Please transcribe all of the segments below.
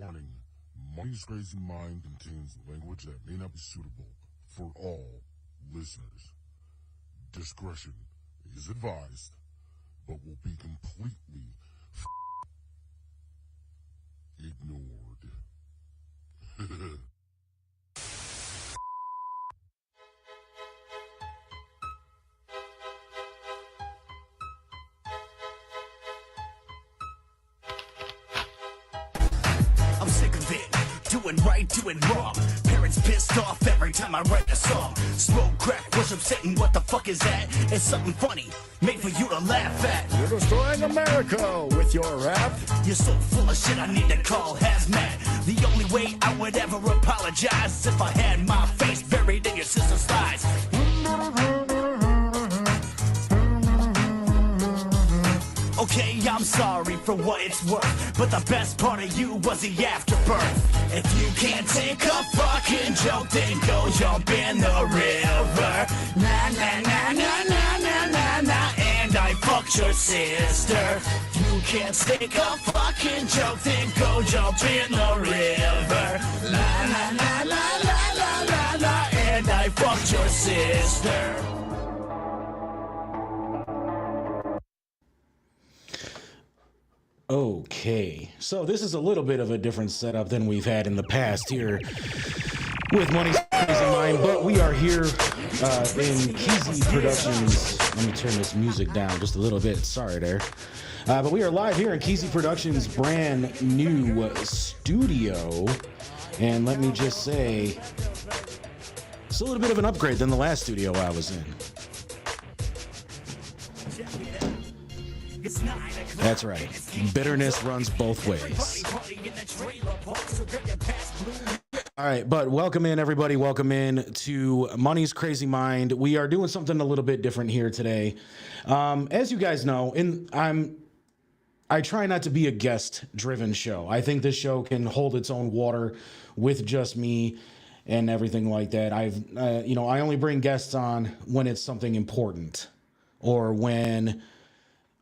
Warning, Money's Crazy Mind contains language that may not be suitable for all listeners. Discretion is advised, but will be completely ignored. I'm sick of it, doing right, doing wrong. Parents pissed off every time I write a song. Smoke, crack, worship Satan, what the fuck is that? It's something funny, made for you to laugh at. You're destroying America with your rap. You're so full of shit, I need to call hazmat. The only way I would ever apologize is if I had my face buried in your sister's thighs. Okay, I'm sorry for what it's worth, but the best part of you was the afterbirth. If you can't take a fucking joke, then go jump in the river. Na na na na na na na na, and I fucked your sister. You can't take a fucking joke, then go jump in the river. La la la la la la la la, and I fucked your sister. Okay, so this is a little bit of a different setup than we've had in the past here with Money's Crazy Mind, but we are here in Keezy Productions. Let me turn this music down just a little bit. Sorry there. But we are live here in Keezy Productions' brand new studio. And let me just say, it's a little bit of an upgrade than the last studio I was in. That's right. Bitterness runs both ways. All right, but welcome in, everybody. Welcome in to Money's Crazy Mind. We are doing something a little bit different here today. As you guys know, I try not to be a guest-driven show. I think this show can hold its own water with just me and everything like that. I only bring guests on when it's something important or when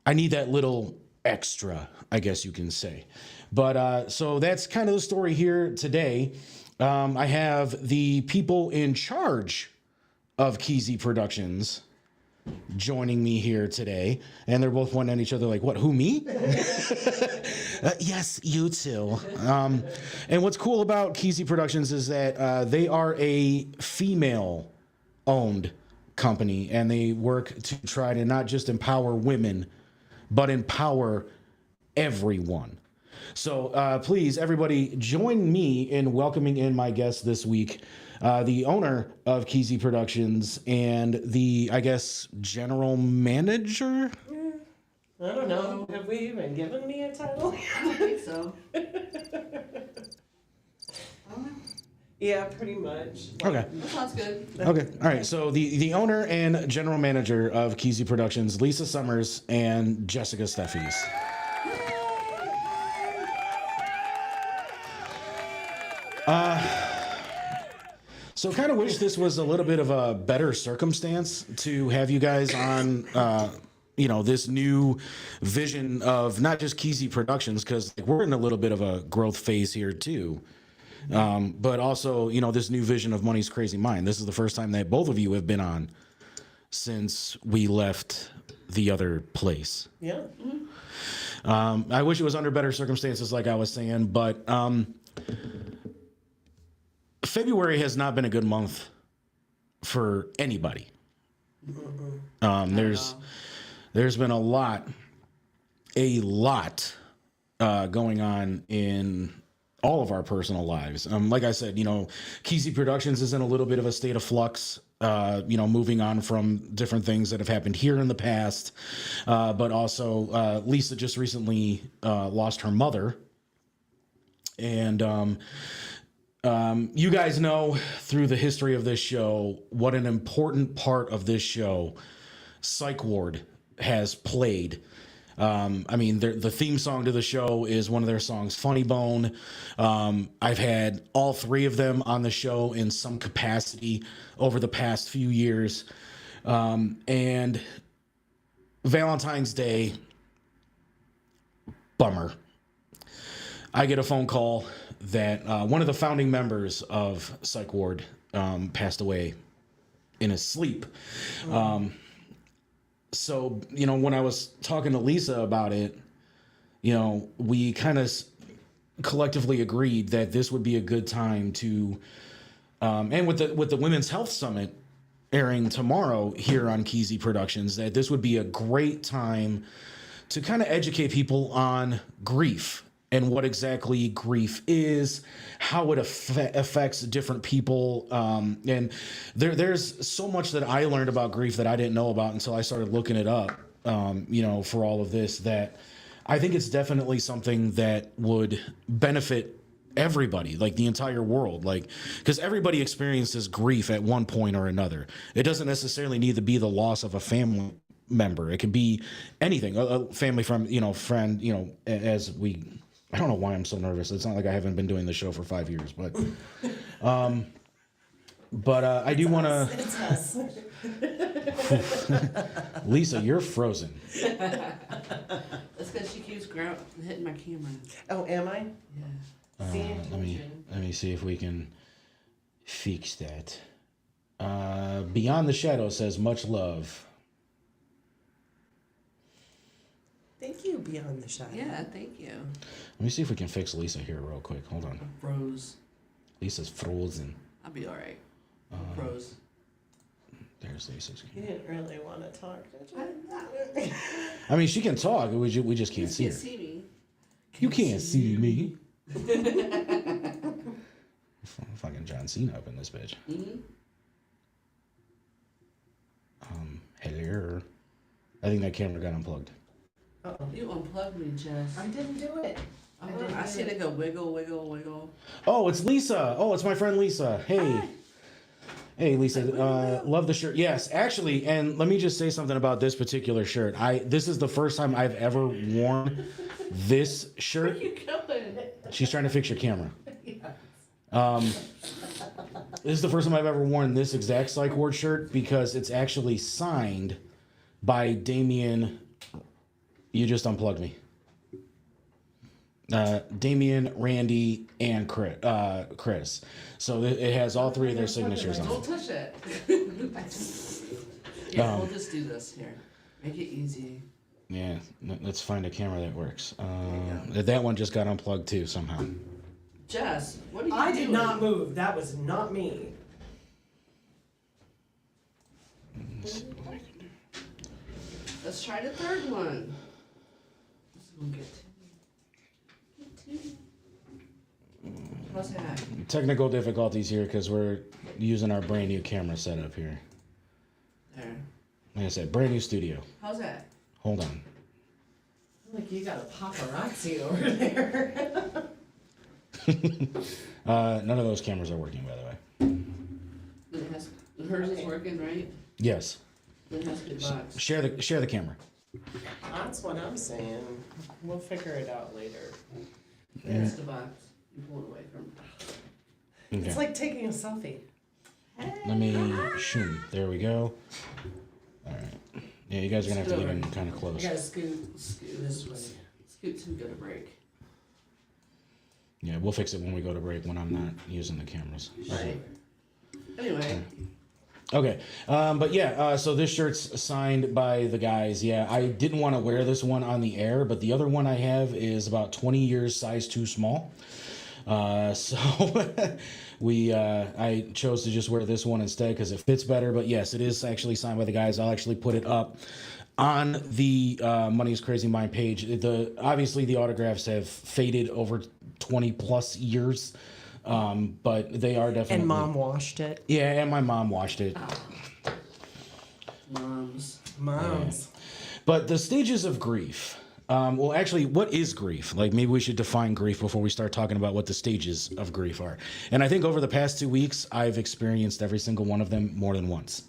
I need that little extra, I guess you can say. But so that's kind of the story here today. I have the people in charge of Keezy Productions joining me here today, and they're both pointing at each other like, what, who, me? Yes, you too. And what's cool about Keezy Productions is that they are a female-owned company, and they work to try to not just empower women, but empower everyone. So please, everybody, join me in welcoming in my guest this week, the owner of Keezy Productions and the, I guess, general manager? I don't know. Have we even given me a title? I don't think so. Yeah, pretty much. Okay. That sounds good. Okay. All right. So the owner and general manager of Keezy Productions, Lisa Summers and Jessica Steffes. So kind of wish this was a little bit of a better circumstance to have you guys on, this new vision of not just Keezy Productions, because we're in a little bit of a growth phase here too. But also, this new vision of Money's Crazy Mind. This is the first time that both of you have been on since we left the other place. Yeah. I wish it was under better circumstances, like I was saying, but February has not been a good month for anybody. There's been a lot going on in all of our personal lives. Like I said, Keezy Productions is in a little bit of a state of flux, moving on from different things that have happened here in the past. But also, Lisa just recently lost her mother. And you guys know through the history of this show what an important part of this show Psych Ward has played. The theme song to the show is one of their songs, Funny Bone. I've had all three of them on the show in some capacity over the past few years. And Valentine's Day, bummer. I get a phone call that one of the founding members of Psych Ward passed away in his sleep. So, when I was talking to Lisa about it, we kind of collectively agreed that this would be a good time to, and with the Women's Health Summit airing tomorrow here on Keezy Productions, that this would be a great time to kind of educate people on grief and what exactly grief is, how it affects different people. And there's so much that I learned about grief that I didn't know about until I started looking it up, for all of this, that I think it's definitely something that would benefit everybody, like the entire world, like, because everybody experiences grief at one point or another. It doesn't necessarily need to be the loss of a family member. It can be anything, a family friend, as we, I don't know why I'm so nervous. It's not like I haven't been doing the show for 5 years, but I do want to. It's us. Lisa, you're frozen. That's because she keeps hitting my camera. Oh, am I? Yeah. Let me see if we can fix that. Beyond the Shadow says much love. Thank you, Beyond the Shadow. Yeah, thank you. Let me see if we can fix Lisa here real quick. Hold on. Froze. Lisa's frozen. I'll be all right. Froze. There's Lisa's. You didn't really want to talk, did you? I mean, she can talk. We just can't see You her. can't see me. You can't see me. Fucking John Cena up in this bitch. Mm-hmm. Hello. I think that camera got unplugged. Uh-oh. You unplugged me, Jess. I didn't do it. I see it go wiggle, wiggle, wiggle. Oh, it's Lisa. Oh, it's my friend Lisa. Hey. Hi. Hey, Lisa. Love the shirt. Yes, actually, and let me just say something about this particular shirt. This is the first time I've ever worn this shirt. Where you going? She's trying to fix your camera. This is the first time I've ever worn this exact Psych Ward shirt because it's actually signed by Damien. You just unplugged me. Damien, Randy, and Chris. So it has all three of their signatures on Don't it. touch it. Yeah, we'll just do this here. Make it easy. Yeah, let's find a camera that works. That one just got unplugged too somehow. Jess, what are you I doing? did not move. That was not me. Let's try the third one. This is gonna get to me. How's that? Technical difficulties here because we're using our brand new camera setup here. There. Like I said, brand new studio. How's that? Hold on. Like you got a paparazzi over there. None of those cameras are working, by the way. Hers is working, right? Yes. It has good box. Share the camera. That's what I'm saying. We'll figure it out later. That's the box. You pull it away from. Okay. It's like taking a selfie. Let me shoot. There we go. All right. Yeah, you guys are gonna have to get in kind of You close. gotta scoot this way. Scoot to go to break. Yeah, we'll fix it when we go to break when I'm not using the cameras. Right. Anyway, Okay. But yeah, so this shirt's signed by the guys. Yeah, I didn't want to wear this one on the air, but the other one I have is about 20 years size too small. So I chose to just wear this one instead because it fits better. But yes, it is actually signed by the guys. I'll actually put it up on the Money's Crazy Mind page. Obviously the autographs have faded over 20 plus years. But they are definitely. And Mom washed it. Yeah, and my mom watched it. moms. But the stages of grief. Well, actually, what is grief? Like, maybe we should define grief before we start talking about what the stages of grief are. And I think over the past 2 weeks, I've experienced every single one of them more than once.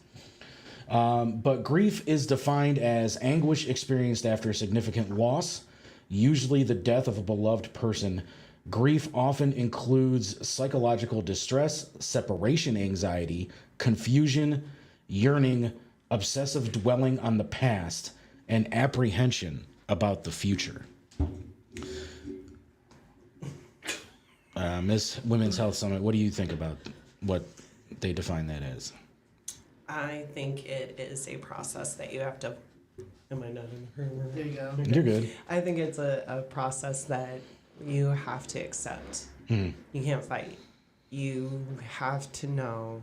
But grief is defined as anguish experienced after a significant loss, usually the death of a beloved person. Grief often includes psychological distress, separation anxiety, confusion, yearning, obsessive dwelling on the past, and apprehension about the future. Miss Women's Health Summit, what do you think about what they define that as? I think it is a process that you have to. Am I not in her room? There you go. You're good. I think it's a process that you have to accept. You can't fight. You have to know,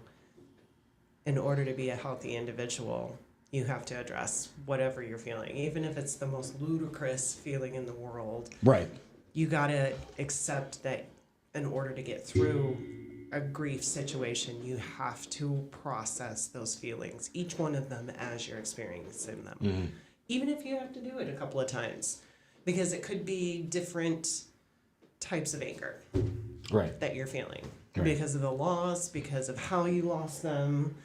in order to be a healthy individual, you have to address whatever you're feeling, even if it's the most ludicrous feeling in the world. Right. You gotta accept that in order to get through a grief situation, you have to process those feelings, each one of them as you're experiencing them. Even if you have to do it a couple of times, because it could be different types of anger Right. that you're feeling Right. because of the loss, because of how you lost them,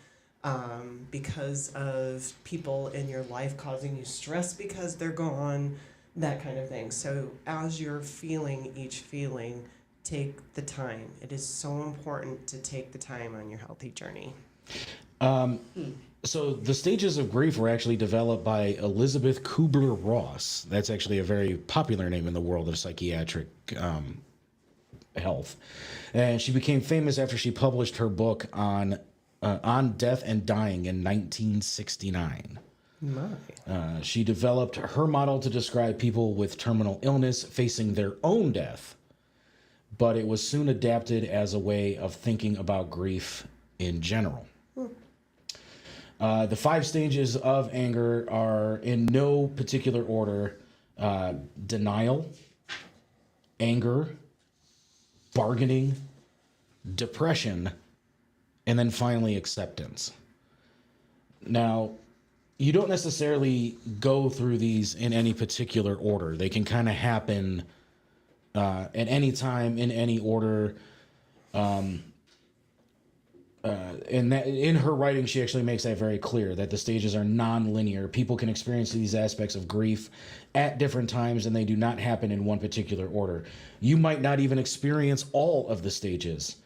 because of people in your life causing you stress because they're gone, that kind of thing. So as you're feeling each feeling, take the time. It is so important to take the time on your healthy journey. So the stages of grief were actually developed by Elizabeth Kubler-Ross. That's actually a very popular name in the world of psychiatric health. And she became famous after she published her book on death and dying in 1969. She developed her model to describe people with terminal illness facing their own death, but it was soon adapted as a way of thinking about grief in general. The 5 stages of anger are in no particular order: denial, anger, bargaining, depression, and then finally acceptance. Now, you don't necessarily go through these in any particular order. They can kind of happen at any time, in any order. And that, in her writing, she actually makes that very clear, that the stages are non-linear. People can experience these aspects of grief at different times, and they do not happen in one particular order. You might not even experience all of the stages,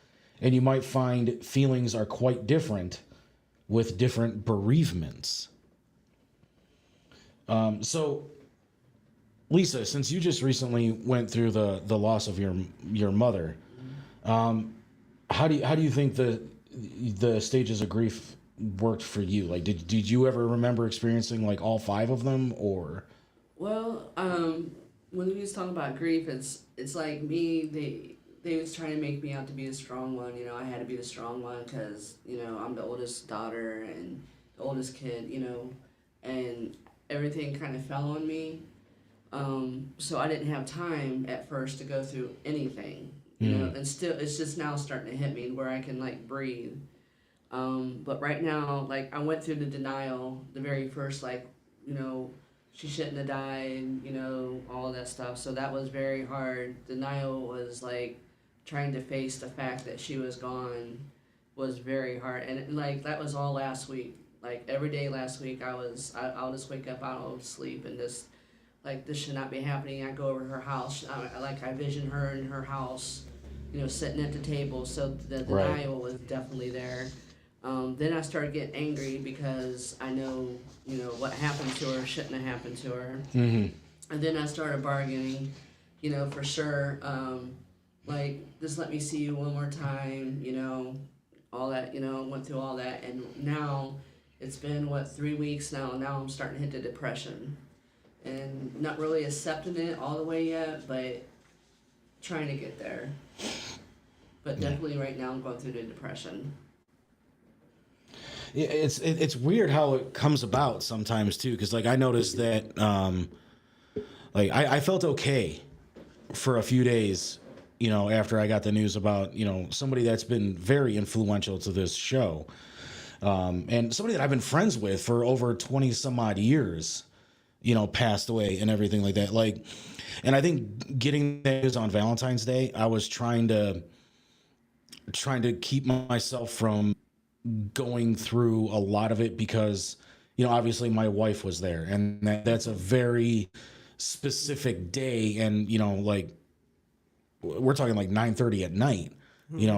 and you might find feelings are quite different with different bereavements. So, Lisa, since you just recently went through the loss of your mother, how do you think the stages of grief worked for you? Like, did you ever remember experiencing like all 5 of them, or? Well, when we was talking about grief, it's like me. They was trying to make me out to be the strong one. You know, I had to be the strong one because I'm the oldest daughter and the oldest kid. And everything kind of fell on me. So I didn't have time at first to go through anything. And still, it's just now starting to hit me where I can like breathe. But right now, like I went through the denial, the very first, she shouldn't have died, all that stuff. So that was very hard. Denial was like trying to face the fact that she was gone was very hard. And like that was all last week. Like every day last week, I'll just wake up out of sleep and just like, this should not be happening. I go over to her house. I vision her in her house, sitting at the table. So the denial was definitely there. Then I started getting angry because I know, what happened to her shouldn't have happened to her. And then I started bargaining, for sure. Just let me see you one more time, all that, went through all that. And now it's been, 3 weeks now, and now I'm starting to hit the depression. And not really accepting it all the way yet, but trying to get there. But definitely right now I'm going through the depression. Yeah, it's weird how it comes about sometimes too, because like I noticed that I felt okay for a few days, after I got the news about somebody that's been very influential to this show, and somebody that I've been friends with for over 20 some odd years, passed away and everything like that. Like, and I think getting that news on Valentine's Day, I was trying to keep myself from going through a lot of it because, obviously my wife was there, and that's a very specific day. And, like we're talking like 9:30 at night,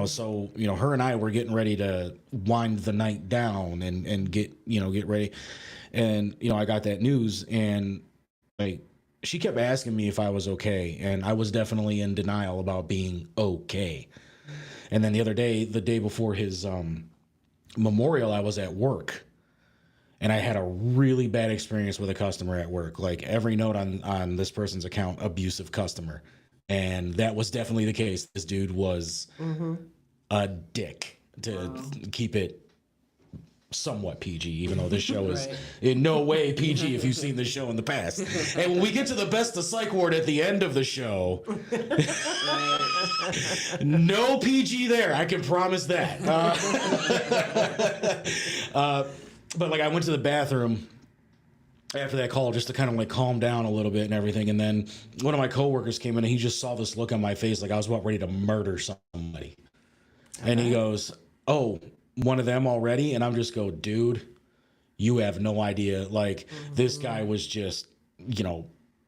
so, her and I were getting ready to wind the night down and get ready. And, I got that news, and like she kept asking me if I was okay, and I was definitely in denial about being okay. And then the other day, the day before his memorial, I was at work, and I had a really bad experience with a customer at work. Like every note on this person's account, abusive customer, and that was definitely the case. This dude was a dick, to keep it somewhat PG, even though this show is in no way PG if you've seen this show in the past. And when we get to the best of Psych Ward at the end of the show, no PG there, I can promise that. But like I went to the bathroom after that call just to kind of like calm down a little bit and everything, and then one of my coworkers came in and he just saw this look on my face like I was about ready to murder somebody. And he goes, "Oh, one of them already?" And I'm just go, "Dude, you have no idea. Like this guy was just,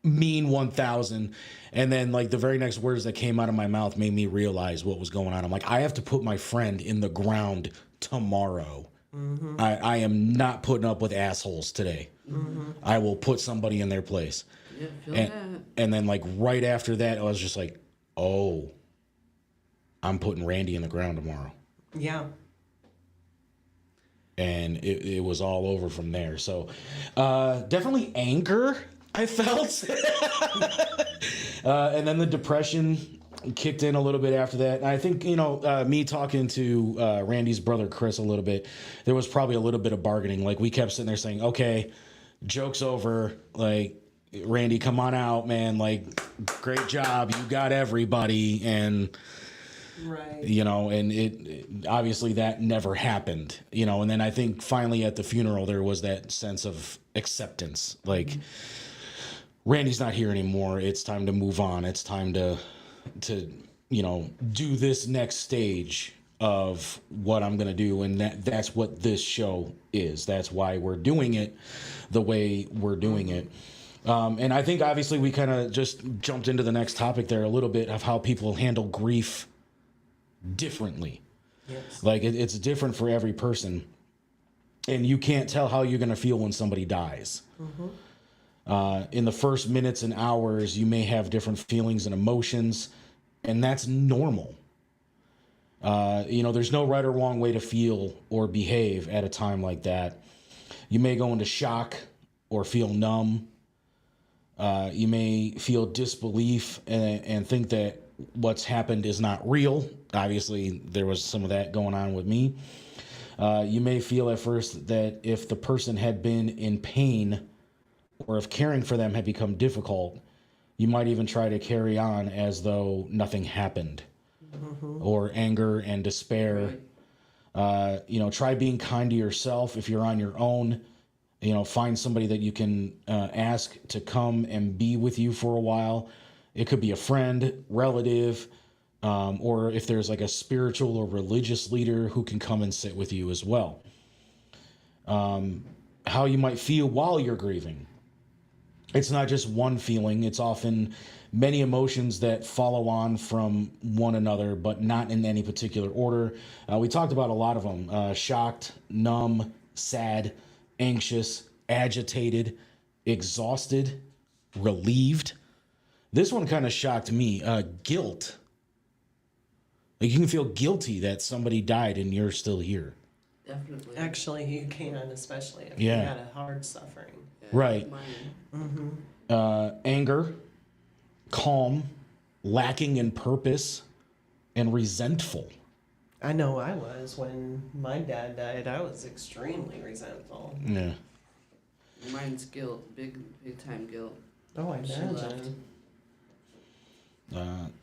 mean 1000." And then like the very next words that came out of my mouth made me realize what was going on. I'm like, I have to put my friend in the ground tomorrow. I am not putting up with assholes today. I will put somebody in their place. Yeah, feel And, that. and then like right after that, I was just like, oh, I'm putting Randy in the ground tomorrow. Yeah. And it was all over from there. So definitely anger, I felt. And then the depression kicked in a little bit after that. And I think, me talking to Randy's brother, Chris, a little bit, there was probably a little bit of bargaining. Like we kept sitting there saying, okay, joke's over. Like, Randy, come on out, man. Like, great job. You got everybody. And... Right. and it obviously that never happened, and then I think finally at the funeral there was that sense of acceptance, like Randy's not here anymore. It's time to move on. It's time to do this next stage of what I'm going to do. And that's what this show is. That's why we're doing it the way we're doing it. And I think obviously we kind of just jumped into the next topic there a little bit of how people handle grief differently. Yes. Like it's different for every person, and you can't tell how you're going to feel when somebody dies. In the first minutes and hours, you may have different feelings and emotions, and that's normal. There's no right or wrong way to feel or behave at a time like that. You may go into shock or feel numb. You may feel disbelief and think that what's happened is not real. Obviously, there was some of that going on with me. You may feel at first that if the person had been in pain or if caring for them had become difficult, you might even try to carry on as though nothing happened. Or anger and despair. Try being kind to yourself if you're on your own. Find somebody that you can ask to come and be with you for a while. It could be a friend, relative, or if there's like a spiritual or religious leader who can come and sit with you as well. How you might feel while you're grieving. It's not just one feeling. It's often many emotions that follow on from one another, but not in any particular order. We talked about a lot of them. Shocked, numb, sad, anxious, agitated, exhausted, relieved. This one kind of shocked me. Guilt. Like you can feel guilty that somebody died and you're still here. Definitely. Actually, you can, especially if Yeah. you had a hard suffering. Right. Mine. Anger, calm, lacking in purpose, and resentful. I know I was when my dad died. I was extremely resentful. Yeah. Mine's guilt. Big time guilt. Oh, I She imagine.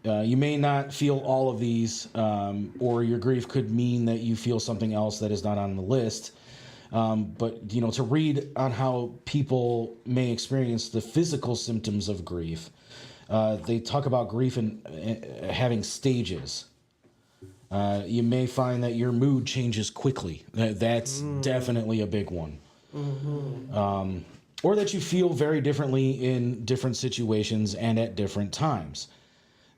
You may not feel all of these, or your grief could mean that you feel something else that is not on the list. But to read on how people may experience the physical symptoms of grief, they talk about grief and having stages. You may find that your mood changes quickly. That's definitely a big one. Or that you feel very differently in different situations and at different times.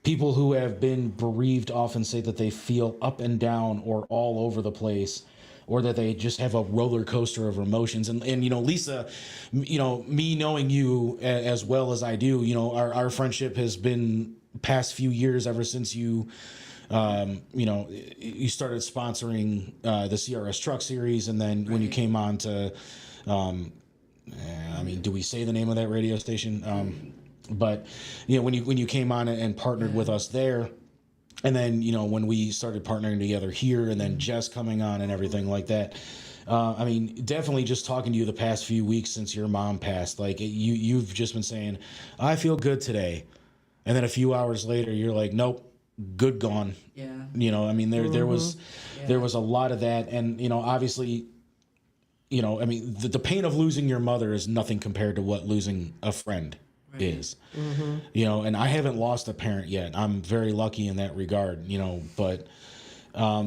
People who have been bereaved often say that they feel up and down or all over the place or that they just have a roller coaster of emotions. And Lisa, me knowing you as well as I do, our friendship has been past few years ever since you you started sponsoring the CRS Truck Series, and then when you came on to, do we say the name of that radio station? But when you came on and partnered with us there, and then when we started partnering together here, and then Jess coming on and everything like that. Definitely just talking to you the past few weeks since your mom passed, like you've just been saying, I feel good today. And then a few hours later, you're like, nope, good, gone. Yeah. There was a lot of that. And, obviously, the pain of losing your mother is nothing compared to what losing a friend is. And I haven't lost a parent yet. I'm very lucky in that regard, but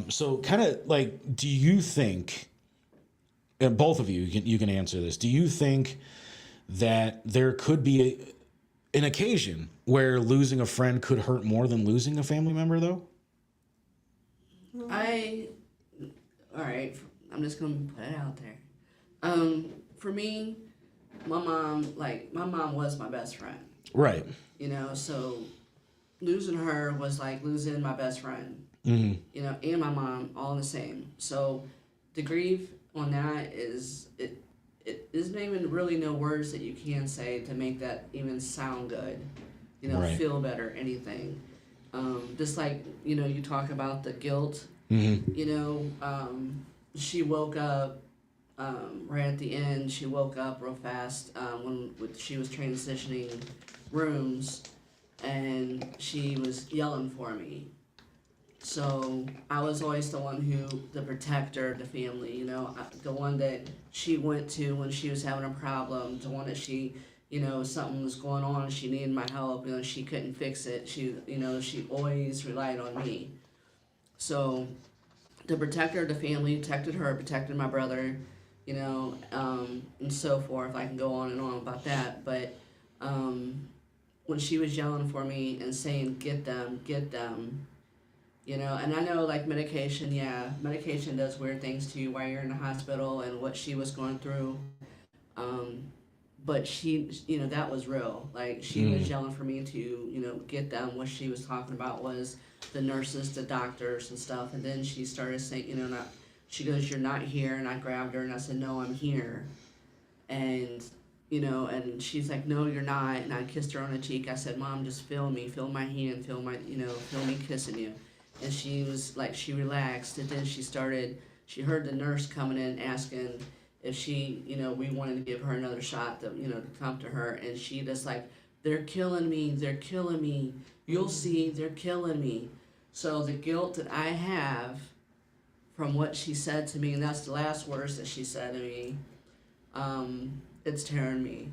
so kind of like, do you think, and both of you can answer this, do you think that there could be an occasion where losing a friend could hurt more than losing a family member, though? All right, I'm just gonna put it out there. For me, my mom was my best friend. Right. So losing her was like losing my best friend. Mm-hmm. And my mom, all the same. So the grief on that is it isn't even really no words that you can say to make that even sound good. Right. Feel better, anything. Just like you talk about the guilt. Mm-hmm. She woke up right at the end. She woke up real fast when she was transitioning rooms, and she was yelling for me. So I was always the one the protector of the family, the one that she went to when she was having a problem, the one that she, something was going on, she needed my help, she couldn't fix it. She always relied on me. So the protector of the family protected her, protected my brother, and so forth. I can go on and on about that, but when she was yelling for me and saying, get them, and I know like medication does weird things to you while you're in the hospital, and what she was going through. But she, that was real. Like she was yelling for me to, get them. What she was talking about was the nurses, the doctors and stuff. And then she started saying, she goes, you're not here. And I grabbed her and I said, no, I'm here. And, and she's like, no, you're not. And I kissed her on the cheek. I said, Mom, just feel me, feel my hand, feel me kissing you. And she was like, she relaxed, and then she heard the nurse coming in asking if she, we wanted to give her another shot to come to her, and she just like, they're killing me, you'll see, they're killing me. So the guilt that I have from what she said to me, and that's the last words that she said to me, it's tearing me.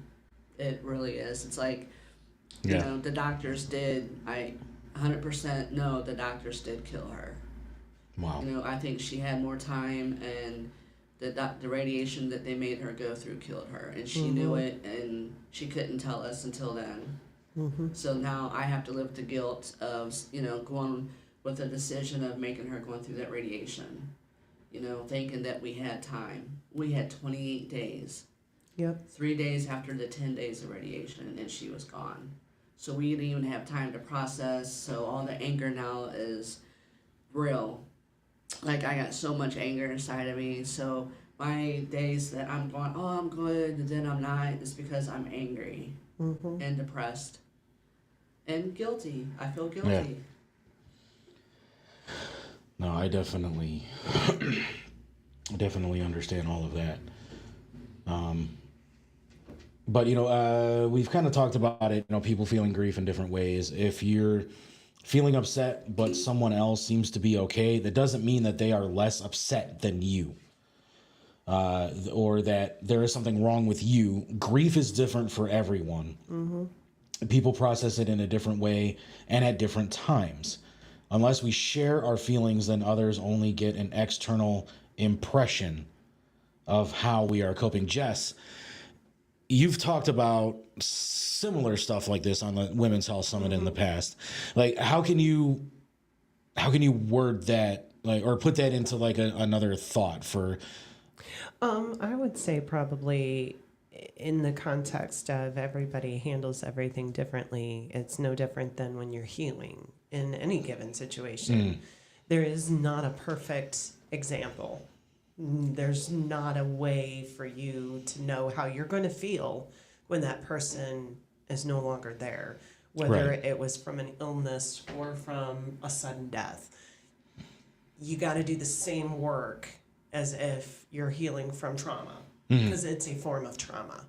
It really is. It's like, the doctors did, 100% no, the doctors did kill her. Wow. I think she had more time, and the radiation that they made her go through killed her, and she knew it, and she couldn't tell us until then. So now I have to live with the guilt of going with the decision of making her going through that radiation. Thinking that we had time. We had 28 days. Yep. 3 days after the 10 days of radiation, and she was gone. So we didn't even have time to process. So all the anger now is real. Like I got so much anger inside of me. So my days that I'm going, oh, I'm good, and then I'm not, is because I'm angry and depressed and guilty. I feel guilty. Yeah. No, I definitely understand all of that. But, we've kind of talked about it, people feeling grief in different ways. If you're feeling upset, but someone else seems to be okay, that doesn't mean that they are less upset than you, or that there is something wrong with you. Grief is different for everyone. People process it in a different way and at different times. Unless we share our feelings, then others only get an external impression of how we are coping. Jess, you've talked about similar stuff like this on the Women's Health Summit in the past. Like, how can you word that like, or put that into like another thought for. I would say probably in the context of everybody handles everything differently. It's no different than when you're healing in any given situation. There is not a perfect example. There's not a way for you to know how you're going to feel when that person is no longer there, whether Right. it was from an illness or from a sudden death. You got to do the same work as if you're healing from trauma, because it's a form of trauma.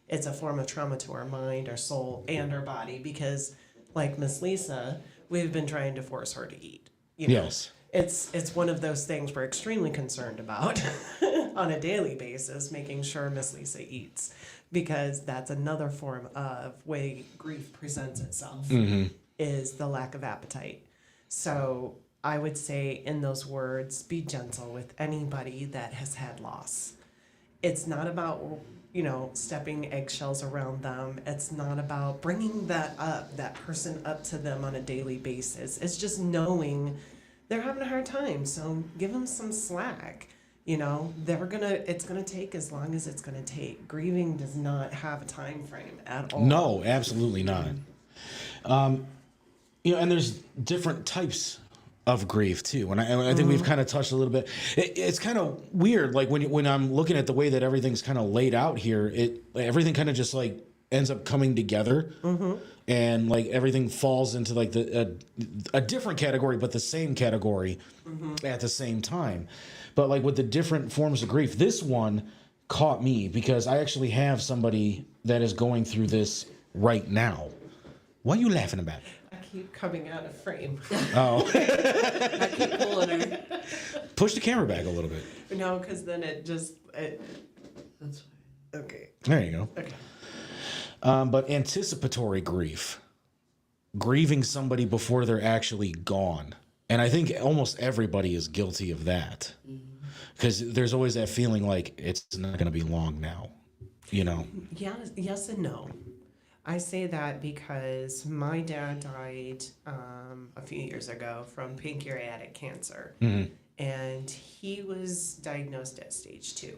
It's a form of trauma to our mind, our soul, and our body, because like Miss Lisa, we've been trying to force her to eat. You know? Yes. It's one of those things we're extremely concerned about on a daily basis, making sure Miss Lisa eats, because that's another form of way grief presents itself, is the lack of appetite. So I would say in those words, be gentle with anybody that has had loss. It's not about, stepping eggshells around them. It's not about bringing that person up to them on a daily basis. It's just knowing they're having a hard time. So give them some slack. It's gonna take as long as it's gonna take. Grieving does not have a time frame at all. No, absolutely not. And there's different types of grief too, and I think we've kind of touched a little bit. It's kind of weird, like when I'm looking at the way that everything's kind of laid out here, everything kind of just like ends up coming together, and like everything falls into like a different category, but the same category at the same time. But like with the different forms of grief, this one caught me because I actually have somebody that is going through this right now. What are you laughing about? I keep coming out of frame. Oh, I keep pulling her. push the camera back a little bit. No, because then That's okay. There you go. Okay. But anticipatory grief, grieving somebody before they're actually gone. And I think almost everybody is guilty of that, because there's always that feeling like it's not going to be long now, Yes and no. I say that because my dad died a few years ago from pancreatic cancer, and he was diagnosed at stage 2,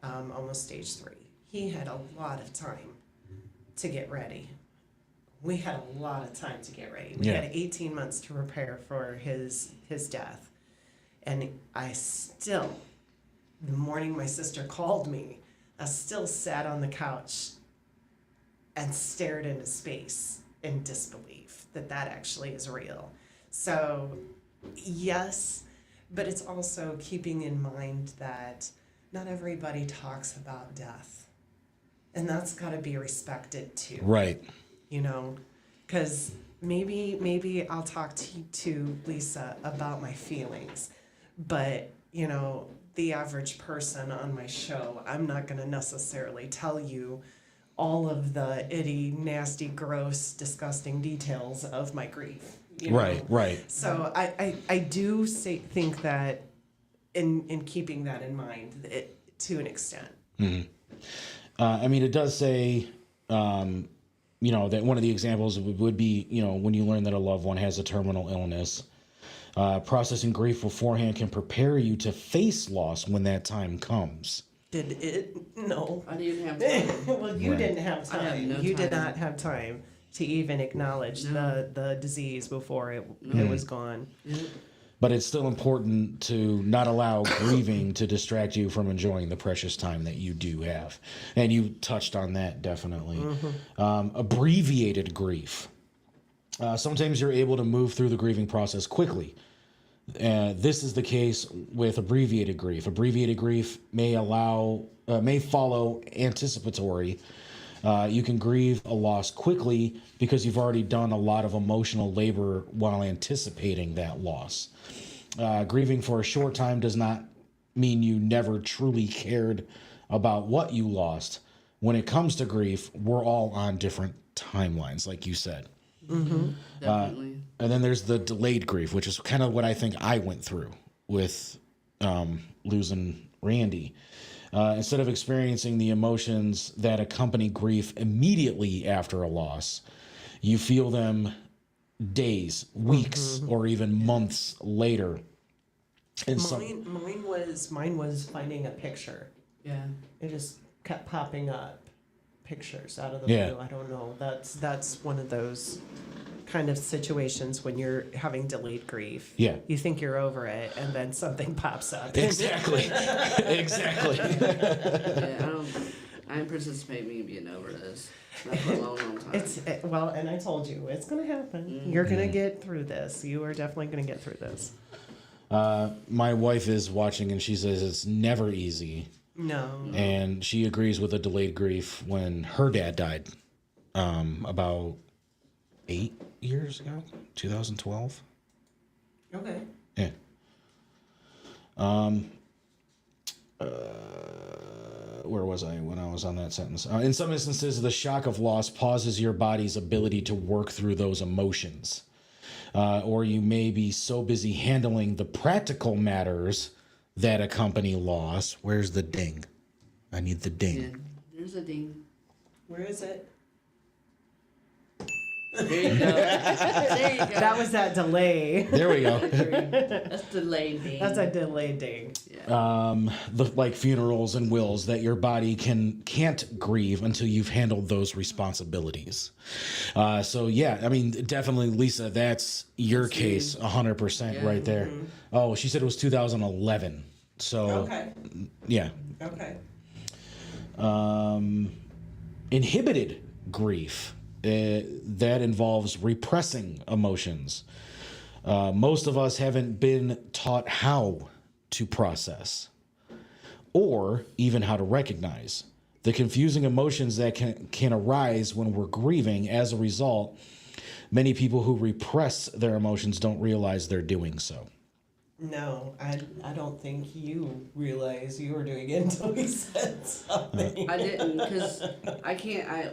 almost stage 3. He had a lot of time to get ready. We had a lot of time to get ready. We Yeah. had 18 months to prepare for his death. And I still, the morning my sister called me, I still sat on the couch and stared into space in disbelief that actually is real. So, yes, but it's also keeping in mind that not everybody talks about death. And that's got to be respected too. Right. Because maybe I'll talk to Lisa about my feelings, but the average person on my show, I'm not going to necessarily tell you all of the itty, nasty, gross, disgusting details of my grief. Right. So I do think that in keeping that in mind, to an extent. It does say, that one of the examples would be, when you learn that a loved one has a terminal illness. Processing grief beforehand can prepare you to face loss when that time comes. Did it? No. I didn't have time. Well, you Right. didn't have I have time. no You did time. not have time to even acknowledge the disease before it was gone. But it's still important to not allow grieving to distract you from enjoying the precious time that you do have. And you touched on that, definitely. Abbreviated grief. Sometimes you're able to move through the grieving process quickly. This is the case with abbreviated grief. Abbreviated grief may follow anticipatory. You can grieve a loss quickly because you've already done a lot of emotional labor while anticipating that loss. Grieving for a short time does not mean you never truly cared about what you lost. When it comes to grief, we're all on different timelines, like you said. Definitely. And then there's the delayed grief, which is kind of what I think I went through with losing Randy. Instead of experiencing the emotions that accompany grief immediately after a loss, you feel them days, weeks, or even months later. And some, Mine was finding a picture. Yeah. It just kept popping up pictures out of the Yeah. blue. I don't know. That's one of those kind of situations when you're having delayed grief. Yeah. You think you're over it, and then something pops up. exactly, exactly. Yeah, I don't participate me being over this. Not for a long, long time. Well, and I told you it's gonna happen. You're gonna get through this. You are definitely gonna get through this. My wife is watching, and she says it's never easy. No. And she agrees with the delayed grief when her dad died about 8 years ago, 2012. Okay. Yeah. Where was I when I was on that sentence? In some instances, the shock of loss pauses your body's ability to work through those emotions. Or you may be so busy handling the practical matters that accompany loss. Where's the ding? I need the ding. Yeah, there's a ding. Where is it? There you go. There you go. That was that delay. There we go. That's delayed ding. That's a delayed ding. Like funerals and wills that your body can't grieve until you've handled those responsibilities. So yeah, I mean, definitely, Lisa, that's your case, 100% Yeah. right there. Oh, she said it was 2011. So Okay. yeah. Okay. Inhibited grief. That involves repressing emotions. Most of us haven't been taught how to process or even how to recognize the confusing emotions that can arise when we're grieving. As a result, many people who repress their emotions don't realize they're doing so. No, I don't think you realize you were doing it until we said something. I didn't, because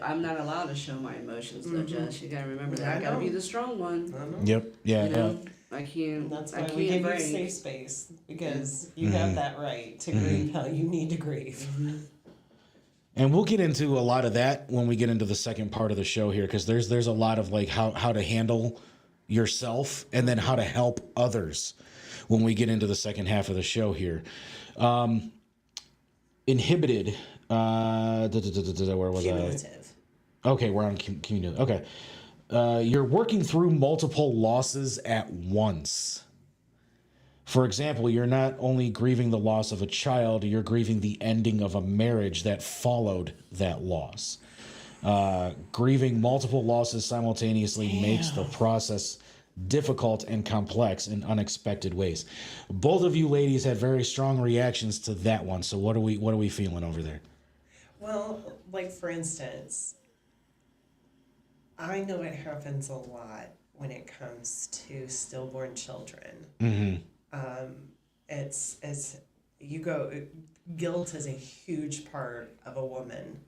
I'm not allowed to show my emotions though, Jess. You gotta remember that. I gotta be the strong one. Yep. Yeah. You know? I can't. That's I why can't we give break. you safe space, because you have that right to grieve how you need to grieve. And we'll get into a lot of that when we get into the second part of the show here, because there's a lot of like how to handle yourself and then how to help others when we get into the second half of the show here. Inhibited. Where was Cumulative. I? Okay, we're on cumulative. Okay. You're working through multiple losses at once. For example, you're not only grieving the loss of a child, you're grieving the ending of a marriage that followed that loss. Grieving multiple losses simultaneously makes the process difficult and complex in unexpected ways. Both of you ladies had very strong reactions to that one. So what are we feeling over there? Well, like for instance, I know it happens a lot when it comes to stillborn children. It's guilt is a huge part of a woman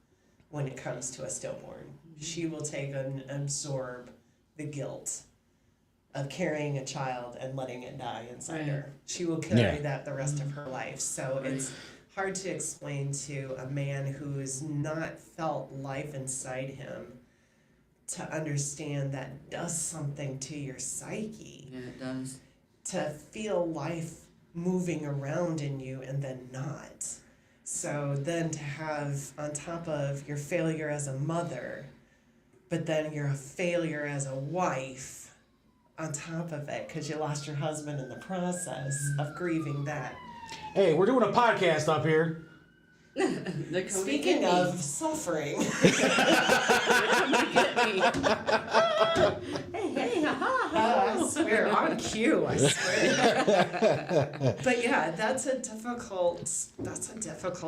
when it comes to a stillborn. She will take and absorb the guilt of carrying a child and letting it die inside her. She will carry that the rest of her life. So it's hard to explain to a man who's not felt life inside him to understand that does something to your psyche. Yeah, it does. To feel life moving around in you and then not. So then to have, on top of your failure as a mother, but then you're a failure as a wife on top of it because you lost your husband in the process of grieving that. Hey, we're doing a podcast up here. Speaking of suffering. I swear, on cue, I swear. But yeah, that's a difficult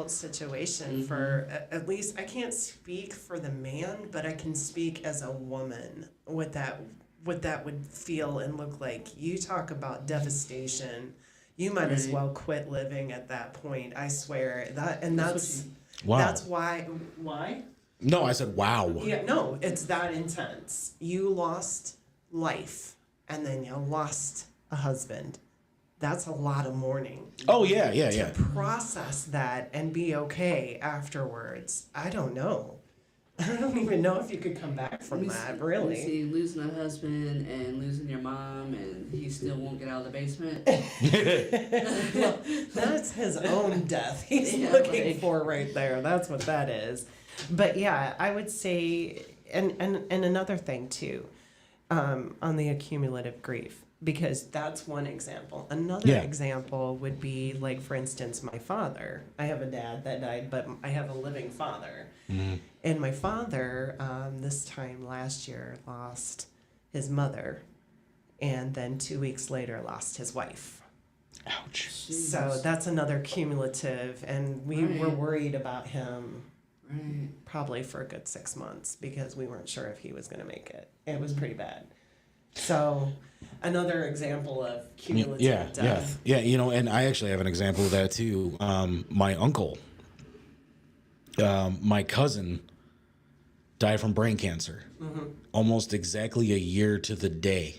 situation for, at least, I can't speak for the man, but I can speak as a woman what that would feel and look like. You talk about devastation. You might as well quit living at that point. I swear that's Wow. That's why. No, I said wow. Yeah, no, it's that intense. You lost life, and then you lost a husband. That's a lot of mourning. Oh yeah. To process that and be okay afterwards, I don't know. I don't even know if you could come back from that, really. See, losing a husband and losing your mom, and he still won't get out of the basement. Well, that's his own death he's Yeah, looking like- for right there. That's what that is. But yeah, I would say, and another thing too, on the accumulative grief, because that's one example. Another Yeah. example would be, like, for instance, my father. I have a dad that died, but I have a living father. And my father, this time last year, lost his mother, and then 2 weeks later lost his wife. Ouch. So that's another cumulative, and we were Right. worried about him Right. probably for a good 6 months because we weren't sure if he was going to make it. It was pretty bad. So another example of cumulative Yeah, death. yeah. You know, and I actually have an example of that too. My uncle, my cousin, died from brain cancer. Almost exactly a year to the day.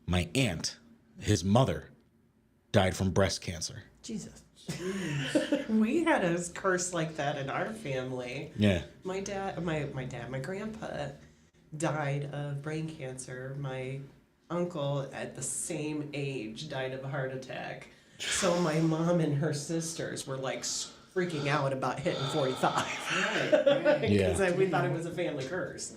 My aunt, his mother, died from breast cancer. Jesus. We had a curse like that in our family. Yeah. My grandpa died of brain cancer. My uncle, at the same age, died of a heart attack. So my mom and her sisters were like freaking out about hitting 45. Right. Yeah. Because we thought it was a family curse.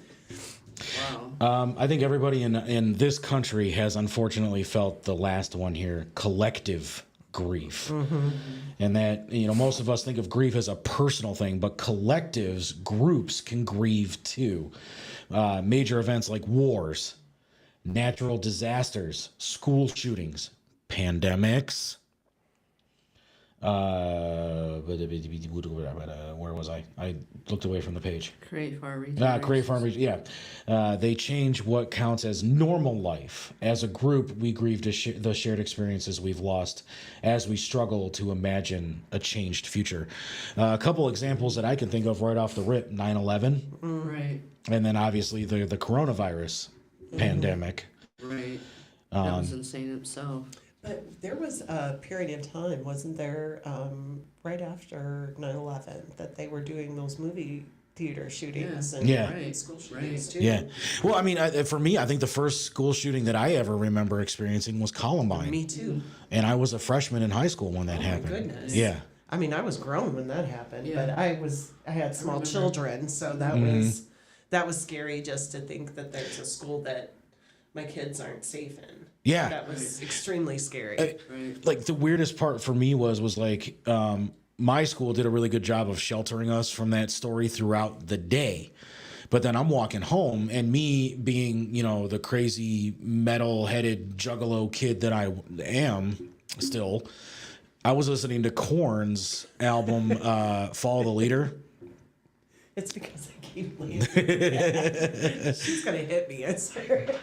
Wow. I think everybody in this country has unfortunately felt the last one here, collective grief. And that, you know, most of us think of grief as a personal thing, but collectives, groups can grieve too. Major events like wars, natural disasters, school shootings, pandemics. Where was I? I looked away from the page. Create farm Create farmers, yeah. They change what counts as normal life. As a group, we grieve the shared experiences we've lost as we struggle to imagine a changed future. A couple examples that I can think of right off the rip, 9/11, Right. and then obviously the coronavirus pandemic. Right. That was insane itself. But there was a period of time, wasn't there, right after 9/11, that they were doing those movie theater shootings and Yeah. Right. school shootings too? Yeah. Well, I mean, for me, I think the first school shooting that I ever remember experiencing was Columbine. Me too. And I was a freshman in high school when that happened. goodness. Yeah. I mean, I was grown when that happened, but Yeah. I had small remember. children, so that was scary just to think that there's a school that my kids aren't safe in. Yeah. That was extremely scary. Right. Like the weirdest part for me was like my school did a really good job of sheltering us from that story throughout the day. But then I'm walking home, and me being, you know, the crazy metal-headed juggalo kid that I am still, I was listening to Korn's album Follow the Leader. It's because I keep leaving. She's gonna hit me, I swear.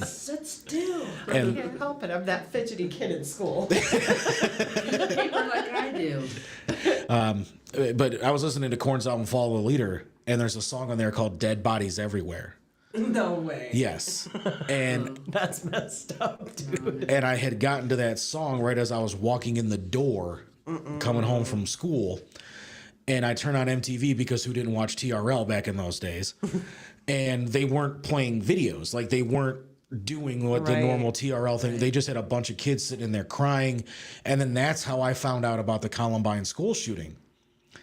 Sit still. I And can't help it. I'm that fidgety kid in school. People like I do. but I was listening to Korn's album Follow the Leader, and there's a song on there called Dead Bodies Everywhere. No way. Yes. And That's messed up, dude. and I had gotten to that song right as I was walking in the door coming home from school. And I turned on MTV because who didn't watch TRL back in those days? And they weren't playing videos. Like, they weren't doing what the Right. normal TRL thing. They just had a bunch of kids sitting in there crying. And then that's how I found out about the Columbine school shooting.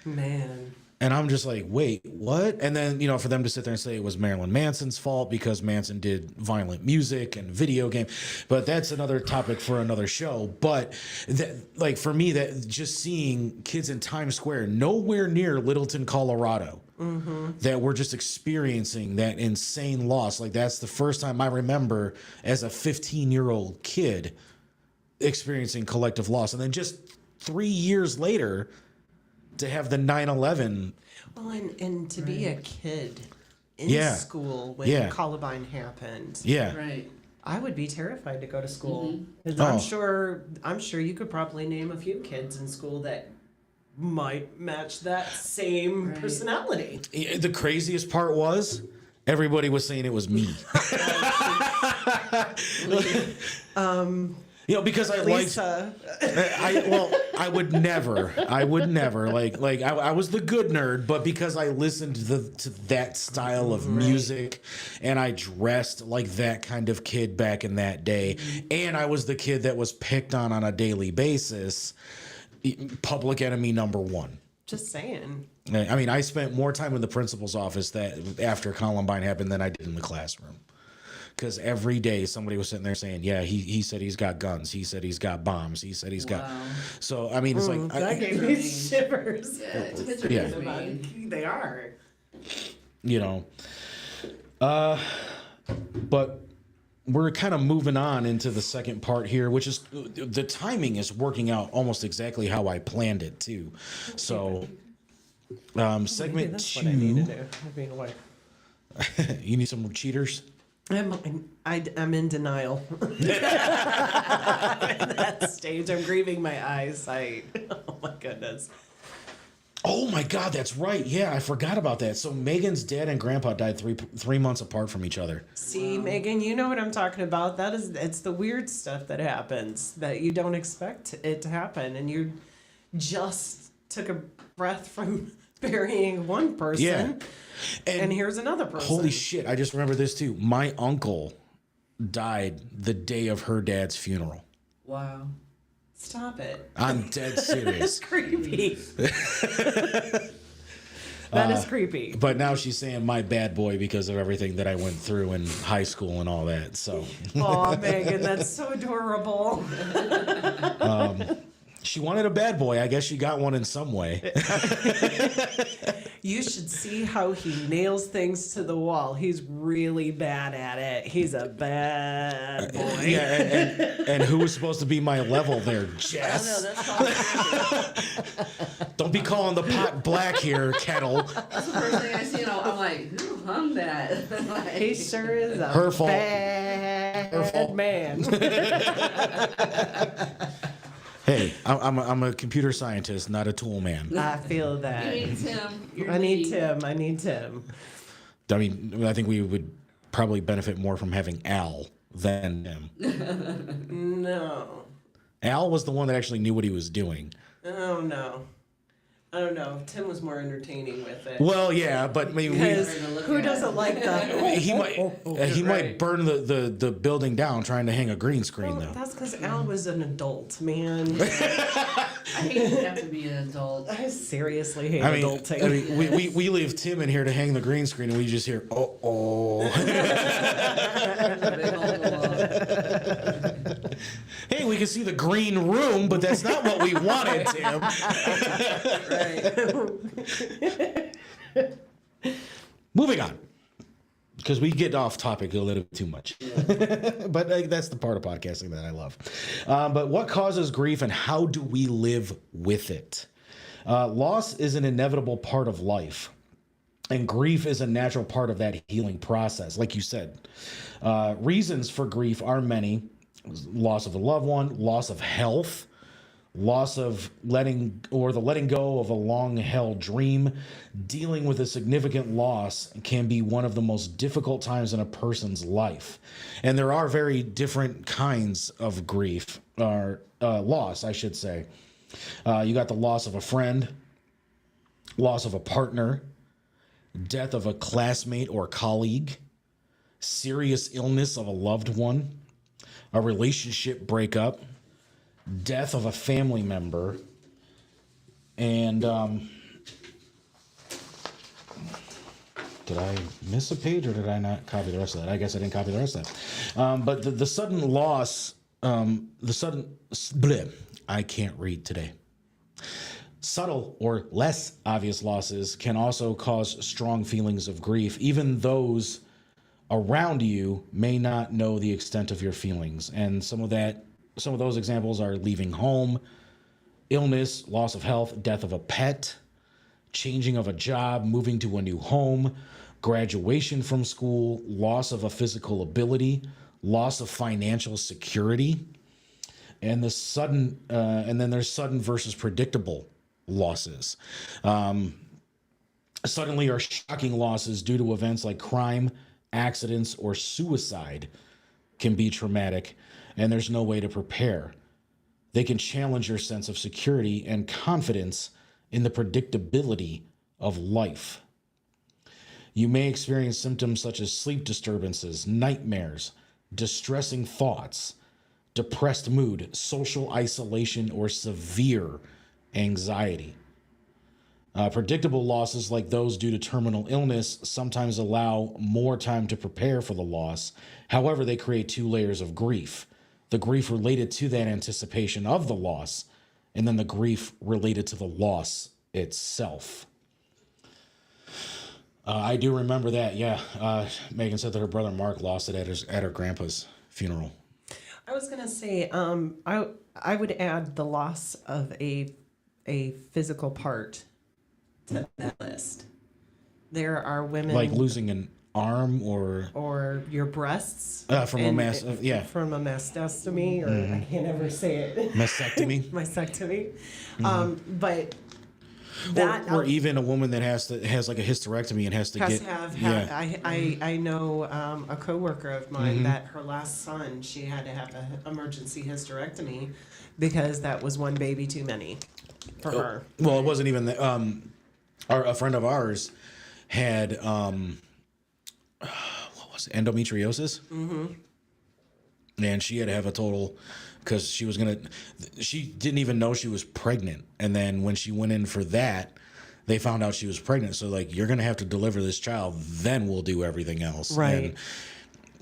Man. And I'm just like, wait, what? And then, you know, for them to sit there and say it was Marilyn Manson's fault because Manson did violent music and video game. But that's another topic for another show. But that, like, for me, that just seeing kids in Times Square, nowhere near Littleton, Colorado, that we're just experiencing that insane loss. Like, that's the first time I remember as a 15-year-old kid experiencing collective loss. And then just 3 years later, to have the 9/11. Well, and to be a kid in Yeah. school when Yeah. Columbine happened, Yeah. Right. I would be terrified to go to school. 'Cause Oh. I'm sure you could probably name a few kids in school that might match that same personality. The craziest part was everybody was saying it was me. You know, because I liked, Lisa, I would never. I would never. I was the good nerd, but because I listened to that style of music, and I dressed like that kind of kid back in that day, and I was the kid that was picked on a daily basis. Public enemy number one. Just saying. I mean, I spent more time in the principal's office after Columbine happened than I did in the classroom. Because every day somebody was sitting there saying, yeah, he said he's got guns. He said he's got bombs. He said he's got. So, I mean, it's like. That gave me shivers. Kids are Yeah. mean. They are. You know. But we're kind of moving on into the second part here, which is the timing is working out almost exactly how I planned it, too. So, segment That's two. what I need to do. I mean, what? You need some cheaters? I'm in denial. I'm in that stage. I'm grieving my eyesight. Oh my goodness. Oh my God, that's right. Yeah, I forgot about that. So Megan's dad and grandpa died 3 months apart from each other. See, Megan, you know what I'm talking about. It's the weird stuff that happens that you don't expect it to happen, and you just took a breath from burying one person. Yeah. And here's another person. Holy shit, I just remember this too. My uncle died the day of her dad's funeral. Wow. Stop it. I'm dead It's serious. creepy. That is creepy. But now she's saying my bad boy because of everything that I went through in high school and all that. So Oh, Megan, that's so adorable. she wanted a bad boy. I guess she got one in some way. You should see how he nails things to the wall. He's really bad at it. He's a bad boy. Yeah, and who was supposed to be my level there? Jess. That's all. Don't be calling the pot black here, kettle. That's the first thing I see. I'm like, who hung that? Like, He sure is a Her fault. bad Her fault. man. Hey, I'm a computer scientist, not a tool man. I feel that. You need Tim. You're I need needy. Tim. I need Tim. I mean, I think we would probably benefit more from having Al than him. No. Al was the one that actually knew what he was doing. Oh, no. I don't know. Tim was more entertaining with it. Well, yeah, but I mean, Because We're gonna look who at doesn't like that? he might burn the building down trying to hang a green screen Well, though. that's because Al was an adult, man. I hate to have to be an adult. I seriously hate I mean, adulting. we leave Tim in here to hang the green screen, and we just hear oh. Big old wall. Hey, we can see the green room, but that's not what we wanted, Tim. Moving on, because we get off topic a little bit too much. But that's the part of podcasting that I love. But what causes grief and how do we live with it? Loss is an inevitable part of life. And grief is a natural part of that healing process, like you said. Reasons for grief are many. Loss of a loved one, loss of health, loss of letting go of a long-held dream. Dealing with a significant loss can be one of the most difficult times in a person's life. And there are very different kinds of grief, or loss, I should say. You got the loss of a friend, loss of a partner, death of a classmate or colleague, serious illness of a loved one, a relationship breakup, death of a family member, and did I miss a page or did I not copy the rest of that? I guess I didn't copy the rest of that. But the sudden loss, I can't read today. Subtle or less obvious losses can also cause strong feelings of grief. Even those around you may not know the extent of your feelings. And some of those examples are leaving home, illness, loss of health, death of a pet, changing of a job, moving to a new home, graduation from school, loss of a physical ability, loss of financial security, and then there's sudden versus predictable losses. Suddenly or shocking losses due to events like crime, accidents, or suicide can be traumatic, and there's no way to prepare. They can challenge your sense of security and confidence in the predictability of life. You may experience symptoms such as sleep disturbances, nightmares, distressing thoughts, depressed mood, social isolation, or severe anxiety. Predictable losses like those due to terminal illness sometimes allow more time to prepare for the loss. However, they create 2 layers of grief. The grief related to that anticipation of the loss, and then the grief related to the loss itself. I do remember that, yeah. Megan said that her brother Mark lost it at her grandpa's funeral. I was gonna say, I would add the loss of a physical part to that list. There are women Like losing an arm or your breasts from a from a mastectomy, or I can't ever say it. mastectomy. Mastectomy. But that or even a woman that has like a hysterectomy and has to has get to have yeah. I know a coworker of mine that her last son, she had to have an emergency hysterectomy because that was one baby too many for her. Well, it wasn't even that. A friend of ours had what was it, endometriosis, and she had to have a total because she didn't even know she was pregnant, and then when she went in for that, they found out she was pregnant. So like, you're gonna have to deliver this child, then we'll do everything else. Right.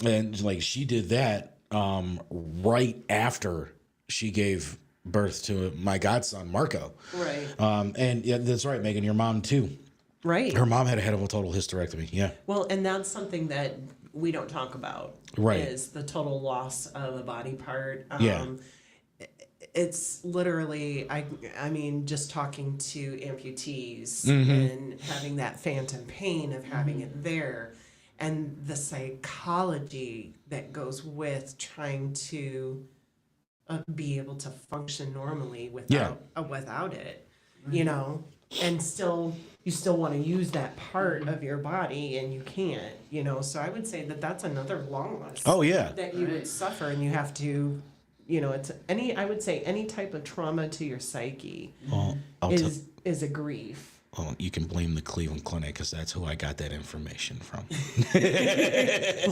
And like she did that right after she gave birth to my godson Marco. Right. And yeah, that's right, Megan. Your mom too. Right. Her mom had a total hysterectomy. Yeah. Well, and that's something that we don't talk about. Right. Is the total loss of a body part. Yeah. It's literally, I mean, just talking to amputees and having that phantom pain of having it there, and the psychology that goes with trying to be able to function normally without it, you know, and you still want to use that part of your body and you can't, you know. So I would say that that's another loss. Oh yeah. That you would suffer, and you have to, you know, I would say any type of trauma to your psyche Well, is a grief. well, you can blame the Cleveland Clinic because that's who I got that information from.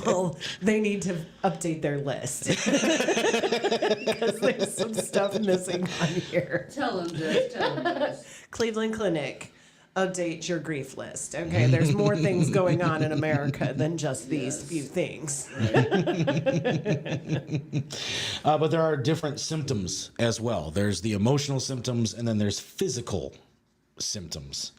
Well, they need to update their list because there's some stuff missing on here. Tell them this. Tell them this. Cleveland Clinic, update your grief list. Okay, there's more things going on in America than just these few things. But there are different symptoms as well. There's the emotional symptoms, and then there's physical symptoms.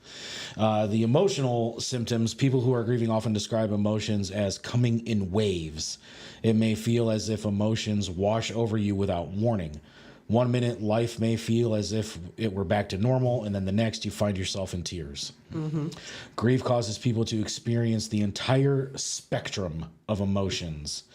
The emotional symptoms, people who are grieving often describe emotions as coming in waves. It may feel as if emotions wash over you without warning. 1 minute, life may feel as if it were back to normal, and then the next, you find yourself in tears. Grief causes people to experience the entire spectrum of emotions,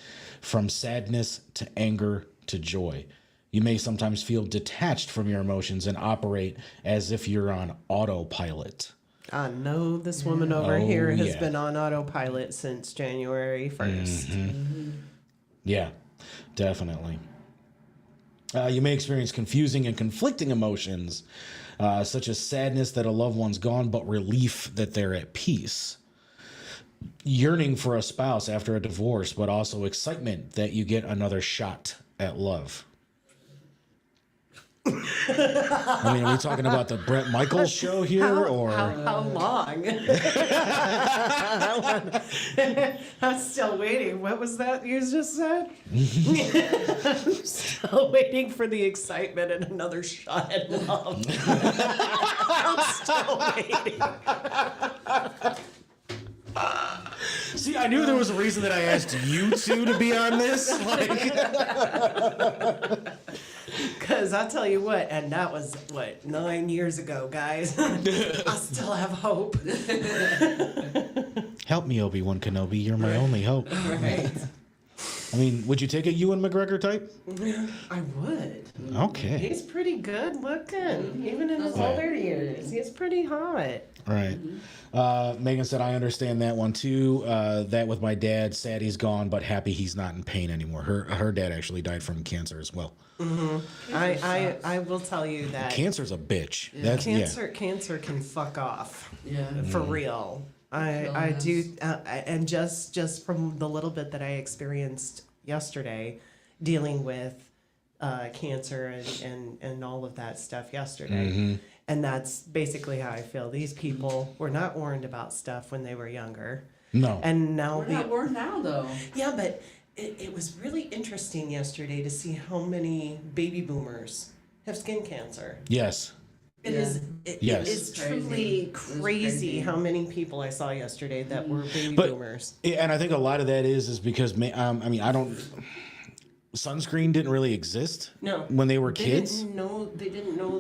from sadness to anger to joy. You may sometimes feel detached from your emotions and operate as if you're on autopilot. I know this woman over here has been on autopilot since January 1st. Yeah, definitely. You may experience confusing and conflicting emotions, such as sadness that a loved one's gone, but relief that they're at peace. Yearning for a spouse after a divorce, but also excitement that you get another shot at love. I mean, are we talking about the Bret Michaels show here, How long? I'm still waiting. What was that you just said? I'm still waiting for the excitement and another shot at love. I'm still waiting. See, I knew there was a reason that I asked you two to be on this. Because I'll tell you what, and that was, 9 years ago, guys. I still have hope. Help me, Obi-Wan Kenobi. You're my only hope. Right. I mean, would you take a Ewan McGregor type? I would. Okay. He's pretty good looking, even in his older years. He's pretty hot. Right. Megan said, I understand that one too. That with my dad, sad he's gone, but happy he's not in pain anymore. Her dad actually died from cancer as well. I will tell you that Cancer's a bitch. That's cancer can fuck off. Yeah. For real. I do, and just from the little bit that I experienced yesterday, dealing with cancer and all of that stuff yesterday, and that's basically how I feel. These people were not warned about stuff when they were younger. No. And now We're not warned now, though. yeah, but it was really interesting yesterday to see how many baby boomers have skin cancer. Yes. It Yeah. is. Yes. It is Crazy. truly It's crazy crazy. how many people I saw yesterday that were baby But- boomers. And I think a lot of that is because, I mean, I don't. Sunscreen didn't really exist No, when they were they kids. didn't know. They didn't know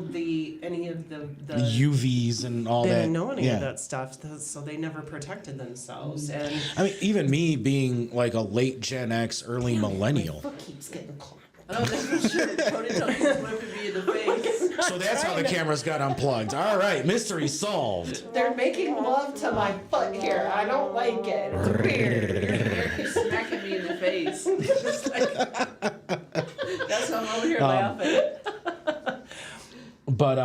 any of the. UVs and all They that. didn't know any yeah. of that stuff, so they never protected themselves. And I mean, even me being like a late Gen X, early millennial. my foot keeps getting caught. Oh, that's for sure. Tony Tony's whipping me in the face. So that's how the cameras got unplugged. All right, mystery solved. They're making love to my foot here. I don't like it. It's weird. He's smacking me in the face. It's like- that's why I'm over here laughing. But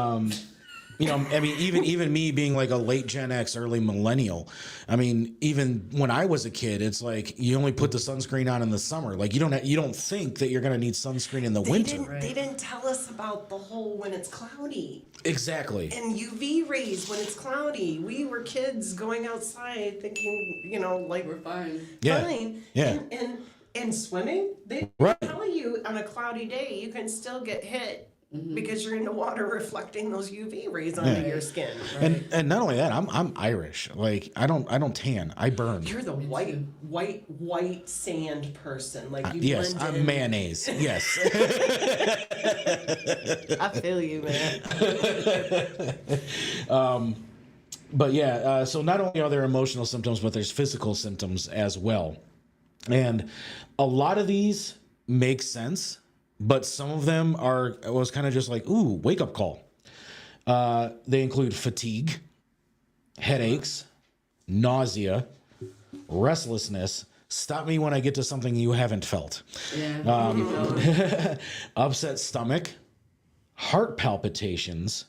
you know, I mean, even me being like a late Gen X, early millennial. I mean, even when I was a kid, it's like you only put the sunscreen on in the summer. Like you don't think that you're gonna need sunscreen in the winter. They didn't tell us about the whole when it's cloudy. Exactly. And UV rays when it's cloudy. We were kids going outside thinking, like We're fine. Yeah. fine. Yeah. And swimming, they Right. tell you on a cloudy day you can still get hit because you're in the water reflecting those UV rays onto your skin. And not only that, I'm Irish. Like I don't tan. I burn. You're the white sand person. Like you Yes, blend I'm in. mayonnaise. Yes. I feel you, man. But yeah, so not only are there emotional symptoms, but there's physical symptoms as well. And a lot of these make sense, but some of them was kind of just like, ooh, wake up call. They include fatigue, headaches, nausea, restlessness. Stop me when I get to something you haven't felt. Yeah. Keep going. Upset stomach, heart palpitations,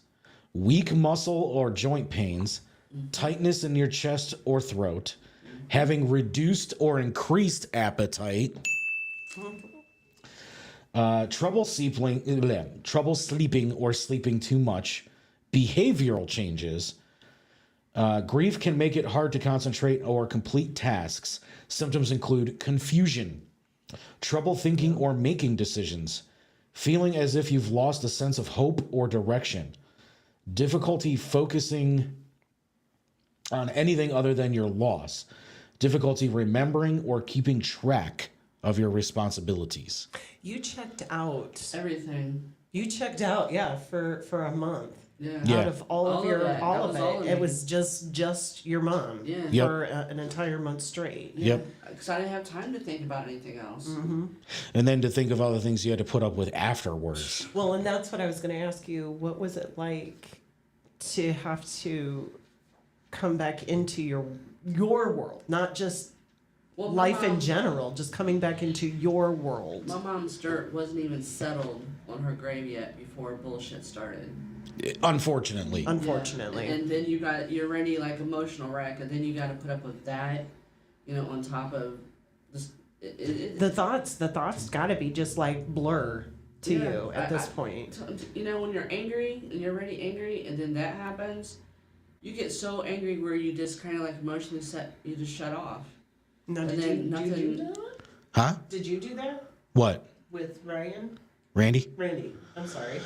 weak muscle or joint pains, tightness in your chest or throat, having reduced or increased appetite, trouble sleeping or sleeping too much, behavioral changes. Grief can make it hard to concentrate or complete tasks. Symptoms include confusion, trouble thinking or making decisions, feeling as if you've lost a sense of hope or direction, difficulty focusing on anything other than your loss, difficulty remembering or keeping track of your responsibilities. You checked out. Everything. You checked out, for a month. Yeah. Yeah. Out of all of All of that. all That of was all it, of it me. was just your mom. Yeah. Yep. For an entire month straight. Yep. Because I didn't have time to think about anything else. And then to think of all the things you had to put up with afterwards. Well, and that's what I was going to ask you. What was it like to have to come back into your world, not just Well, my life in mom- general, just coming back into your world? My mom's dirt wasn't even settled on her grave yet before bullshit started. Unfortunately. Unfortunately. Yeah. And then you're already like emotional wreck, and then you got to put up with that, on top of this. The thoughts got to be just like blur to Yeah, you at this point. When you're angry and you're already angry, and then that happens, you get so angry where you just kind of like emotionally you just shut off. Now, And did then you do nothing- that? Huh? Did you do that What? with Ryan? Randy? Randy, I'm sorry.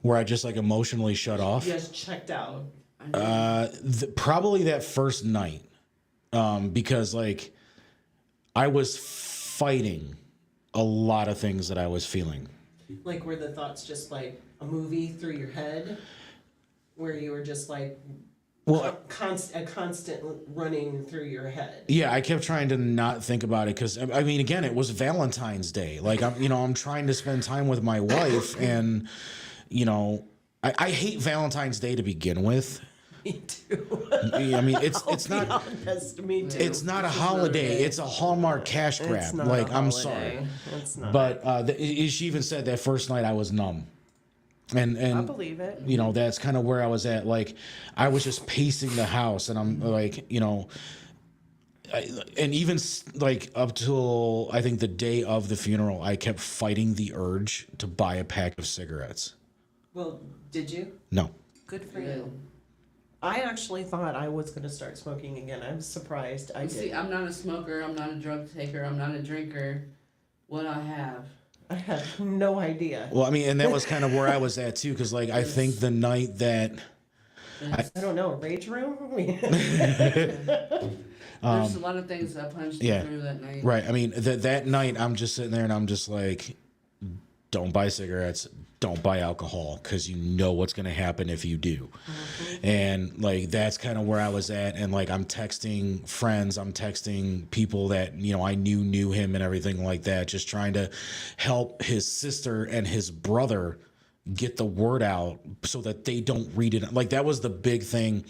Where I just like emotionally shut off? You guys checked out. Probably that first night. Because like I was fighting a lot of things that I was feeling. Like, were the thoughts just like a movie through your head? Where you were just like Well, a constant running through your head? yeah, I kept trying to not think about it because I mean, again, it was Valentine's Day. Like I'm trying to spend time with my wife, and I hate Valentine's Day to begin with. Me too. I mean, it's not. Honest, me too. It's not a holiday. It's a Hallmark cash grab. It's not Like, a I'm holiday. sorry. It's not. But she even said that first night I was numb. And I believe it. you know, that's kind of where I was at. Like, I was just pacing the house, and I'm like, you know, and even like up till I think the day of the funeral, I kept fighting the urge to buy a pack of cigarettes. Well, did you? No. Good for you. I actually thought I was going to start smoking again. I'm surprised I See, did. I'm not a smoker. I'm not a drug taker. I'm not a drinker. What I have. I had no idea. Well, I mean, and that was kind of where I was at too, because like I think the night that I don't know, rage room? There's a lot of things I punched yeah. through that night. right, I mean that night I'm just sitting there and I'm just like, don't buy cigarettes, don't buy alcohol, because you know what's going to happen if you do. And like that's kind of where I was at. And like I'm texting friends, I'm texting people that, you know, I knew him and everything like that, just trying to help his sister and his brother get the word out so that they don't read it. Like that was the big thing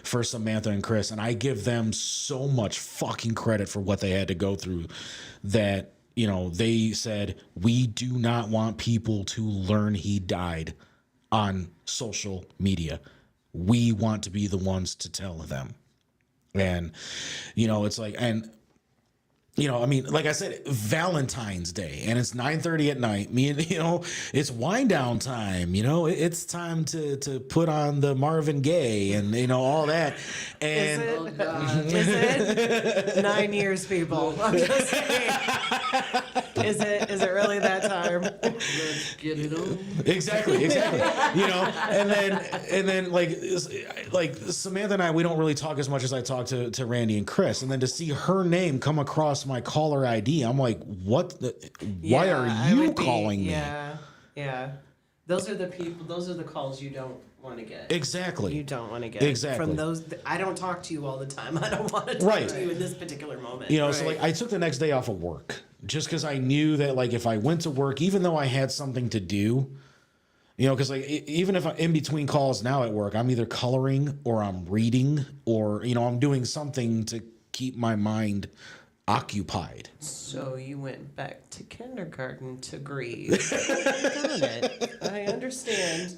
for Samantha and Chris, and I give them so much fucking credit for what they had to go through, that you know, they said, we do not want people to learn he died on social media. We want to be the ones to tell them. And, you know, it's like, and, you know, I mean, like I said, Valentine's Day, and it's 9:30 at night. Me and, you know, it's wind down time, you know, it's time to put on the Marvin Gaye and, you know, all that. And Oh, God. Is it? 9 years, people. I'm just saying. Is it really that time? Let's get it on. Exactly. You know, and then like Samantha and I, we don't really talk as much as I talk to Randy and Chris. And then to see her name come across my caller ID, I'm like, what? Why Yeah, are I you would be- calling me? Yeah. Those are the people. Those are the calls you don't want to get. Exactly. You don't want to get Exactly. from those. I don't talk to you all the time. I don't want to talk Right. to you in this particular moment. You know, so like I took the next day off of work just because I knew that like if I went to work, even though I had something to do, you know, because like even if I'm in between calls now at work, I'm either coloring or I'm reading or, you know, I'm doing something to keep my mind occupied. So you went back to kindergarten to grieve. Got it. I understand.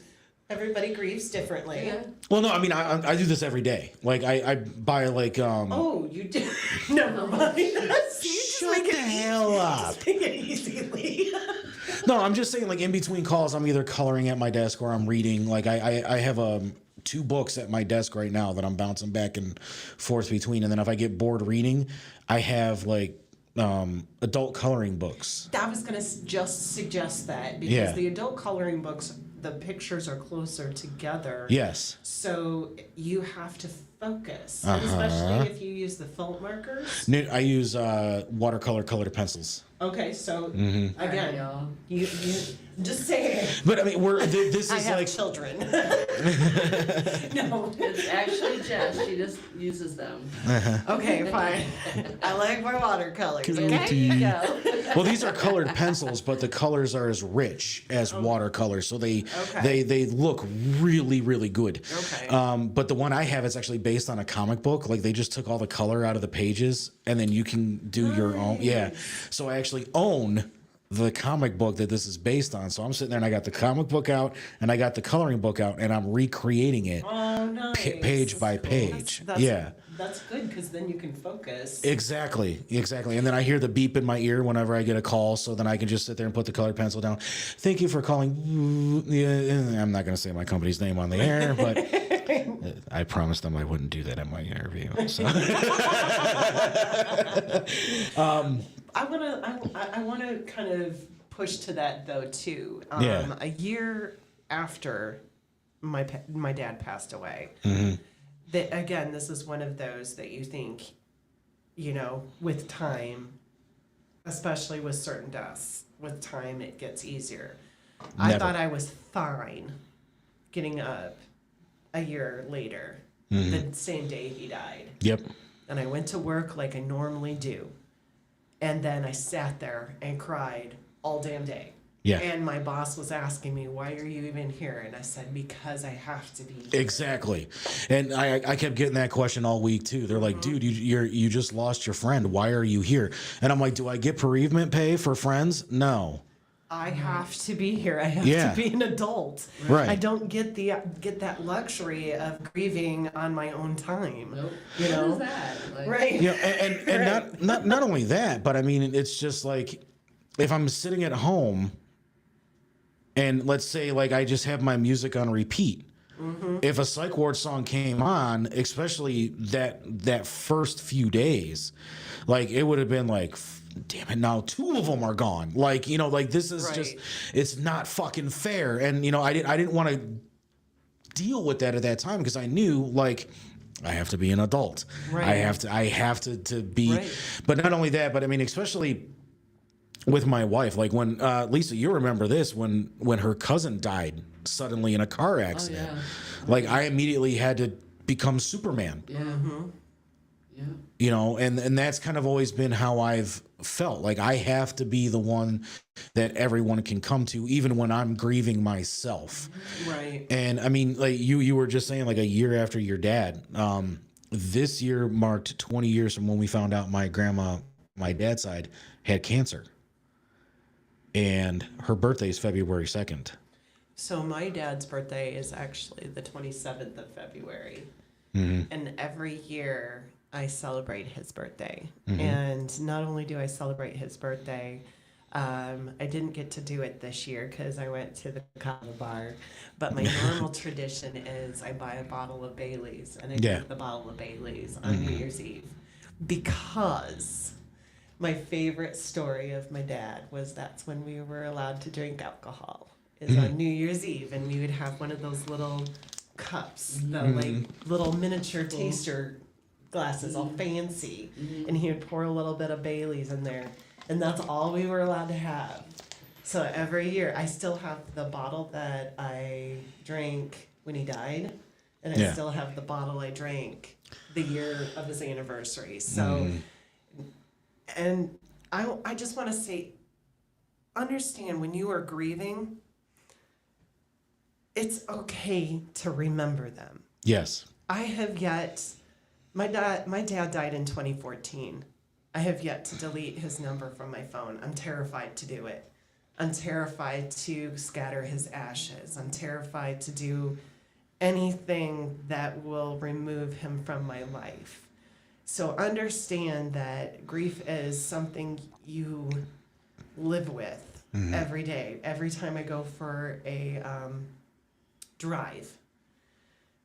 Everybody grieves differently. Yeah. Well, no, I mean, I do this every day. Like I buy like Oh, you did. Never mind. shut the hell up. Take it easy, Lee. No, I'm just saying like in between calls, I'm either coloring at my desk or I'm reading. Like I have 2 books at my desk right now that I'm bouncing back and forth between. And then if I get bored reading, I have like adult coloring books. I was going to just suggest that because Yeah. the adult coloring books, the pictures are closer together. Yes. So you have to focus, and especially if you use the felt markers. I use watercolor colored pencils. Okay, so Mm-hmm. Alright, again, y'all. you just saying. But I mean, this I is have like children. No. It's actually Jess. She just uses them. Okay, fine. I like my watercolors. Okay. There you go. well, these are colored pencils, but the colors are as rich as watercolors, so they look really really good. Okay. But the one I have is actually based on a comic book. Like they just took all the color out of the pages, and then you can do your own. Yeah. So I actually own the comic book that this is based on. So I'm sitting there and I got the comic book out and I got the coloring book out and I'm recreating it Oh, nice. page by page. That's, Yeah. That's good because then you can focus. Exactly. And then I hear the beep in my ear whenever I get a call, so then I can just sit there and put the colored pencil down. Thank you for calling. Yeah, I'm not going to say my company's name on the air, but I promised them I wouldn't do that at my interview. So. I want to kind of push to that though too. Yeah. A year after my dad passed away, that again, this is one of those that you think, you know, with time, especially with certain deaths, with time it gets easier. I Never. thought I was fine getting up a year later, the same day he died. Yep. And I went to work like I normally do. And then I sat there and cried all damn day. Yeah. And my boss was asking me, why are you even here? And I said, because I have to be here. Exactly. And I kept getting that question all week too. They're like, dude, you just lost your friend. Why are you here? And I'm like, do I get bereavement pay for friends? No. I have to be here. I have Yeah. to be an adult. Right. I don't get that luxury of grieving on my own time. Nope. You know? What is that? Like, Right. You know, and not only that, but I mean, it's just like if I'm sitting at home and let's say like I just have my music on repeat. If a Psych Ward song came on, especially that first few days, like it would have been like, damn it, now 2 of them are gone. Like, you know, like this is just, Right. it's not fucking fair. And you know, I didn't want to deal with that at that time because I knew like I have to be an adult. Right. I have to be. Right. But not only that, but I mean, especially with my wife, like when Lisa, you remember this when her cousin died suddenly in a car accident. yeah. Like I immediately had to become Superman. Yeah. Yeah. You know, and that's kind of always been how I've felt. Like I have to be the one that everyone can come to, even when I'm grieving myself. Right. And I mean, like you were just saying, like a year after your dad. This year marked 20 years from when we found out my grandma, my dad's side, had cancer. And her birthday is February 2nd. So my dad's birthday is actually the 27th of February. And every year I celebrate his birthday. And not only do I celebrate his birthday, I didn't get to do it this year because I went to the Cava bar. But my normal tradition is I buy a bottle of Bailey's and I Yeah. drink the bottle of Bailey's on New Year's Eve. Because my favorite story of my dad was that's when we were allowed to drink alcohol is on New Year's Eve, and we would have one of those little cups, the like little miniature taster glasses, all fancy, and he would pour a little bit of Bailey's in there, and that's all we were allowed to have. So every year, I still have the bottle that I drank when he died, and I Yeah. still have the bottle I drank the year of his anniversary. So. And I just want to say, understand when you are grieving, it's okay to remember them. Yes. I have yet, my dad died in 2014. I have yet to delete his number from my phone. I'm terrified to do it. I'm terrified to scatter his ashes. I'm terrified to do anything that will remove him from my life. So understand that grief is something you live with every day. Every time I go for a drive,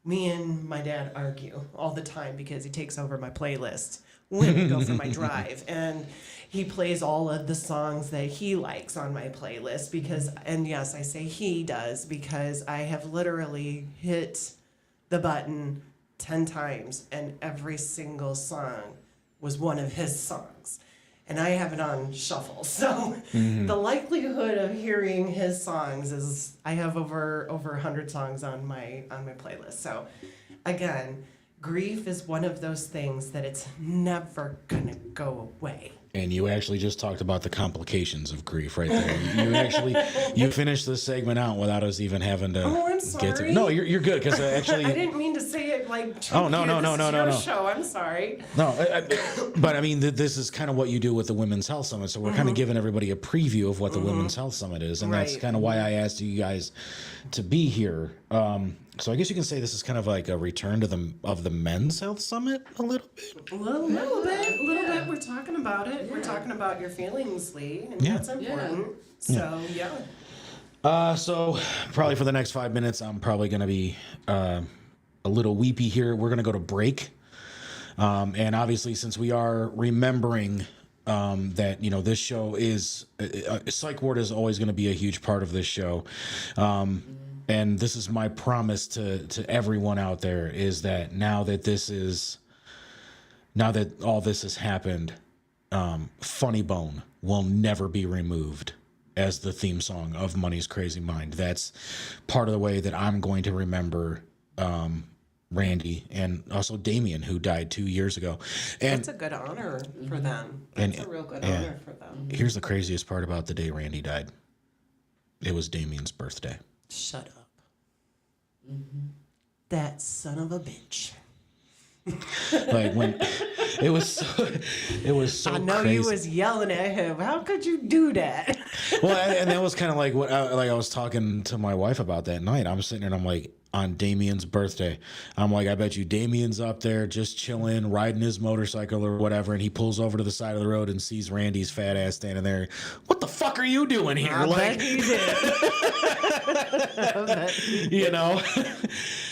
me and my dad argue all the time because he takes over my playlist when we go for my drive. And he plays all of the songs that he likes on my playlist because, and yes, I say he does because I have literally hit the button 10 times and every single song was one of his songs, and I have it on shuffle, so the likelihood of hearing his songs is I have over 100 songs on my playlist. So again, grief is one of those things that it's never gonna go away. And you actually just talked about the complications of grief right there. You finished this segment out without us even having to Oh, I'm get to. sorry. No, you're good because actually. I didn't mean to say it like Oh, no, no, this no, is no, your no. show. I'm sorry. No, but I mean, this is kind of what you do with the Women's Health Summit. So we're kind of giving everybody a preview of what the Women's Health Summit is, and that's Right. kind of why I asked you guys to be here. So I guess you can say this is kind of like a return to the Men's Health Summit a little bit. A little bit. We're talking about it. We're talking about your feelings, Lee, and Yeah. that's important. So yeah. So probably for the next 5 minutes, I'm probably going to be a little weepy here. We're going to go to break. And obviously, since we are remembering that, you know, this show is, Psych Ward is always going to be a huge part of this show. And this is my promise to everyone out there is that now that all this has happened, Funny Bone will never be removed as the theme song of Money's Crazy Mind. That's part of the way that I'm going to remember Randy and also Damien, who died 2 years ago. And That's a good honor for them. And- That's a real good yeah. honor for them. here's the craziest part about the day Randy died. it was Damien's birthday. Shut up. That son of a bitch. Like when it was so I know crazy. you was yelling at him. How could you do that? Well, and that was kind of like what I was talking to my wife about that night. I'm sitting there and I'm like, on Damien's birthday, I'm like, I bet you Damien's up there just chilling, riding his motorcycle or whatever, and he pulls over to the side of the road and sees Randy's fat ass standing there. What the fuck are you doing here? I Like, bet you did. I bet you did. you know.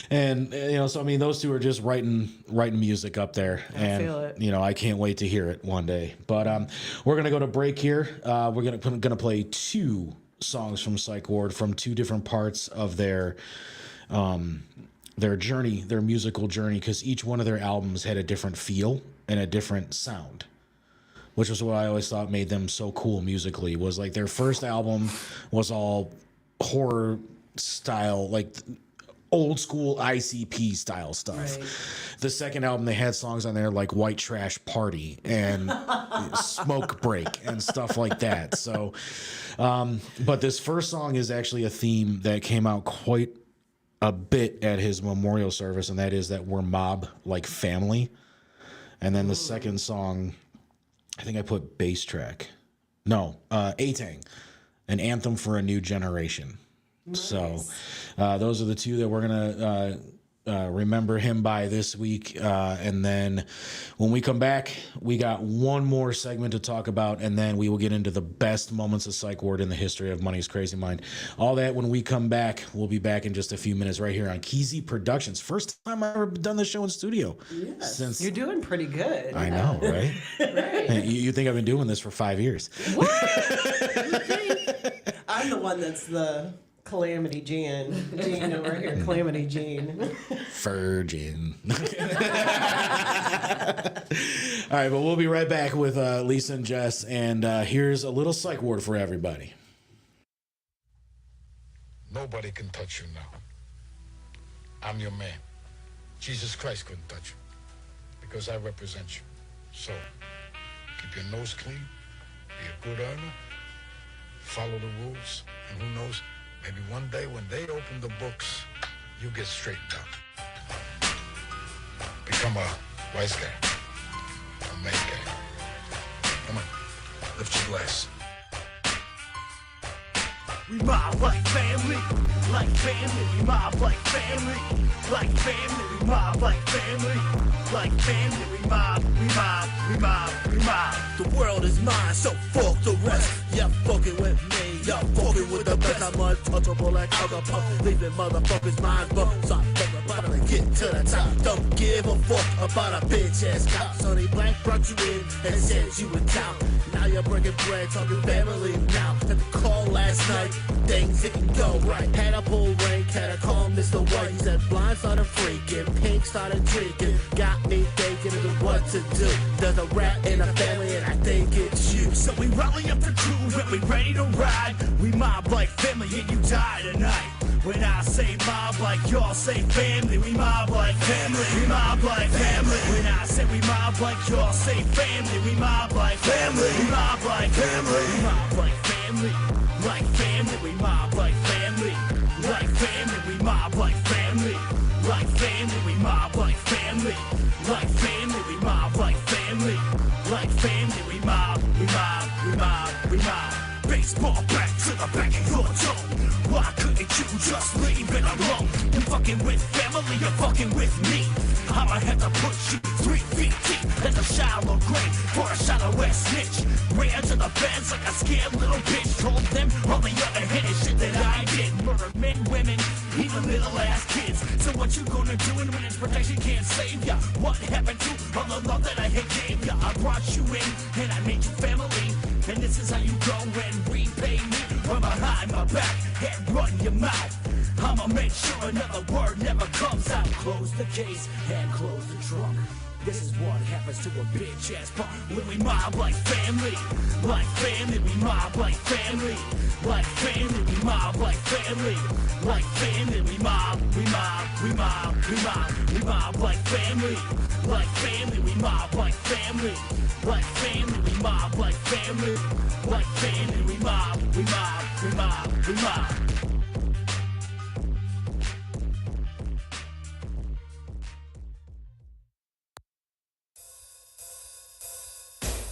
And so I mean, those two are just writing music up there, and feel it. I can't wait to hear it one day. But we're gonna go to break here. We're gonna play two songs from Psych Ward from two different parts of their journey, their musical journey, because each one of their albums had a different feel and a different sound, which was what I always thought made them so cool musically. Was like their first album was all horror style, like old school ICP style stuff. Right. The second album, they had songs on there like White Trash Party and Smoke Break and stuff like that. So, but this first song is actually a theme that came out quite a bit at his memorial service, and that is that we're mob like family. And then the second song, I think I put bass track. No, A-Tang, an anthem for a new generation. Nice. So those are the two that we're going to remember him by this week. And then when we come back, we got one more segment to talk about, and then we will get into the best moments of Psych Ward in the history of Money's Crazy Mind. All that when we come back. We'll be back in just a few minutes right here on Keezy Productions. First time I've ever done this show in studio. Yes. Since You're doing pretty good. I know, right? Right. You think I've been doing this for 5 years. What? I'm the one that's the Calamity Jean. Jean over here, Calamity Jean. Virgin. All right, but we'll be right back with Lisa and Jess, and here's a little Psych Ward for everybody. Nobody can touch you now. I'm your man. Jesus Christ couldn't touch you because I represent you. So keep your nose clean, be a good earner, follow the rules, and who knows, maybe one day when they open the books, you get straightened out. Become a wise guy, a made guy. Come on, lift your glass. We mob like family, we mob like family, we mob like family, we mob. The world is mine, so fuck the rest. You're fucking with me, you're fucking with the best. I'm untouchable like alcohol, leaving motherfuckers mind blown. So I fuck about to get to the top. Don't give a fuck about a bitch ass cop. Sonny Black brought you in and said you were down. Now you're breaking bread, talking family now. Had the call last night, things didn't go right. Had a pull rank, had a call Mr. White. He said blind started freaking, pink started drinking. Got me thinking of what to do. There's a rat in a family and I think it's you. So we rally up the crew and we ready to ride. We mob like family and you die tonight. When I say mob like y'all say family, we mob like family, we mob like family. When I say we mob like y'all say family, we mob like family, we mob like family, we mob like family, we mob like family, we mob like family, we mob like family, we mob like family, we mob. Baseball back to the back of your dome. Why couldn't you just leave it alone? You're fucking with family, you're fucking with me. I'ma have to put you 3 feet deep in the shallow grave for a shallow ass snitch. Ran to the fence like a scared little bitch. Told them all the other hidden shit that I did. Murder men, women, even little ass kids. So what you gonna do when witness protection can't save ya? What happened to all the love that I had gave ya? I brought you in and I made you family. And this is how you go and repay me. Run behind my back and run your mouth. I'ma make sure another word never comes out. Close the case and close the trunk. This is what happens to a bitch ass punk when we mob like family. Like family, we mob like family. Like family, we mob like family. Like family, we mob, we mob, we mob, we mob, we mob like family. Like family, we mob like family. Like family, we mob like family. Like family, we mob, we mob, we mob, we mob.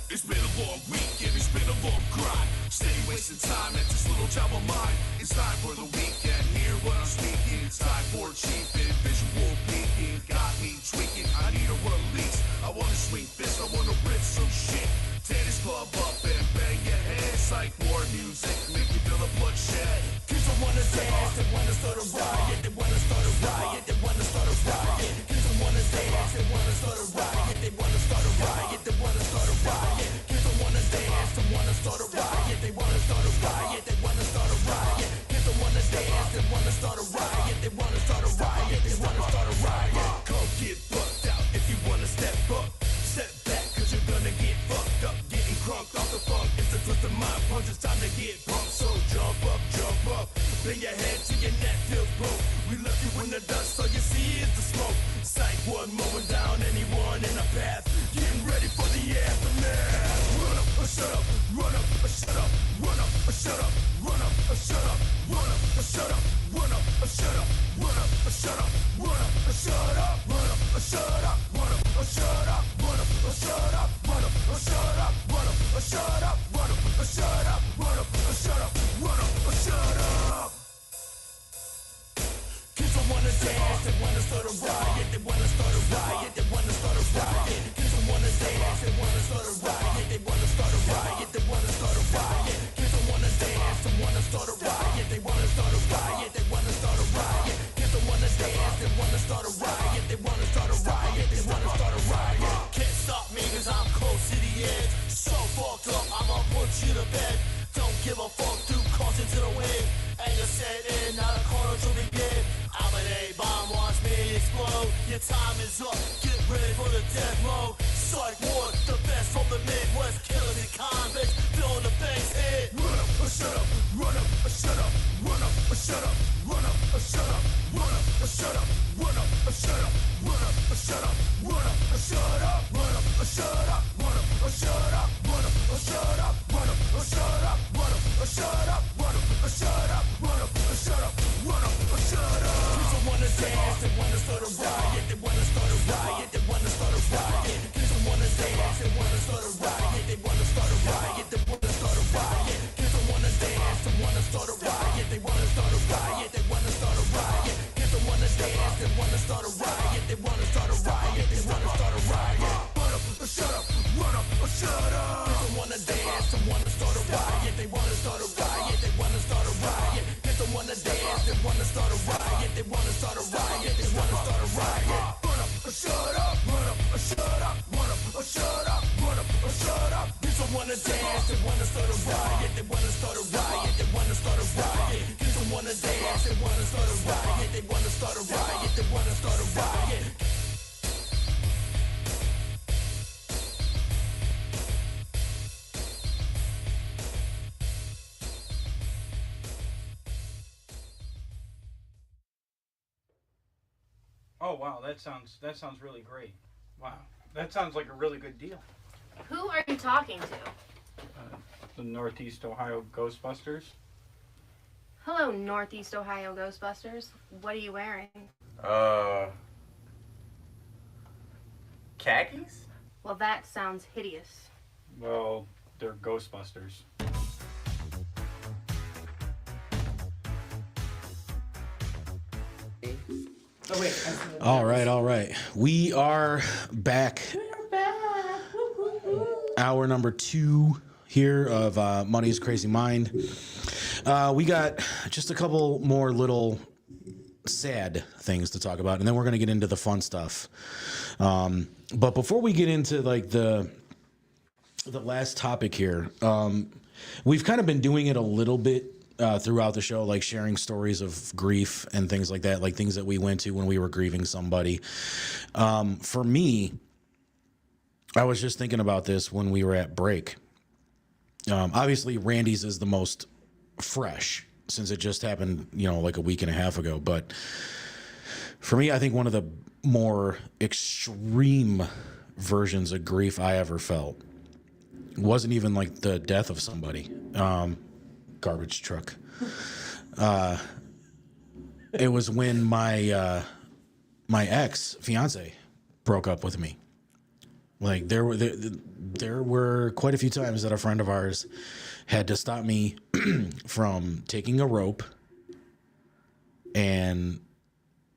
It's been a long week and it's been a long grind. Steady wasting time at this little job of mine. It's time for the weekend, hear what I'm speaking. It's time for achievement, visual peaking. Got me tweaking, I need a release. I wanna swing fists, I wanna rip some shit. Tennis club up and bang your heads like war music, make you feel the bloodshed. Kids don't wanna dance, they wanna start a riot. They wanna start a riot, they wanna start a riot. Kids don't wanna dance, they wanna start a riot. They wanna start a riot, they wanna start a riot. Kids don't wanna dance, they wanna start a riot. They wanna start a riot, they wanna start a riot. Kids don't wanna dance, they wanna start a riot. They wanna start a riot, they wanna start a riot. Come get bucked out if you wanna step up. Step back cause you're gonna get fucked up. Getting crunk off the funk, it's a twist of mind punch. It's time to get pumped, so jump up, jump up. Bring your head to your neck feels broke. We left you in the dust, all you see is the smoke. Sight one mowing down anyone in a path. Getting ready for the aftermath. Run up or shut up, run up or shut up, run up or shut up, run up or shut up, run up or shut up, run up or shut up, run up or shut up, run up or shut up, run up or shut up, run up or shut up, run up or shut up, run up or shut up, run up or shut up, run up or shut up, run up or shut up, run up or shut up. Kids don't wanna dance, they wanna start a riot. They wanna start a riot, they wanna start a riot. Kids don't wanna dance, they wanna start a riot. They wanna start a riot, they wanna start a riot. Kids don't wanna dance, they wanna start a riot. They wanna start a riot, they wanna start a riot. Kids don't wanna dance, they wanna start a riot. They wanna start a riot, they wanna start a riot. Can't stop me cause I'm close to the edge. So fucked up, I'ma put you to bed. Don't give a fuck, through caution to the wind. Anger set in, not a corner to begin. I'm an A-bomb, watch me explode. Your time is up, get ready for the death row. Psych ward, the best from the Midwest. Killers and convicts, feeling the bass hit. Run up or shut up, run up or shut up, run up or shut up, run up or shut up, run up or shut up, run up or shut up, run up or shut up, run up or shut up, run up or shut up, run up or shut up, run up or shut up, run up or shut up, run up or shut up, run up or shut up, run up or shut up, run up or shut up. Kids don't wanna dance, they wanna start a riot. They wanna start a riot, they wanna start a riot. Kids don't wanna dance, they wanna start a riot. They wanna start a riot, they wanna start a riot. Kids don't wanna dance, they wanna start a riot. They wanna start a riot, they wanna start a riot. Kids don't wanna dance, they wanna start a riot. They wanna start a riot, they wanna start a riot. Run up or shut up, run up or shut up. Kids don't wanna dance, they wanna start a riot. They wanna start a riot, they wanna start a riot. Kids don't wanna dance, they wanna start a riot. They wanna start a riot, they wanna start a riot. Run up or shut up, run up or shut up, run up or shut up, run up or shut up. Kids don't wanna dance, they wanna start a riot. They wanna start a riot, they wanna start a riot. Kids don't wanna dance, they wanna start a riot. They wanna start a riot, they wanna start a riot. Oh wow, that sounds really great. Wow, that sounds like a really good deal. Who are you talking to? The Northeast Ohio Ghostbusters. Hello, Northeast Ohio Ghostbusters. What are you wearing? Khakis? Well, that sounds hideous. Well, they're Ghostbusters. Oh wait. I see All right. We are back. Hour number 2 here of Money's Crazy Mind. We got just a couple more little sad things to talk about, and then we're going to get into the fun stuff. But before we get into like the last topic here, we've kind of been doing it a little bit throughout the show, like sharing stories of grief and things like that, like things that we went to when we were grieving somebody. For me, I was just thinking about this when we were at break. Obviously, Randy's is the most fresh since it just happened, like a week and a half ago. But for me, I think one of the more extreme versions of grief I ever felt wasn't even like the death of somebody. Garbage truck. It was when my ex fiance broke up with me. Like there were quite a few times that a friend of ours had to stop me from taking a rope and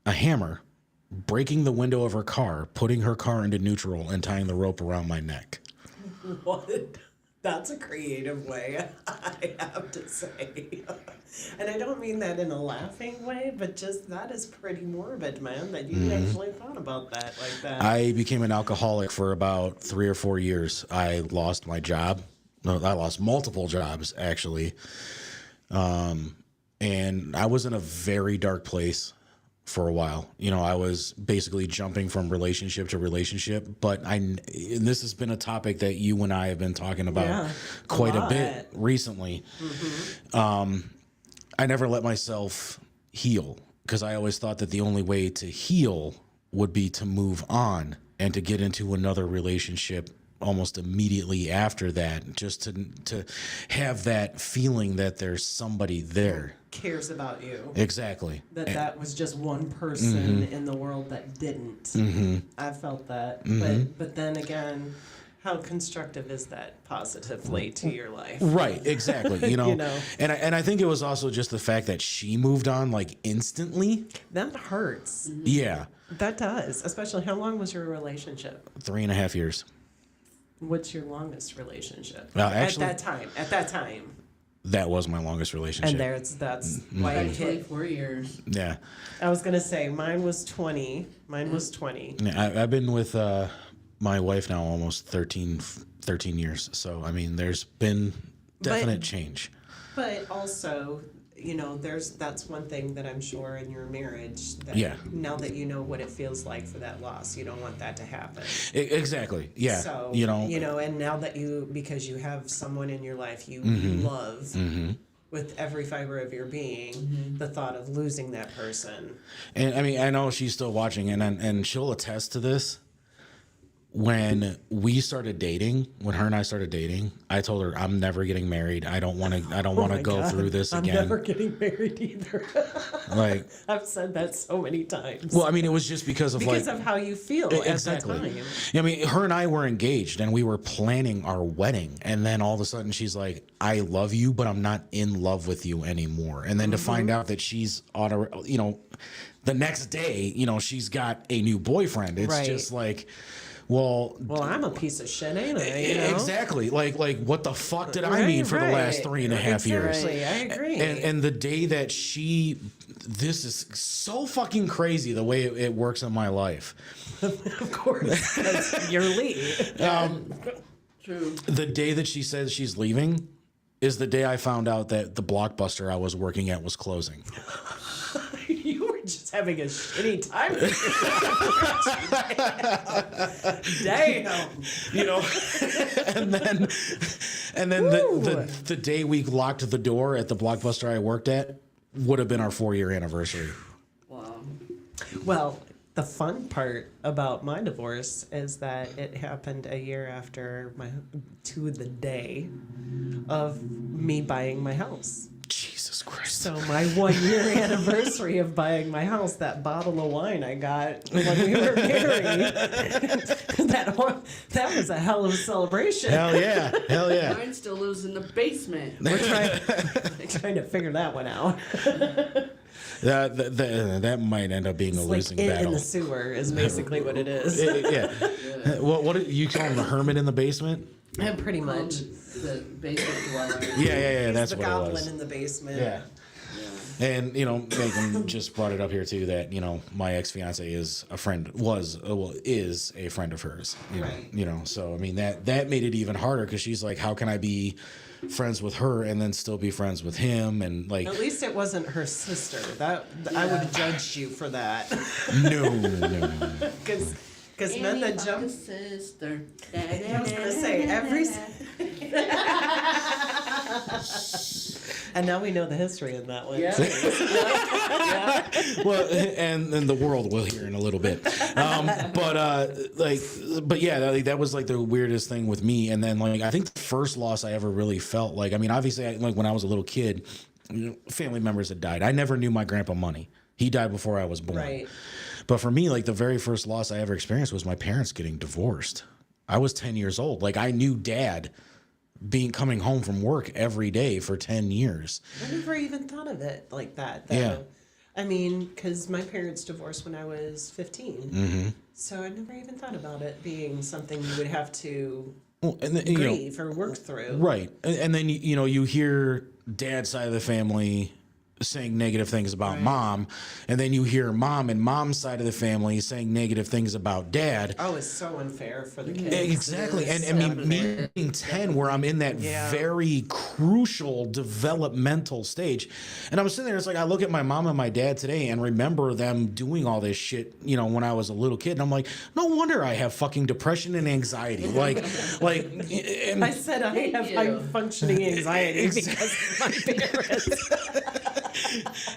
a hammer, breaking the window of her car, putting her car into neutral, and tying the rope around my neck. What? That's a creative way, I have to say. And I don't mean that in a laughing way, but just that is pretty morbid, man, that you actually thought about that like that. I became an alcoholic for about 3 or 4 years. I lost my job. No, I lost multiple jobs, actually. And I was in a very dark place for a while. I was basically jumping from relationship to relationship, but and this has been a topic that you and I have been talking about quite a bit recently. I never let myself heal because I always thought that the only way to heal would be to move on and to get into another relationship almost immediately after that, just to have that feeling that there's somebody there. Cares about you. Exactly. That was just one person in the world that didn't. I felt that. But then again, how constructive is that positively to your life? Right, exactly. And I think it was also just the fact that she moved on like instantly. That hurts. Yeah. That does. Especially, how long was your relationship? 3.5 years. What's your longest relationship? Actually, at that time. That was my longest relationship. And that's why it hit 4 years. Yeah. I was gonna say mine was 20. Yeah, I've been with my wife now almost 13 years. So I mean, there's been definite change. But also, that's one thing that I'm sure in your marriage that now that you know what it feels like for that loss, you don't want that to happen. Exactly. Yeah. So, and now that because you have someone in your life you love with every fiber of your being, the thought of losing that person. And I mean, I know she's still watching and she'll attest to this. When we started dating, when her and I started dating, I told her I'm never getting married. I don't want to go through this again. I'm never getting married either. Like, I've said that so many times. Well, I mean, it was just because of how you feel exactly. at the time. I mean, her and I were engaged and we were planning our wedding, and then all of a sudden she's like, "I love you, but I'm not in love with you anymore." And then to find out that she's the next day, she's got a new boyfriend. It's just like. Well, I'm a piece of shit, ain't I? Exactly. Like, what the fuck did I mean for the last 3.5 years? Exactly, I agree. And the day that this is so fucking crazy the way it works in my life. Of course, that's your lead. True. The day that she says she's leaving is the day I found out that the Blockbuster I was working at was closing. You were just having a shitty time. Damn. And then the day we locked the door at the Blockbuster I worked at would have been our 4-year anniversary. Wow. Well, the fun part about my divorce is that it happened a year after to the day of me buying my house. Jesus Christ. So my 1-year anniversary of buying my house, that bottle of wine I got when we were married, that was a hell of a celebration. Hell yeah. Mine still lives in the basement. We're trying to figure that one out. That might end up being a losing battle. In the sewer is basically what it is. Yeah. What you call him, the hermit in the basement? Yeah, pretty much. The basement dweller. Yeah. That's what it was. The goblin in the basement. Yeah. And Megan just brought it up here too that my ex-fiance is a friend is a friend of hers. Right. So I mean that made it even harder because she's like, how can I be friends with her and then still be friends with him? And like, at least it wasn't her sister. I would have judged you for that. No. Because men that jump. Sister. I was gonna say every. And now we know the history in that one. Yeah. Well, and the world will hear in a little bit. But yeah, that was like the weirdest thing with me. And then like I think the first loss I ever really felt, like, I mean, obviously, like when I was a little kid, family members had died. I never knew my grandpa Money. He died before I was born. Right. But for me, like the very first loss I ever experienced was my parents getting divorced. I was 10 years old. Like I knew Dad coming home from work every day for 10 years. I never even thought of it like that, though. Yeah. I mean, because my parents divorced when I was 15. Mm-hmm. So I never even thought about it being something you would have to And then, grieve or work through. Right. And then, you hear Dad's side of the family saying negative things about Mom, and then you hear Mom and Mom's side of the family saying negative things about Dad. Oh, it's so unfair for the kids. Exactly. And I mean, me being 10, where I'm in that very crucial developmental stage. And I'm sitting there, it's like I look at my mom and my dad today and remember them doing all this shit, when I was a little kid. And I'm like, no wonder I have fucking depression and anxiety. And I said I have high functioning anxiety because of my parents.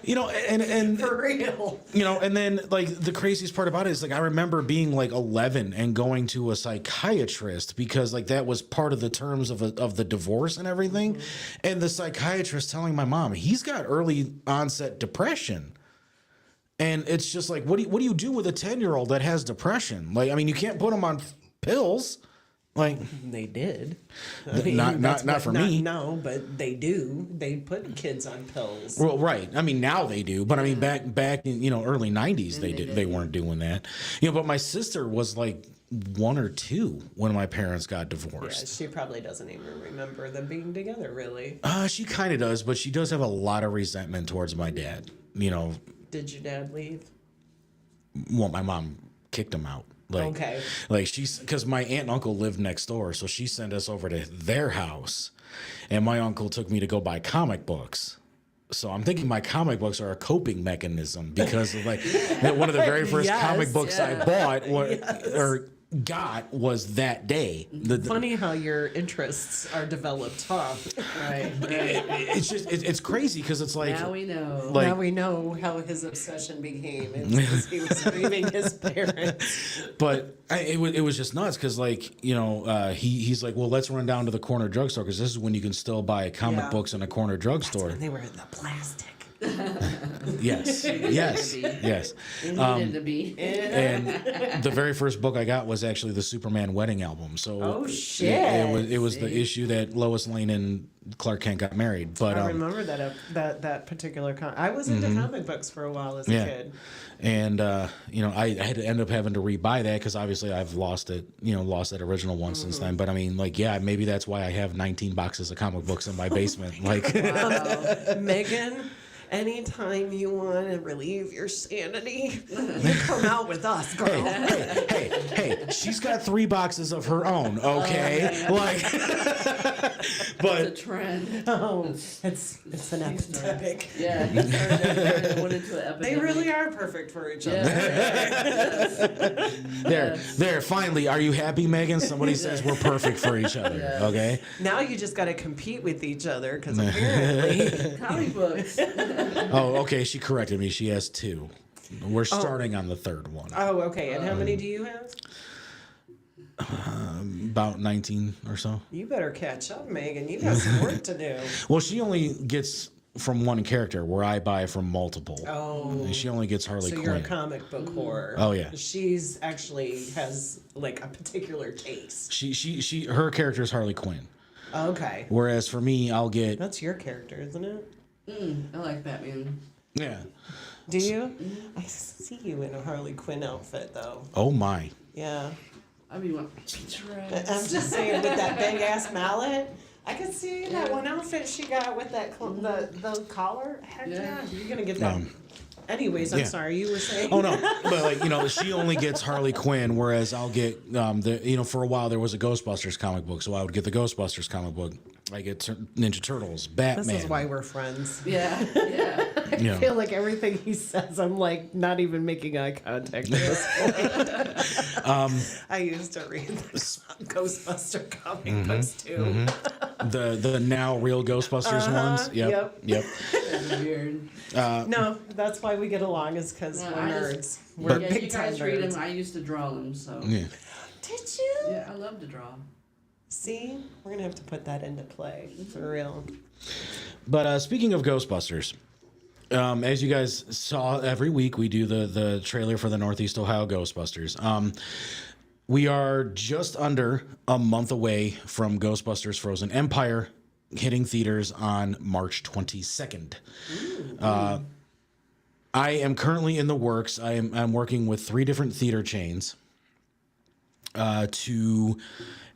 And for real. And then like the craziest part about it is like I remember being like 11 and going to a psychiatrist because like that was part of the terms of the divorce and everything. Mm-hmm. And the psychiatrist telling my mom he's got early onset depression. And it's just like, what do you do with a 10-year-old that has depression? Like, I mean, you can't put them on pills. Like they did. Not for me. No, but they do. They put kids on pills. Well, right. I mean, now they do, but I mean, back in early '90s, they weren't doing that. But my sister was like 1 or 2 when my parents got divorced. Yeah, she probably doesn't even remember them being together, really. She kind of does, but she does have a lot of resentment towards my dad. Did your dad leave? Well, my mom kicked him out. Okay. Like because my aunt and uncle lived next door, so she sent us over to their house, and my uncle took me to go buy comic books. So I'm thinking my comic books are a coping mechanism because of like one of the very first comic books I bought or got was that day. Funny how your interests are developed, huh? Right. It's just it's crazy because it's like now we know. Now we know how his obsession became. It's because he was grieving his parents. But it was just nuts because he's like, well, let's run down to the corner drugstore because this is when you can still buy comic books in a corner drugstore. That's when they were in the plastic. Yes. It needed to be. And the very first book I got was actually the Superman wedding album. So it was the issue that Lois Lane and Clark Kent got married. But I remember that particular I was into comic books for a while as a kid. And I had to end up having to rebuy that because obviously I've lost that original one since then. But I mean, maybe that's why I have 19 boxes of comic books in my basement. Megan, anytime you want to relieve your sanity, you come out with us, girl. Hey, she's got 3 boxes of her own, okay? But it's a trend. Oh, it's an epidemic. Yeah, it went into an epidemic. They really are perfect for each other. There. Finally, are you happy, Megan? Somebody says we're perfect for each other, okay? Now you just got to compete with each other because apparently comic books. Oh, okay. She corrected me. She has 2. We're starting on the 3rd one. Oh, okay. And how many do you have? About 19 or so. You better catch up, Megan. You got some work to do. Well, she only gets from one character, where I buy from multiple. Oh. And she only gets Harley Quinn. So you're a comic book whore. Oh yeah. She's actually has like a particular taste. Her character is Harley Quinn. Okay. Whereas for me, I'll get. That's your character, isn't it? I like Batman. Yeah. Do you? I see you in a Harley Quinn outfit, though. Oh my. Yeah. I mean, I'm just saying, with that big ass mallet, I could see that one outfit she got with that the collar. Heck yeah, you're gonna get that. Anyways, I'm sorry, you were saying. Oh no, but she only gets Harley Quinn, whereas I'll get for a while there was a Ghostbusters comic book, so I would get the Ghostbusters comic book. I get Ninja Turtles, Batman. This is why we're friends. Yeah. I Yeah. feel like everything he says, I'm like not even making eye contact at this point. I used to read the Ghostbuster comic books too. The now real Ghostbusters ones. Yep. That's weird. No, that's why we get along is because No, we're I nerds. just- We're Yeah, big you time guys read nerds. them. I used to draw them, so. Yeah. Did you? Yeah, I love to draw. See, we're gonna have to put that into play for real. But speaking of Ghostbusters, as you guys saw, every week we do the trailer for the Northeast Ohio Ghostbusters. We are just under a month away from Ghostbusters Frozen Empire hitting theaters on March 22nd. I am currently in the works. I'm working with 3 different theater chains to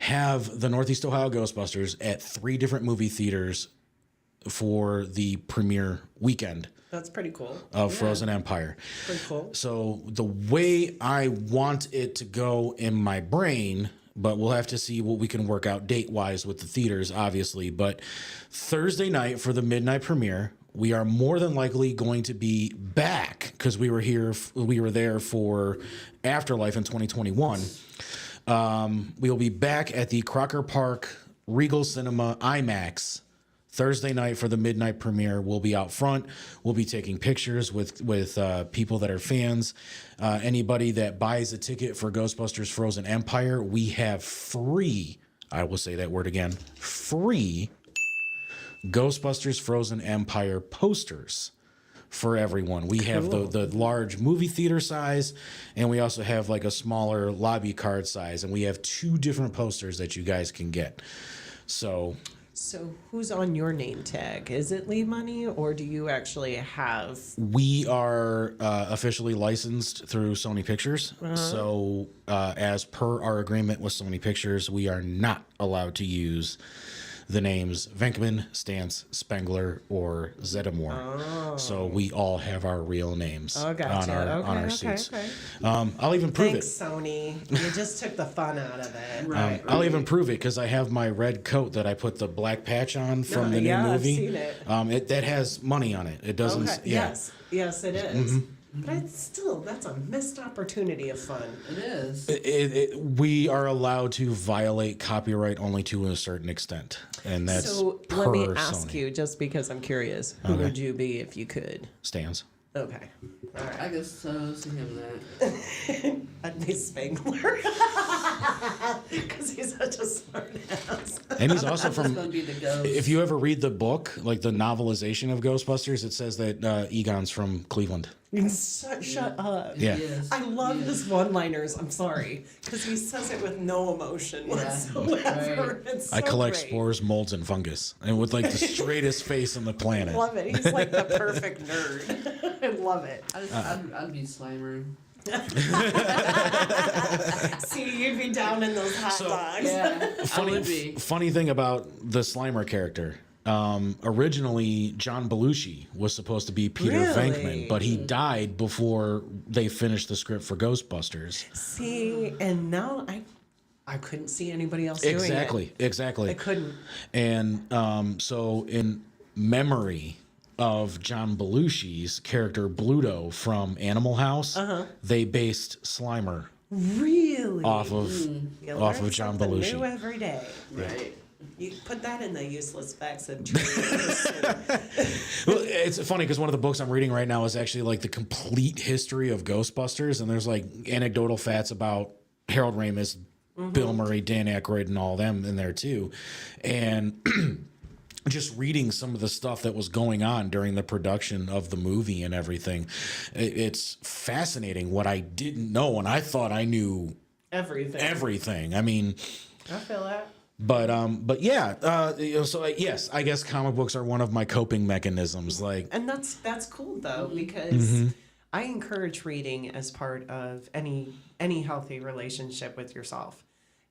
have the Northeast Ohio Ghostbusters at 3 different movie theaters for the premiere weekend That's pretty cool. of Frozen Empire. Pretty cool. So the way I want it to go in my brain, but we'll have to see what we can work out date-wise with the theaters, obviously. But Thursday night for the midnight premiere, we are more than likely going to be back because we were there for Afterlife in 2021. We'll be back at the Crocker Park Regal Cinema IMAX Thursday night for the midnight premiere. We'll be out front. We'll be taking pictures with people that are fans. Anybody that buys a ticket for Ghostbusters Frozen Empire, we have free, I will say that word again, free Ghostbusters Frozen Empire posters for everyone. We have the large movie theater size, and we also have like a smaller lobby card size, and we have 2 different posters that you guys can get. So who's on your name tag? Is it Lee Money, or do you actually have? we are officially licensed through Sony Pictures. So as per our agreement with Sony Pictures, we are not allowed to use the names Venkman, Stantz, Spengler, or Zeddemore. So we all have our real names on our suits. I'll even prove Thanks, it. Sony. You just took the fun out of it. Right. I'll even prove it because I have my red coat that I put the black patch on from the new I've movie. seen it. That has money on it. It doesn't. Okay. Yeah. Yes, it is. But it's still, that's a missed opportunity of fun. It is. We are allowed to violate copyright only to a certain extent, and that's So per let me ask Sony. you, just because I'm curious, who would you be if you could? Stands. Okay. All right. I guess so. See him that. I'd be Spengler. Because he's such a smart ass. And he's also It's from. gonna be the ghost. If you ever read the book, like the novelization of Ghostbusters, it says that Egon's from Cleveland. Shut up. Yeah. Yes. I love his one-liners. I'm sorry, because he says it with no emotion whatsoever. Right. It's so I collect great. spores, molds, and fungus, and with like the straightest face on the planet. Love it. He's like the perfect nerd. I love it. I'd be Slimer. See, you'd be down in those hot dogs. Yeah. I would be. Funny thing about the Slimer character. Originally, John Belushi was supposed to be Peter Really? Venkman, but he died before they finished the script for Ghostbusters. See, and now I couldn't see anybody else doing it. Exactly. I couldn't. And so, in memory of John Belushi's character Bluto from Animal House, they based Slimer Really? off of You off learn of John something Belushi. new every day. Right. You put that in the useless facts of trivia pursuit. Well, it's funny because one of the books I'm reading right now is actually like the complete history of Ghostbusters, and there's like anecdotal facts about Harold Ramis, Bill Murray, Dan Aykroyd, and all them in there too, and just reading some of the stuff that was going on during the production of the movie and everything. It's fascinating what I didn't know, and I thought I knew everything. I mean, I feel that. but yeah. So yes, I guess comic books are one of my coping mechanisms. Like, And that's cool though, because I encourage reading as part of any healthy relationship with yourself.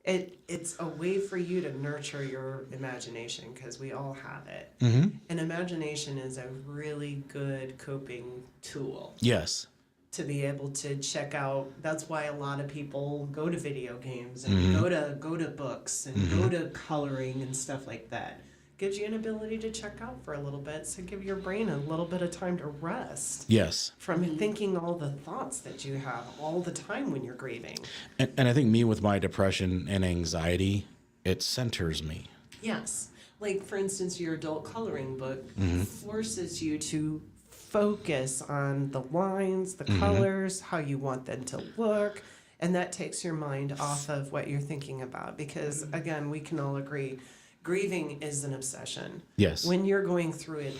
It's a way for you to nurture your imagination, because we all have it. And imagination is a really good coping tool yes. to be able to check out. That's why a lot of people go to video games and go to books and go to coloring and stuff like that, gives you an ability to check out for a little bit. So give your brain a little bit of time to rest Yes. from thinking all the thoughts that you have all the time when you're grieving. And I think me with my depression and anxiety, it centers me. Yes. Like, for instance, your adult coloring book forces you to focus on the lines, the colors, how you want them to look. And that takes your mind off of what you're thinking about. Because, again, we can all agree, grieving is an obsession. Yes. When you're going through it,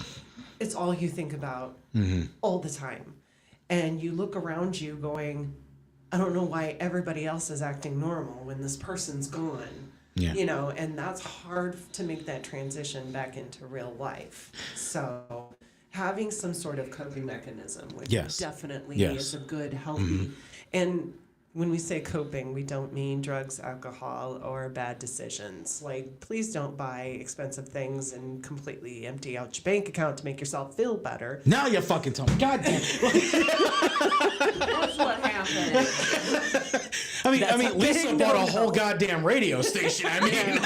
it's all you think about all the time. And you look around you going, I don't know why everybody else is acting normal when this person's gone. Yeah. You know, and that's hard to make that transition back into real life. So having some sort of coping mechanism, which Yes. definitely Yes. is a good, healthy, and when we say coping, we don't mean drugs, alcohol, or bad decisions. Like, please don't buy expensive things and completely empty out your bank account to make yourself feel better. Now you fucking tell me. God damn. That's what happened. I mean, That's a Lisa big bought a no-no. whole goddamn radio station. I mean,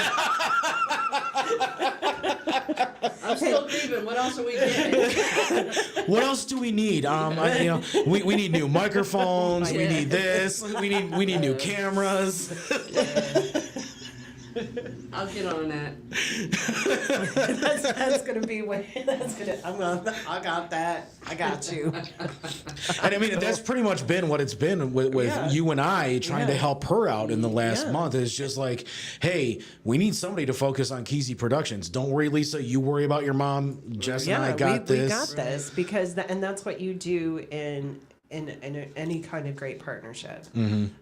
I'm still grieving. What else are we getting? what else do we need? We need new microphones. We need this. We need new cameras. I'll get on that. That's gonna be what. I got that. I got you. And I mean, that's pretty much been what it's been with Yeah. you and I trying to Yeah. help her out in the last Yeah. month. It's just like, hey, we need somebody to focus on Keezy Productions. Don't worry, Lisa. You worry about your mom. Jess and I got we this. got this because and that's what you do in any kind of great partnership.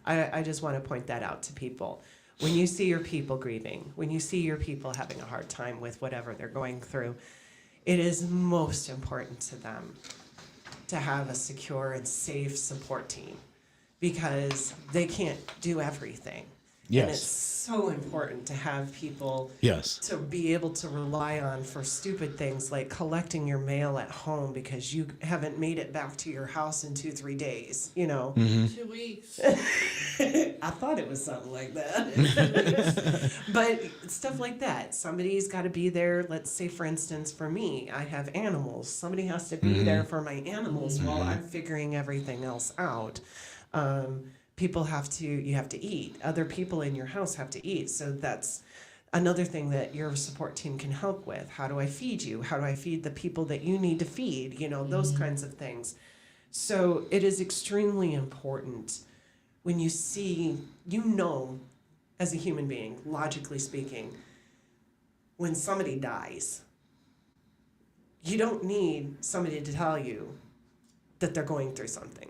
I just want to point that out to people. When you see your people grieving, when you see your people having a hard time with whatever they're going through, it is most important to them to have a secure and safe support team because they can't do everything. Yes. And it's so important to have people Yes. to be able to rely on for stupid things like collecting your mail at home because you haven't made it back to your house in 2-3 days, you know. 2 weeks. I thought it was something like that. But stuff like that. Somebody's got to be there. Let's say, for instance, for me, I have animals. Somebody has to be there for my animals while I'm figuring everything else out. You have to eat. Other people in your house have to eat. So that's another thing that your support team can help with. How do I feed you? How do I feed the people that you need to feed? You know, those kinds of things. So it is extremely important when you see, you know, as a human being, logically speaking, when somebody dies, you don't need somebody to tell you that they're going through something.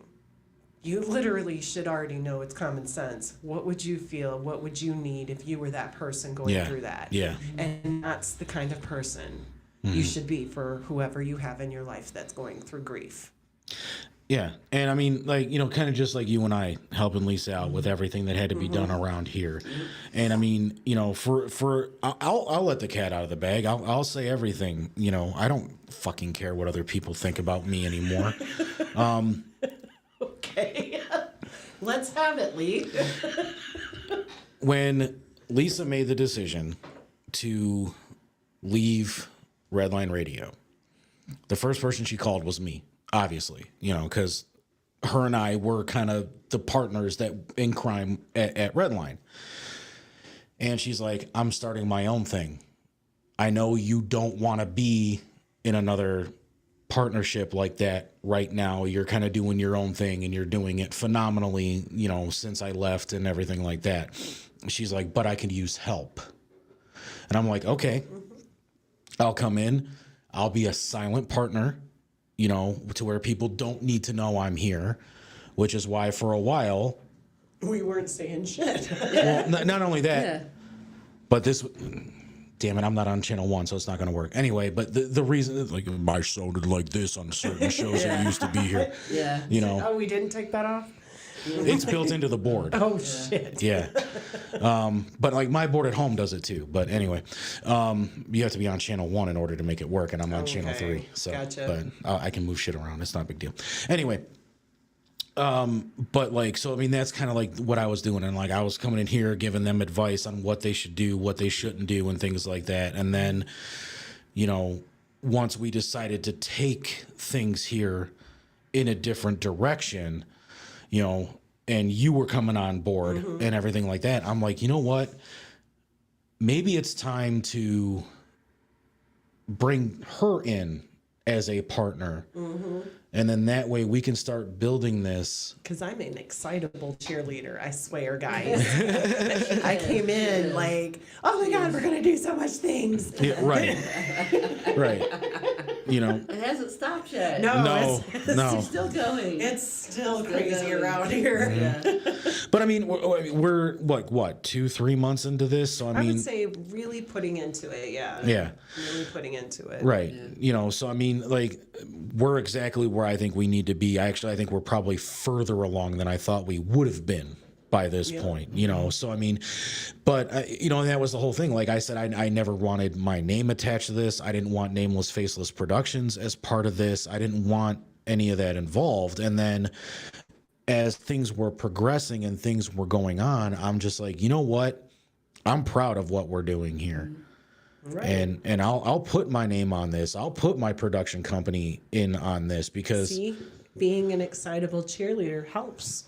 You literally should already know, it's common sense. What would you feel? What would you need if you were that person going through that? Yeah. And that's the kind of person you should be for whoever you have in your life that's going through grief. Yeah. And I mean, like, you know, kind of just like you and I helping Lisa out with everything that had to be done around here. And I mean, you know, I'll let the cat out of the bag. I'll say everything. You know, I don't fucking care what other people think about me anymore. Okay. Let's have it, Lee. When Lisa made the decision to leave Redline Radio, the first person she called was me, obviously, you know, because her and I were kind of the partners that in crime at Redline. And she's like, I'm starting my own thing. I know you don't want to be in another partnership like that right now. You're kind of doing your own thing and you're doing it phenomenally, you know, since I left and everything like that. She's like, but I could use help. And I'm like, okay, I'll come in. I'll be a silent partner, you know, to where people don't need to know I'm here, which is why for a while We weren't saying shit. well, not only that, Yeah. but this, damn it, I'm not on channel 1, so it's not going to work. Anyway, but the reason, like, I sounded like this on certain shows that used to be here, Yeah. you know, Oh, we didn't take that off? it's built into the board. Oh, shit. Yeah. But like my board at home does it too. But anyway, you have to be on channel 1 in order to make it work. And I'm on channel Okay. 3. So, Gotcha. but I can move shit around. It's not a big deal. Anyway, But like, so I mean, that's kind of like what I was doing, and like I was coming in here giving them advice on what they should do, what they shouldn't do, and things like that. And then, you know, once we decided to take things here in a different direction, you know, and you were coming on board and everything like that, I'm like, you know what? Maybe it's time to bring her in as a partner. And then that way we can start building this. Because I'm an excitable cheerleader, I swear, guys. I came in like, oh my God, we're going to do so much things. Yeah, right. Right. You know, It hasn't stopped yet. no. It's still going. It's still crazy around here. Yeah. But I mean, we're what, 2-3 months into this? So I would say really putting into it, yeah. Yeah. Really putting into it. Right. You know, so I mean, like, we're exactly where I think we need to be. I think we're probably further along than I thought we would have been by this point, you know? So, I mean, but, you know, that was the whole thing. Like I said, I never wanted my name attached to this. I didn't want Nameless Faceless Productions as part of this. I didn't want any of that involved. And then as things were progressing and things were going on, I'm just like, you know what? I'm proud of what we're doing here. Right. And I'll put my name on this. I'll put my production company in on this because see, being an excitable cheerleader helps.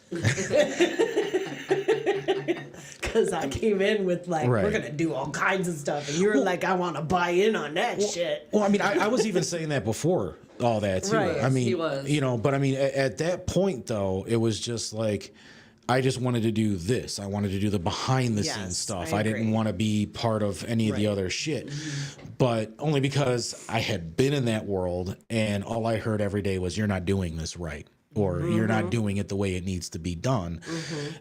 Because I came in with like, we're gonna do all kinds of stuff, and you're like, I want to buy in on that shit. Well, I mean, I was even saying that before all that too. Right. I mean, He was. you know, but I mean, at that point though, it was just like, I just wanted to do this. I wanted to do the behind the scenes stuff. I didn't want to be part of any of the other shit. But only because I had been in that world and all I heard every day was, you're not doing this right. Or you're not doing it the way it needs to be done.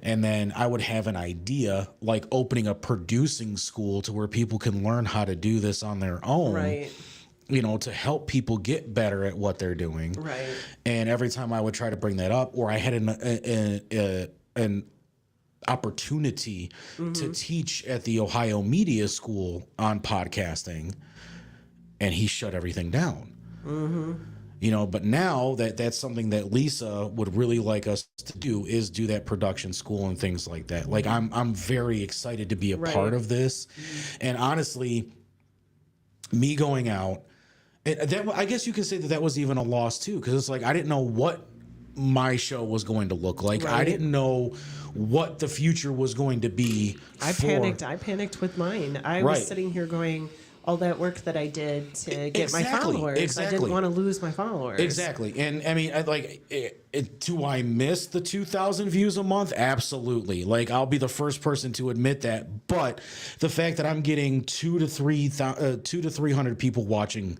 And then I would have an idea like opening a producing school to where people can learn how to do this on their own. Right. You know, to help people get better at what they're doing. Right. And every time I would try to bring that up, or I had an opportunity to teach at the Ohio Media School on podcasting, and he shut everything down. You know, but now that's something that Lisa would really like us to do, is do that production school and things like that. Like I'm very excited to be a part of this. And honestly, me going out, I guess you could say that was even a loss too, because it's like I didn't know what my show was going to look like. I didn't know what the future was going to be. I panicked with mine. I was sitting here going, all that work that I did to get my followers. I didn't want to lose my followers. Exactly. And I mean, do I miss the 2,000 views a month? Absolutely. Like, I'll be the first person to admit that. But the fact that I'm getting 200 to 300 people watching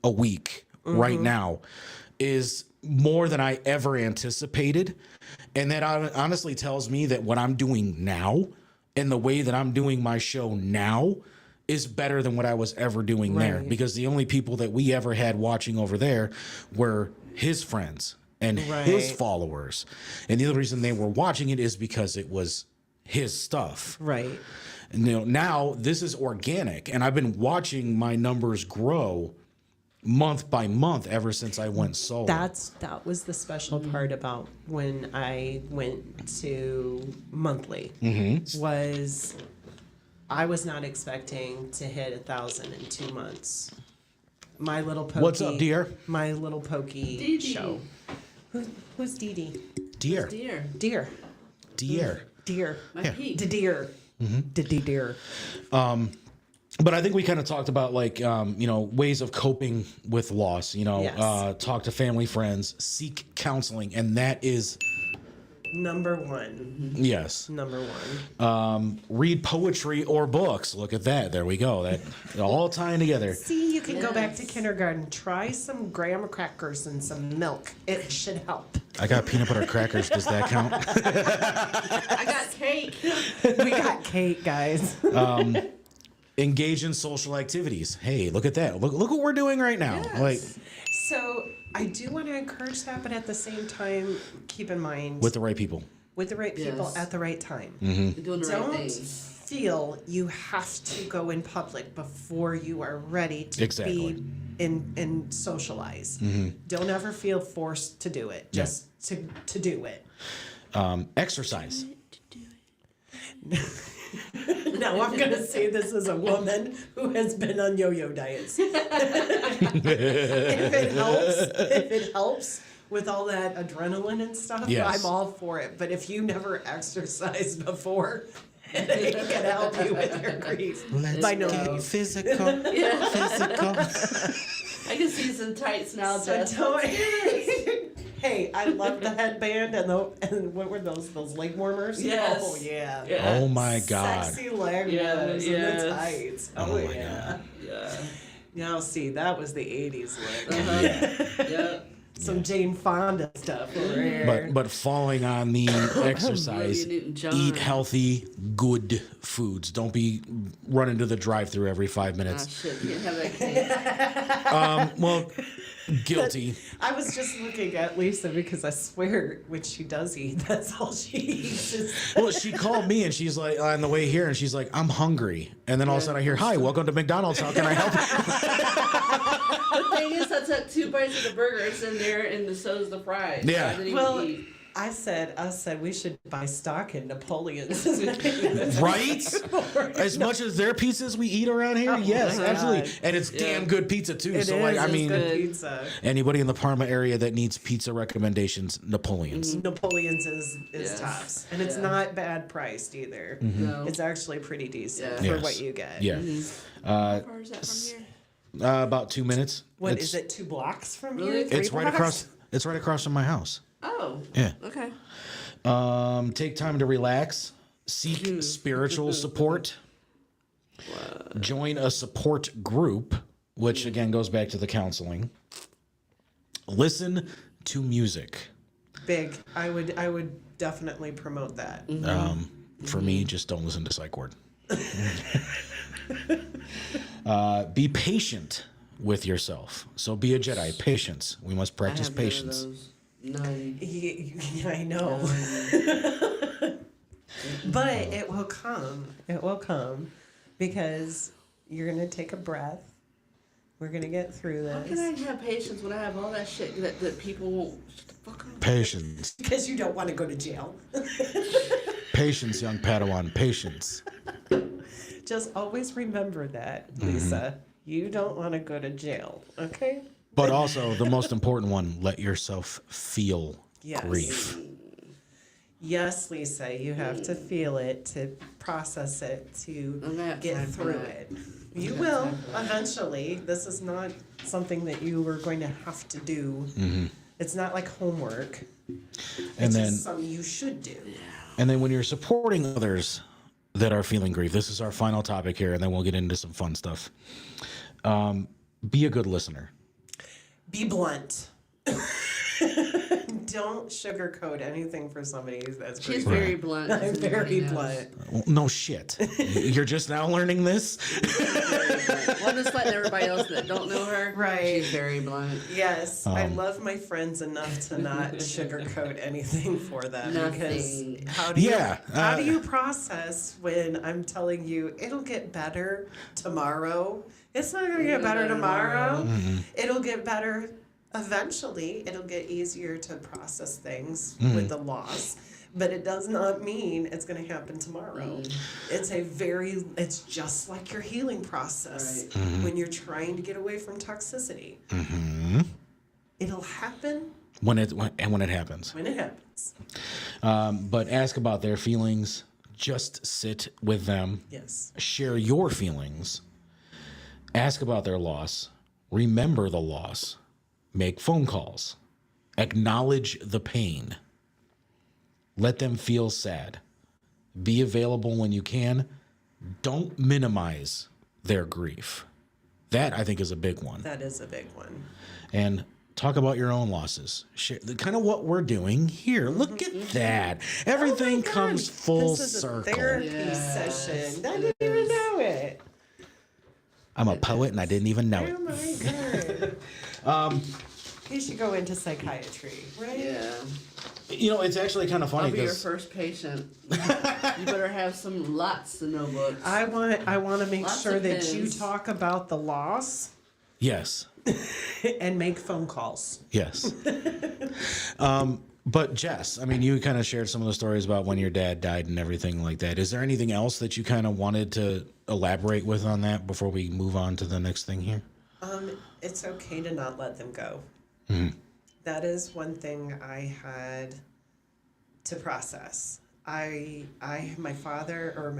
a week right now is more than I ever anticipated. And that honestly tells me that what I'm doing now and the way that I'm doing my show now is better than what I was ever doing there, because the only people that we ever had watching over there were his friends and his followers. And the other reason they were watching it is because it was his stuff. Right. And, you know, now this is organic, and I've been watching my numbers grow month by month ever since I went solo. That was the special part about when I went to monthly was I was not expecting to hit 1,000 in 2 months. My little pokey. What's up, dear? My little pokey Dee. show. Who's Dee Dee? Deer. Deer. Deer. Deer. Deer. My peak. The deer. The deer. But I think we kind of talked about like, you know, ways of coping with loss, you know, talk to family, friends, seek counseling. And that is number one. Yes. Number one. Read poetry or books. Look at that. There we go. That all tying together. See, you can go back to kindergarten. Try some graham crackers and some milk. It should help. I got peanut butter crackers. Does that count? I got cake. We got cake, guys. Engage in social activities. Hey, look at that. Look what we're doing right now. Yes. Like, so I do want to encourage that, but at the same time, keep in mind with the right people. With the right people at the right time. Doing the right Don't things. feel you have to go in public before you are ready to be and socialize. Don't ever feel forced to do it. Just to do it. Exercise. Now I'm going to say this as a woman who has been on yo-yo diets. If it helps with all that adrenaline and stuff, Yes. I'm all for it. But if you never exercised before, it can help you with your grief. By no means. Physical. Physical. I can see some tights now, So Jess. don't. Hey, I love the headband and what were those leg warmers? Yes. Oh yeah. Yeah. Oh my God. Sexy leg Yeah, warmers yes. and the tights. Oh Oh, my yeah. Yeah. Now see, that was the 80s look. Yeah. Some Jane Fonda stuff over here. But falling on the exercise, William Newton-John. eat healthy, good foods. Don't be running to the drive-through every 5 Ah, minutes. shit. You can't have that cake. Well, guilty. I was just looking at Lisa because I swear when she does eat, that's all she eats. Well, she called me and she's like, on the way here, and she's like, I'm hungry. And then all of a sudden I hear, hi, welcome to McDonald's. How can I help you? The thing is, I took 2 bites of the burger. It's in there, and so's the fries. Yeah. I didn't even Well, eat. I said we should buy stock in Napoleon's. Right? As much as their pizzas we eat around here, yes, my absolutely. God. And it's damn good pizza too. It so is, like, I it's mean, good pizza. anybody in the Parma area that needs pizza recommendations, Napoleon's. Napoleon's is Yes. tops, and it's Yeah. not bad priced either. No. It's actually pretty decent Yeah. for Yes. what you get. Yeah. How far is that from here? About 2 minutes. What It's- is it? 2 blocks from Really? here? 3 It's right blocks? across. It's right across from my house. Oh. Yeah. Okay. Take time to relax. Seek spiritual support. Join a support group, which again goes back to the counseling. Listen to music. Big. I would definitely promote that. For me, just don't listen to Psych Ward. Be patient with yourself. So be a Jedi. Patience. We must practice patience. None. Yeah, I know. But it will come. It will come because you're going to take a breath. We're going to get through How can this. I have patience when I have all that shit that people won't shut the fuck up? Patience. Because you don't want to go to jail. Patience, young Padawan. Patience. Just always remember that, Lisa. You don't want to go to jail, okay? But also, the most important one, let yourself feel Yes. grief. Yes, Lisa, you have to feel it, to process it, to I'm gonna have get time for through that. it. You will eventually. This is not something that you are going to have to do. It's not like homework. And It's then, just something you should do. when you're supporting others that are feeling grief, this is our final topic here, and then we'll get into some fun stuff. Be a good listener. Be blunt. Don't sugarcoat anything for somebody that's She's grieving. very blunt. I'm as very everybody knows. blunt. Well, no shit. You're just now learning this? Well, I'm just letting everybody else that don't know her. Right. She's very blunt. Yes, I love my friends enough to not sugarcoat anything for them. Nothing. Because how do you, Yeah, how do you process when I'm telling you it'll get better tomorrow? It's not going to get better tomorrow. It'll get better eventually. It'll get easier to process things with the loss. But it does not mean it's going to happen tomorrow. It's just like your healing process when you're trying to get away from toxicity. It'll happen When it happens. when it happens. But ask about their feelings. Just sit with them. Yes. Share your feelings. Ask about their loss. Remember the loss. Make phone calls. Acknowledge the pain. Let them feel sad. Be available when you can. Don't minimize their grief. That, I think, is a big one. That is a big one. And talk about your own losses. Share kind of what we're doing here. Look at that. Everything comes full This is circle. a therapy session. I didn't even know it. I'm a poet and I didn't even know Oh it. my god. You should go into psychiatry, right? Yeah. You know, it's actually kind of funny I'll be your because first patient. You better have lots of notebooks. I want to make Lots sure of that you pens. talk about the loss Yes. and make phone calls. Yes. But Jess, I mean, you kind of shared some of the stories about when your dad died and everything like that. Is there anything else that you kind of wanted to elaborate with on that before we move on to the next thing here? It's okay to not let them go. That is one thing I had to process. My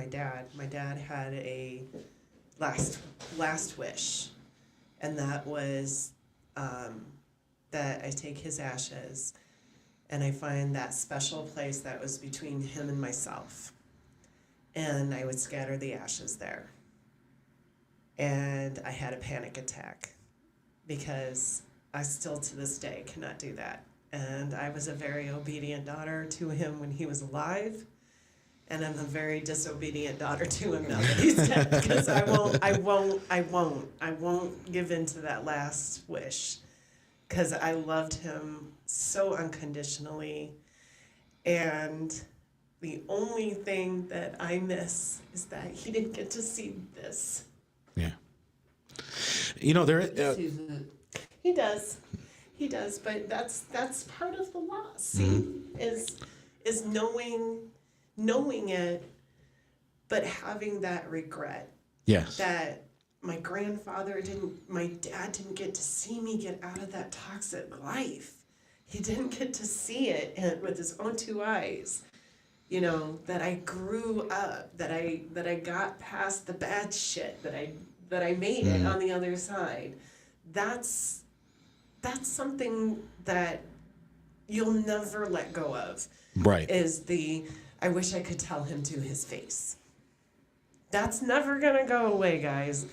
dad had a last wish, and that was that I take his ashes and I find that special place that was between him and myself, and I would scatter the ashes there. And I had a panic attack because I still to this day cannot do that. And I was a very obedient daughter to him when he was alive. And I'm a very disobedient daughter to him now that he's dead, because I won't give in to that last wish, because I loved him so unconditionally. And the only thing that I miss is that he didn't get to see this. Yeah. You know, He does, but that's part of the loss. See, is knowing it, but having that regret. Yes. That my dad didn't get to see me get out of that toxic life. He didn't get to see it with his own two eyes. You know, that I grew up, that I got past the bad shit, that I made it on the other side. That's something that you'll never let go of. Right. I wish I could tell him to his face. That's never gonna go away, guys.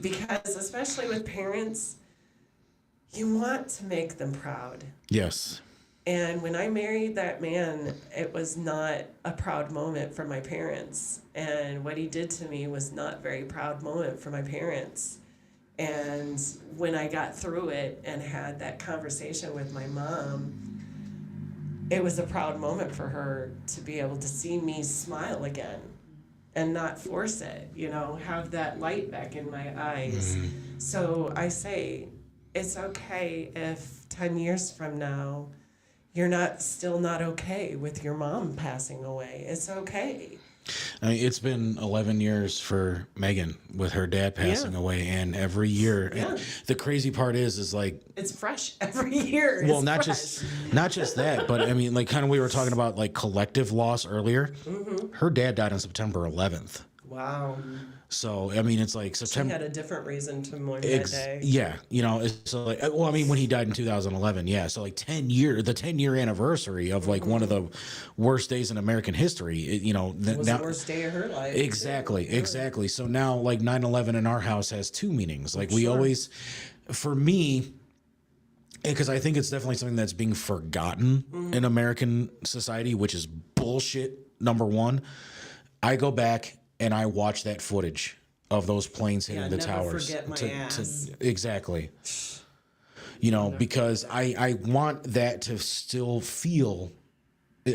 Because especially with parents, you want to make them proud. Yes. And when I married that man, it was not a proud moment for my parents. And what he did to me was not a very proud moment for my parents. And when I got through it and had that conversation with my mom, it was a proud moment for her to be able to see me smile again and not force it, have that light back in my eyes. So I say, it's okay if 10 years from now, you're still not okay with your mom passing away. It's okay. I mean, it's been 11 years for Megan with her dad passing away, and every year, and the crazy part is like it's fresh every year. Well, not just that, but I mean, like kind of we were talking about like collective loss earlier. Her dad died on September 11th. Wow. So I mean, it's like September. She had a different reason to mourn that day. Yeah, so like, well, I mean, when he died in 2011, yeah. So like 10 year anniversary of like one of the worst days in American history. It was the worst day of her life. Exactly. So now like 9/11 in our house has two meanings. Like we always, for me, because I think it's definitely something that's being forgotten in American society, which is bullshit. Number one, I go back and I watch that footage of those planes hitting the towers. Forget my ass. Exactly. Because I want that to still feel.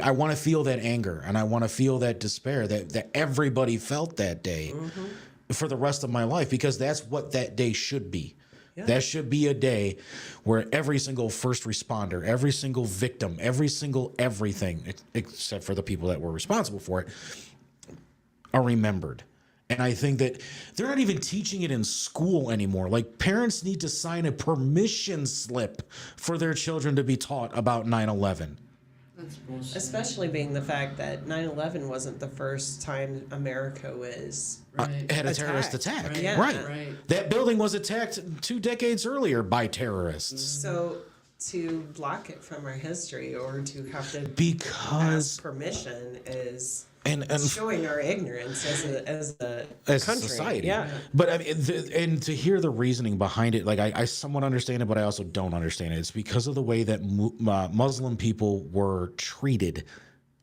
I want to feel that anger, and I want to feel that despair that everybody felt that day for the rest of my life, because that's what that day should be. Yeah. That should be a day where every single first responder, every single victim, every single everything, except for the people that were responsible for it, are remembered. And I think that they're not even teaching it in school anymore. Like, parents need to sign a permission slip for their children to be taught about 9/11. That's bullshit. Especially being the fact that 9/11 wasn't the first time America was had a terrorist attack. Right. Yeah. Right. That building was attacked 2 decades earlier by terrorists. So to block it from our history, or to have to ask permission, is and showing our ignorance as a country. Society. Yeah. But I mean, and to hear the reasoning behind it, like I somewhat understand it, but I also don't understand it. It's because of the way that Muslim people were treated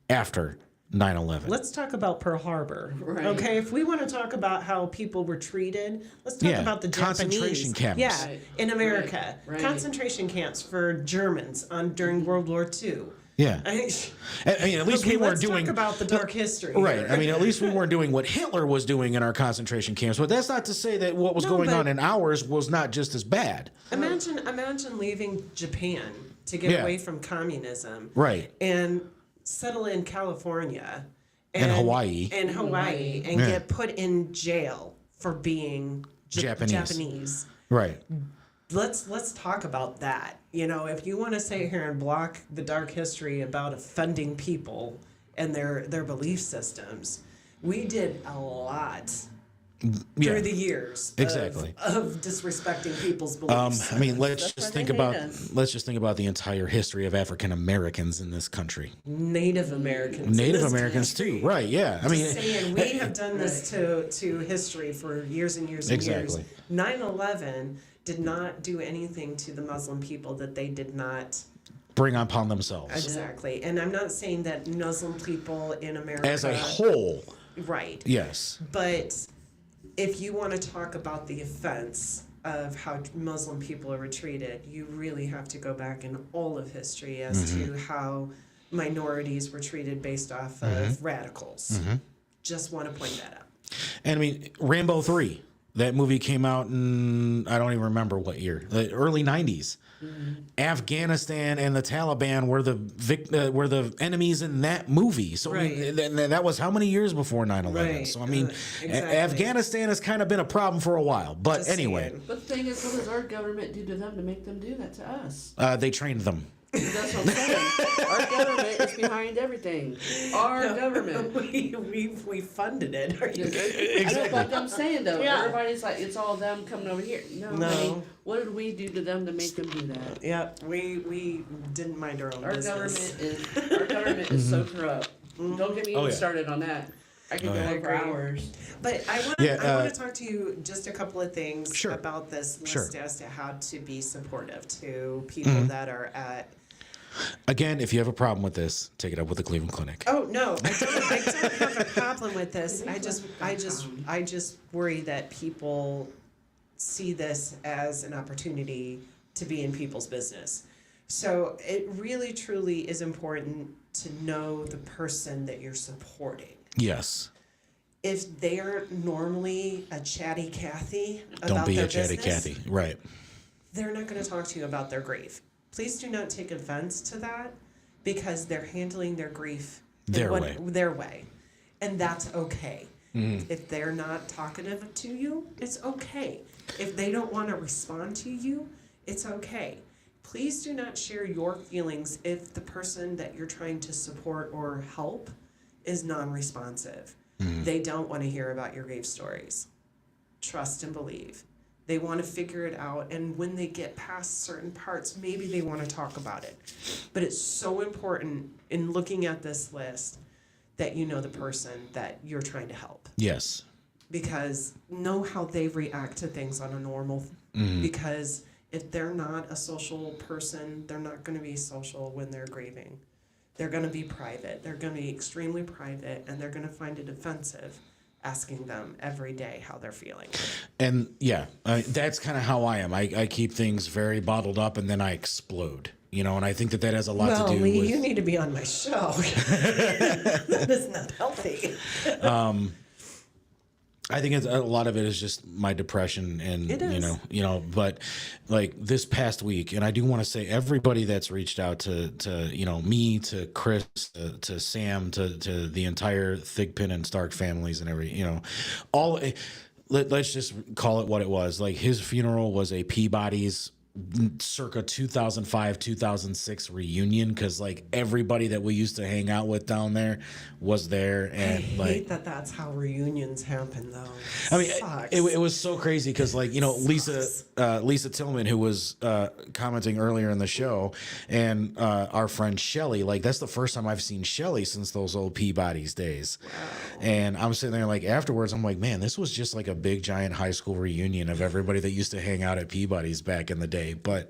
after 9/11. Let's talk about Pearl Harbor. Right. Okay, if we want to talk about how people were treated, let's talk about the concentration Japanese. camps. Yeah, in America. Right. Concentration camps for Germans during World War II. Yeah. I mean, at least okay, we weren't let's doing talk about the dark history. right. here. I mean, at least we weren't doing what Hitler was doing in our concentration camps. But that's not to say that what was going on in ours was not just as bad. Imagine leaving Japan to get Yeah. away from communism, Right. and settle in California And Hawaii. and Yeah. get put in jail for being Japanese. Right. Let's talk about that. You know, if you want to sit here and block the dark history about offending people and their belief systems, we did a lot Yeah. through the years Exactly. of disrespecting people's beliefs. I mean, let's That's just why think they about hate us. let's just think about the entire history of African Americans in this country. Native Americans. in Native this Americans country. too, right? Yeah. I mean, Saying we have done this to history for years and years and Exactly. years. 9/11 did not do anything to the Muslim people that they did not. bring upon themselves Exactly. And I'm not saying that Muslim people in America. as a whole. Right. Yes. But if you want to talk about the offense of how Muslim people are treated, you really have to go back in all of history as to how minorities were treated based off of radicals. Just want to point that out. And I mean, Rambo 3, that movie came out in, I don't even remember what year, the early 90s. Afghanistan and the Taliban were the enemies in that movie. So I mean, that was how many years before 9/11? Right. So I mean, Exactly. Afghanistan has kind of been a problem for a while. But Just anyway, saying. But the thing is, what does our government do to them to make them do that to us? they trained them. That's what I'm saying. Our government is behind everything. Our government. we funded it. Are you That's what I'm saying though. Yeah. Everybody's like, it's all them coming over here. No. No. I mean, what did we do to them to make them do that? Yep, we didn't mind our own Our business. government is so corrupt. Don't get me Oh, even yeah. started on that. I could Oh, go yeah. on for hours. But I want Yeah, I want to talk to you just a couple of things Sure. about this list Sure. as to how to be supportive to people that are at. Again, if you have a problem with this, take it up with the Cleveland Clinic. Oh no, I don't have a problem with this. I just worry that people see this as an opportunity to be in people's business. So it really truly is important to know the person that you're supporting. Yes. If they're normally a chatty Cathy about Don't be their a chatty business, Cathy. Right. they're not going to talk to you about their grief. Please do not take offense to that because they're handling their grief in their way. And that's okay. If they're not talkative to you, it's okay. If they don't want to respond to you, it's okay. Please do not share your feelings if the person that you're trying to support or help is non-responsive. They don't want to hear about your grief stories. Trust and believe. They want to figure it out, and when they get past certain parts, maybe they want to talk about it. But it's so important in looking at this list that you know the person that you're trying to help. Yes. Because know how they react to things on a normal. Because if they're not a social person, they're not going to be social when they're grieving. They're going to be private. They're going to be extremely private, and they're going to find it offensive asking them every day how they're feeling. And yeah, that's kind of how I am. I keep things very bottled up and then I explode, you know, and I think that has a lot to do Lee, with. you need to be on my show. That is not healthy. I think a lot of it is just my depression and, It is. but like this past week, and I do want to say everybody that's reached out to me, to Chris, to Sam, to the entire Thigpen and Stark families and let's just call it what it was. Like his funeral was a Peabody's circa 2005 2006 reunion because like everybody that we used to hang out with down there was there, and I hate that that's how reunions happen, though. I mean, Sucks. it was so crazy because, like, Lisa Tillman, who was commenting earlier in the show, and our friend Shelly, like, that's the first time I've seen Shelly since those old Peabody's days. Wow. And I'm sitting there, like, afterwards, I'm like, man, this was just like a big, giant high school reunion of everybody that used to hang out at Peabody's back in the day. But,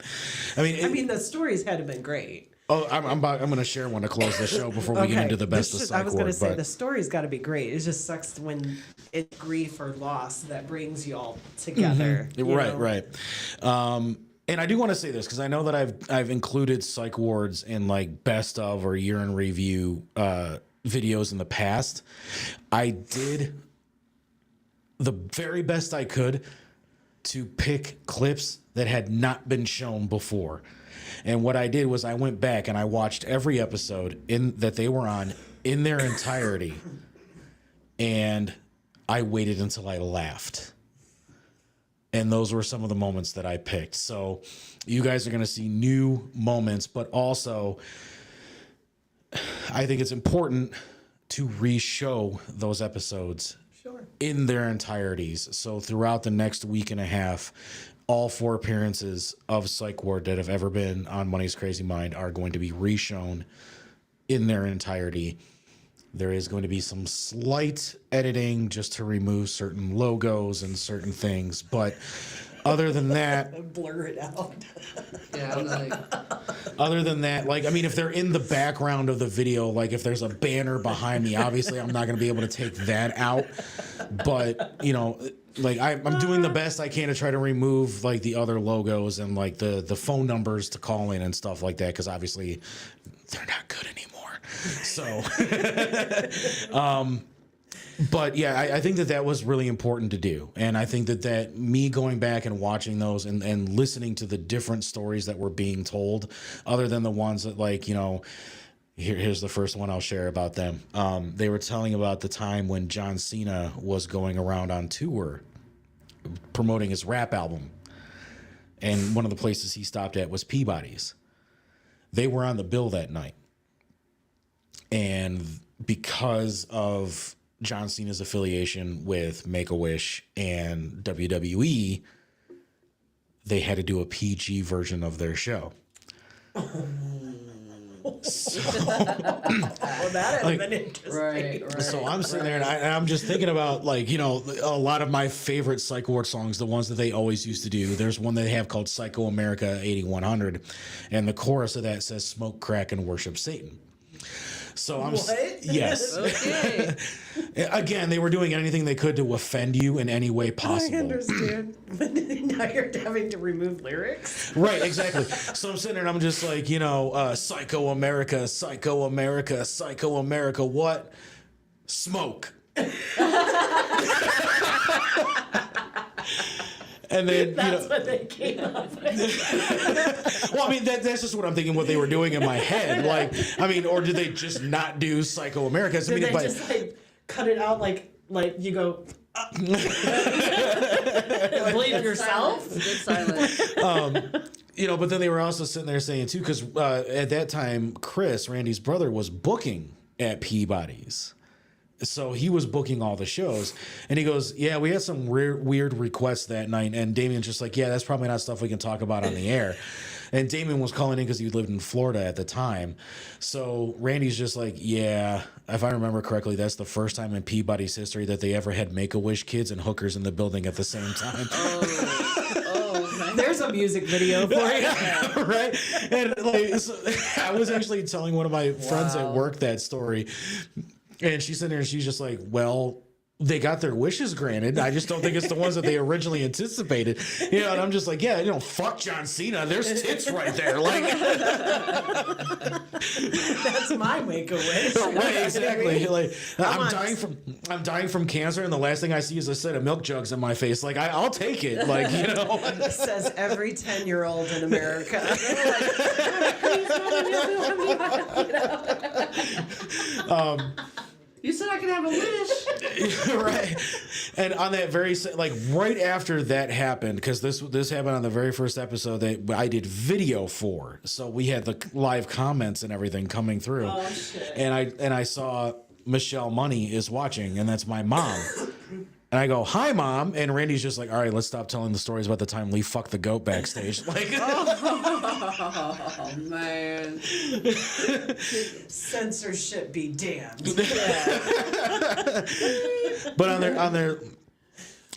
I mean, the stories had to been great. Oh, I'm going to share one to close the show before we get into the best of psych I was going to ward, say but- the story's got to be great. It just sucks when it's grief or loss that brings you all together. you know? Right. And I do want to say this because I know that I've included psych wards in like best of or year in review videos in the past. I did the very best I could to pick clips that had not been shown before. And what I did was I went back and I watched every episode that they were on in their entirety. And I waited until I laughed. And those were some of the moments that I picked. So you guys are going to see new moments, but also I think it's important to re-show those episodes in their entireties. So throughout the next week and a half, all 4 appearances of Psych Ward that have ever been on Money's Crazy Mind are going to be re-shown in their entirety. There is going to be some slight editing just to remove certain logos and certain things. But other than that, blur it out. Yeah, I'm like, other than that, like, I mean, if they're in the background of the video, like if there's a banner behind me, obviously I'm not going to be able to take that out. But, you know, like I'm doing the best I can to try to remove like the other logos and like the phone numbers to call in and stuff like that. Because obviously they're not good anymore. So, but yeah, I think that was really important to do. And I think that me going back and watching those and listening to the different stories that were being told, other than the ones that like, you know, here's the first one I'll share about them. They were telling about the time when John Cena was going around on tour promoting his rap album. And one of the places he stopped at was Peabody's. They were on the bill that night. And because of John Cena's affiliation with Make-A-Wish and WWE, they had to do a PG version of their show. So, that has been interesting. right. So I'm sitting there and I'm just thinking about, like, you know, a lot of my favorite Psych Ward songs, the ones that they always used to do. There's one they have called Psycho America 8100, and the chorus of that says "Smoke crack and worship Satan." So I'm yes. Okay. Again, they were doing anything they could to offend you in any way possible. I understand. But now you're having to remove lyrics. Right, exactly. So I'm sitting there and I'm just like, you know, Psycho America, Psycho America, Psycho America, what? Smoke. And then That's what they came up with. well, I mean, that's just what I'm thinking. What they were doing in my head, like, I mean, or did they just not do Psycho America? Did they just like cut it out like you go? Believe yourself. Good silence. You know, but then they were also sitting there saying too, because at that time, Chris, Randy's brother, was booking at Peabody's. So he was booking all the shows, and he goes, "Yeah, we had some weird requests that night." And Damien's just like, "Yeah, that's probably not stuff we can talk about on the air." And Damien was calling in because he lived in Florida at the time. So Randy's just like, "Yeah, if I remember correctly, that's the first time in Peabody's history that they ever had Make-A-Wish kids and hookers in the building at the same time." There's a music video for you. Right? And like, so, I was actually telling one of my friends at work that story. And she's sitting there and she's just like, well, they got their wishes granted. I just don't think it's the ones that they originally anticipated. You know, and I'm just like, yeah, you know, fuck John Cena. There's tits right there. Like, That's my Make-A-Wish. right, exactly. Like, on. I'm dying from cancer, and the last thing I see is a set of milk jugs in my face. Like, I'll take it. Like, you know. It says every 10-year-old in America. You said I could have a wish. Right. And on that very, like, right after that happened, because this happened on the very first episode that I did video for, so we had the live comments and everything coming through. Oh, shit. And I saw Michelle Money is watching, and that's my mom. And I go, "Hi, Mom." And Randy's just like, "All right, let's stop telling the stories about the time Lee fucked the goat backstage." Like, Oh man. Censorship be damned. but on their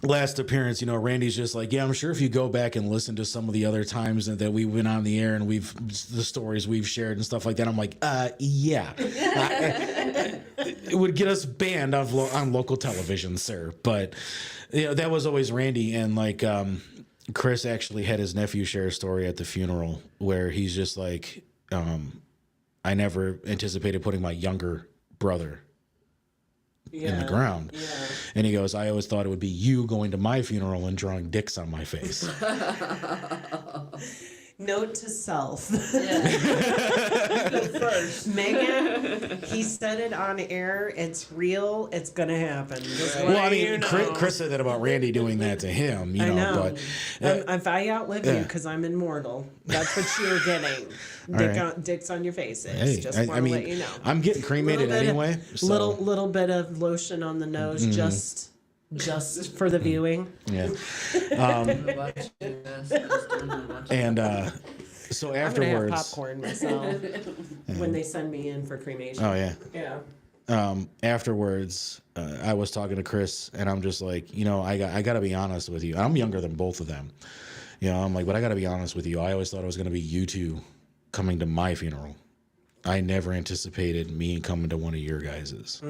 last appearance, you know, Randy's just like, "Yeah, I'm sure if you go back and listen to some of the other times that we've been on the air and the stories we've shared and stuff like that." I'm like, yeah. It would get us banned on local television, sir. But you know, that was always Randy. And like, Chris actually had his nephew share a story at the funeral where he's just like, I never anticipated putting my younger brother in the ground. Yeah. And he goes, I always thought it would be you going to my funeral and drawing dicks on my face. Note to self. First. Megan, he said it on air. It's real. It's gonna happen. Just Well, I letting mean, you know. Chris said that about Randy doing that to him, you know, I know. but If I outlive you, because I'm immortal, that's what you're getting. Dicks on your faces. hey, Just I want to mean, let you know. I'm getting cremated Little bit of- anyway. So, Little bit of lotion on the nose, just for the viewing. yeah. And so I'm gonna have afterwards, popcorn myself when they send me in for cremation. oh yeah. Yeah. Afterwards, I was talking to Chris, and I'm just like, you know, I got to be honest with you. I'm younger than both of them, you know. I'm like, but I got to be honest with you. I always thought it was going to be you two coming to my funeral. I never anticipated me coming to one of your guys's.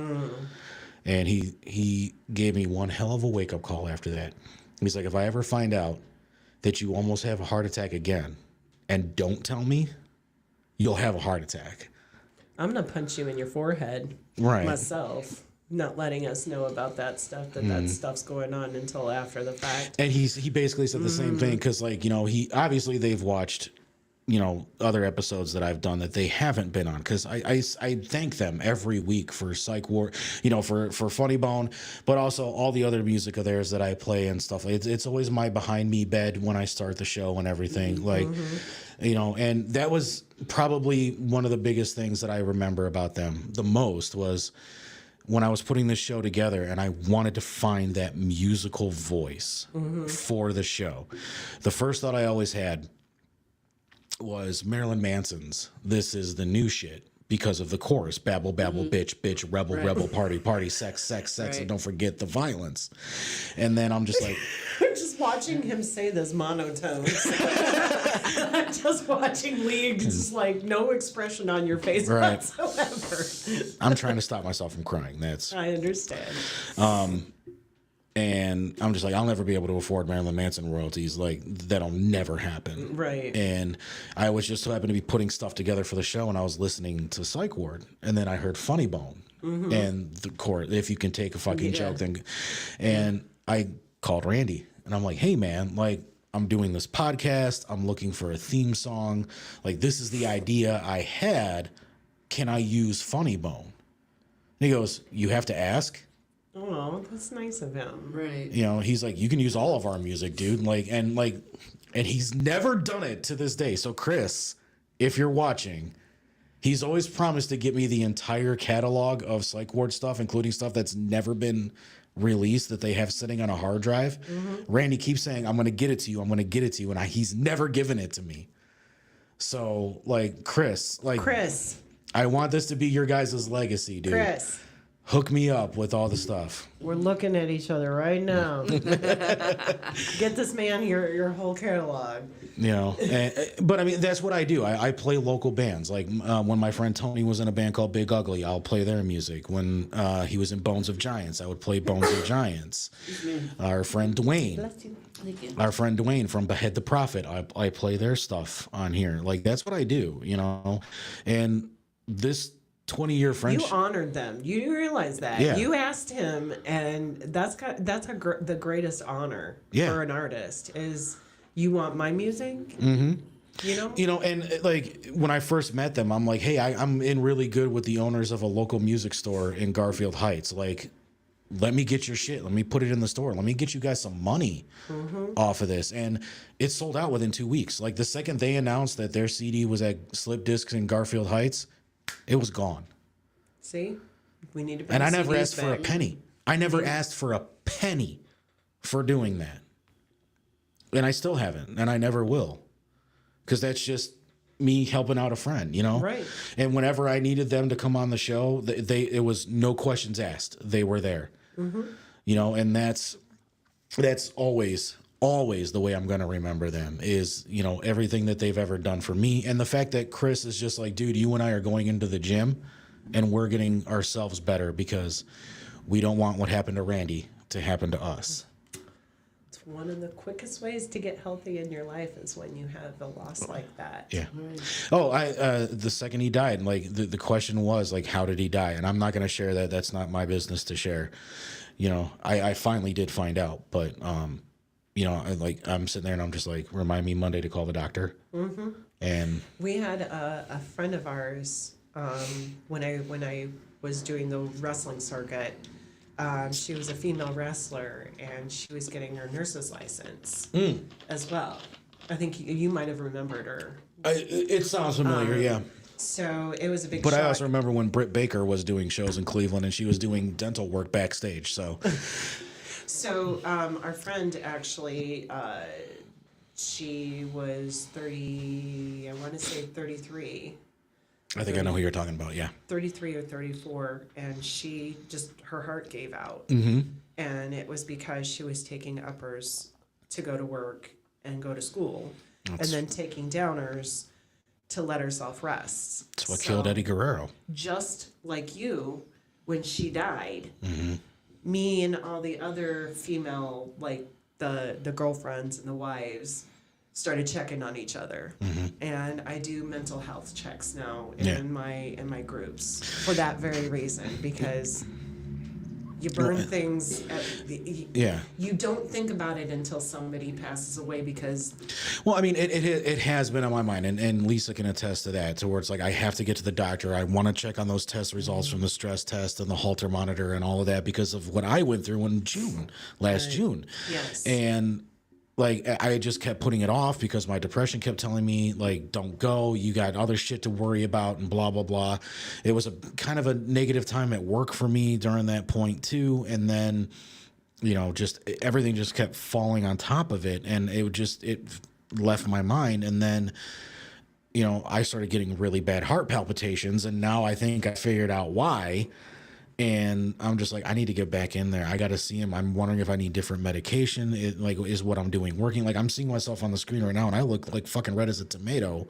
And he gave me one hell of a wake up call after that. He's like, if I ever find out that you almost have a heart attack again, and don't tell me, you'll have a heart attack. I'm gonna punch you in your forehead Right. myself, not letting us know about that stuff. That stuff's going on until after the fact. And he basically said the same thing because, like, you know, he obviously they've watched, you know, other episodes that I've done that they haven't been on, because I thank them every week for Psych Ward, you know, for Funny Bone, but also all the other music of theirs that I play and stuff. It's always my behind me bed when I start the show and everything, like, you know. And that was probably one of the biggest things that I remember about them the most was when I was putting this show together and I wanted to find that musical voice for the show. The first thought I always had was Marilyn Manson's "This Is the New Shit" because of the chorus: babble, babble, bitch, bitch, rebel, rebel, party, party, sex, sex, sex, and don't forget the violence. And then I'm just like, Just watching him say this monotones. I'm just watching Lee, just like no expression on your face Right. whatsoever. I'm trying to stop myself from crying. That's I understand. and I'm just like, I'll never be able to afford Marilyn Manson royalties. Like, that'll never happen. Right. And I was just so happened to be putting stuff together for the show, and I was listening to Psych Ward, and then I heard Funny Bone and the chord, if you can take a fucking joke, then. And I called Randy, and I'm like, hey man, like, I'm doing this podcast. I'm looking for a theme song. Like, this is the idea I had. Can I use Funny Bone? And he goes, you have to ask. Oh, that's nice of him. Right. You know, he's like, you can use all of our music, dude. And he's never done it to this day. So Chris, if you're watching, he's always promised to get me the entire catalog of Psych Ward stuff, including stuff that's never been released that they have sitting on a hard drive. Randy keeps saying, I'm going to get it to you. I'm going to get it to you. And he's never given it to me. So, like, Chris, I want this to be your guys' legacy, dude. Chris, Hook me up with all the stuff. we're looking at each other right now. Get this man your whole catalog. You know, but I mean, that's what I do. I play local bands. Like when my friend Tony was in a band called Big Ugly, I'll play their music. When he was in Bones of Giants, I would play Bones of Giants. Our friend Dwayne, from Behead the Prophet, I play their stuff on here. Like, that's what I do, you know. And this 20-year friendship. You honored them. You realize that. Yeah. You asked him, and the greatest honor for an artist is, you want my music? Mm-hmm. You know, and like when I first met them, I'm like, hey, I'm in really good with the owners of a local music store in Garfield Heights. Like, let me get your shit. Let me put it in the store. Let me get you guys some money off of this. And it sold out within 2 weeks. Like, the second they announced that their CD was at Slip Discs in Garfield Heights, it was gone. See, we need to. And I never asked for a penny. I never asked for a penny for doing that. And I still haven't, and I never will. Because that's just me helping out a friend, you know? Right. And whenever I needed them to come on the show, it was no questions asked. They were there. You know, and that's always the way I'm going to remember them is, you know, everything that they've ever done for me. And the fact that Chris is just like, dude, you and I are going into the gym and we're getting ourselves better because we don't want what happened to Randy to happen to us. That's one of the quickest ways to get healthy in your life is when you have a loss like that. Yeah. Oh, the second he died, like the question was like, how did he die? And I'm not going to share that. That's not my business to share. You know, I finally did find out, but you know, I'm sitting there and I'm just like, remind me Monday to call the doctor. Mm-hmm. And we had a friend of ours when I was doing the wrestling circuit. She was a female wrestler, and she was getting her nurse's license as well. I think you might have remembered her. It sounds familiar, yeah. So it was a big But shock. I also remember when Britt Baker was doing shows in Cleveland, and she was doing dental work backstage. So, our friend actually, she was 30, I want to say 33. I think I know who you're talking about, yeah. 33 or 34, and she just, her heart gave out. Mm-hmm. And it was because she was taking uppers to go to work and go to school, and then taking downers to let herself rest. That's what killed Eddie Guerrero. Just like you, when she died, Mm-hmm. me and all the other female, like the girlfriends and the wives, started checking on each other. Mm-hmm. And I do mental health checks now Yeah. in my groups for that very reason, because you burn things Yeah. you don't think about it until somebody passes away, because Well, I mean, it has been on my mind, and Lisa can attest to that, to where it's like, I have to get to the doctor. I want to check on those test results from the stress test and the Holter monitor and all of that because of what I went through in last June. Yes. And like, I just kept putting it off because my depression kept telling me, like, don't go, you got other shit to worry about and blah, blah, blah. It was a kind of a negative time at work for me during that point too. And then, you know, just everything just kept falling on top of it, and it left my mind. And then, you know, I started getting really bad heart palpitations, and now I think I figured out why. And I'm just like, I need to get back in there. I got to see him. I'm wondering if I need different medication. Is what I'm doing working? Like, I'm seeing myself on the screen right now, and I look like fucking red as a tomato.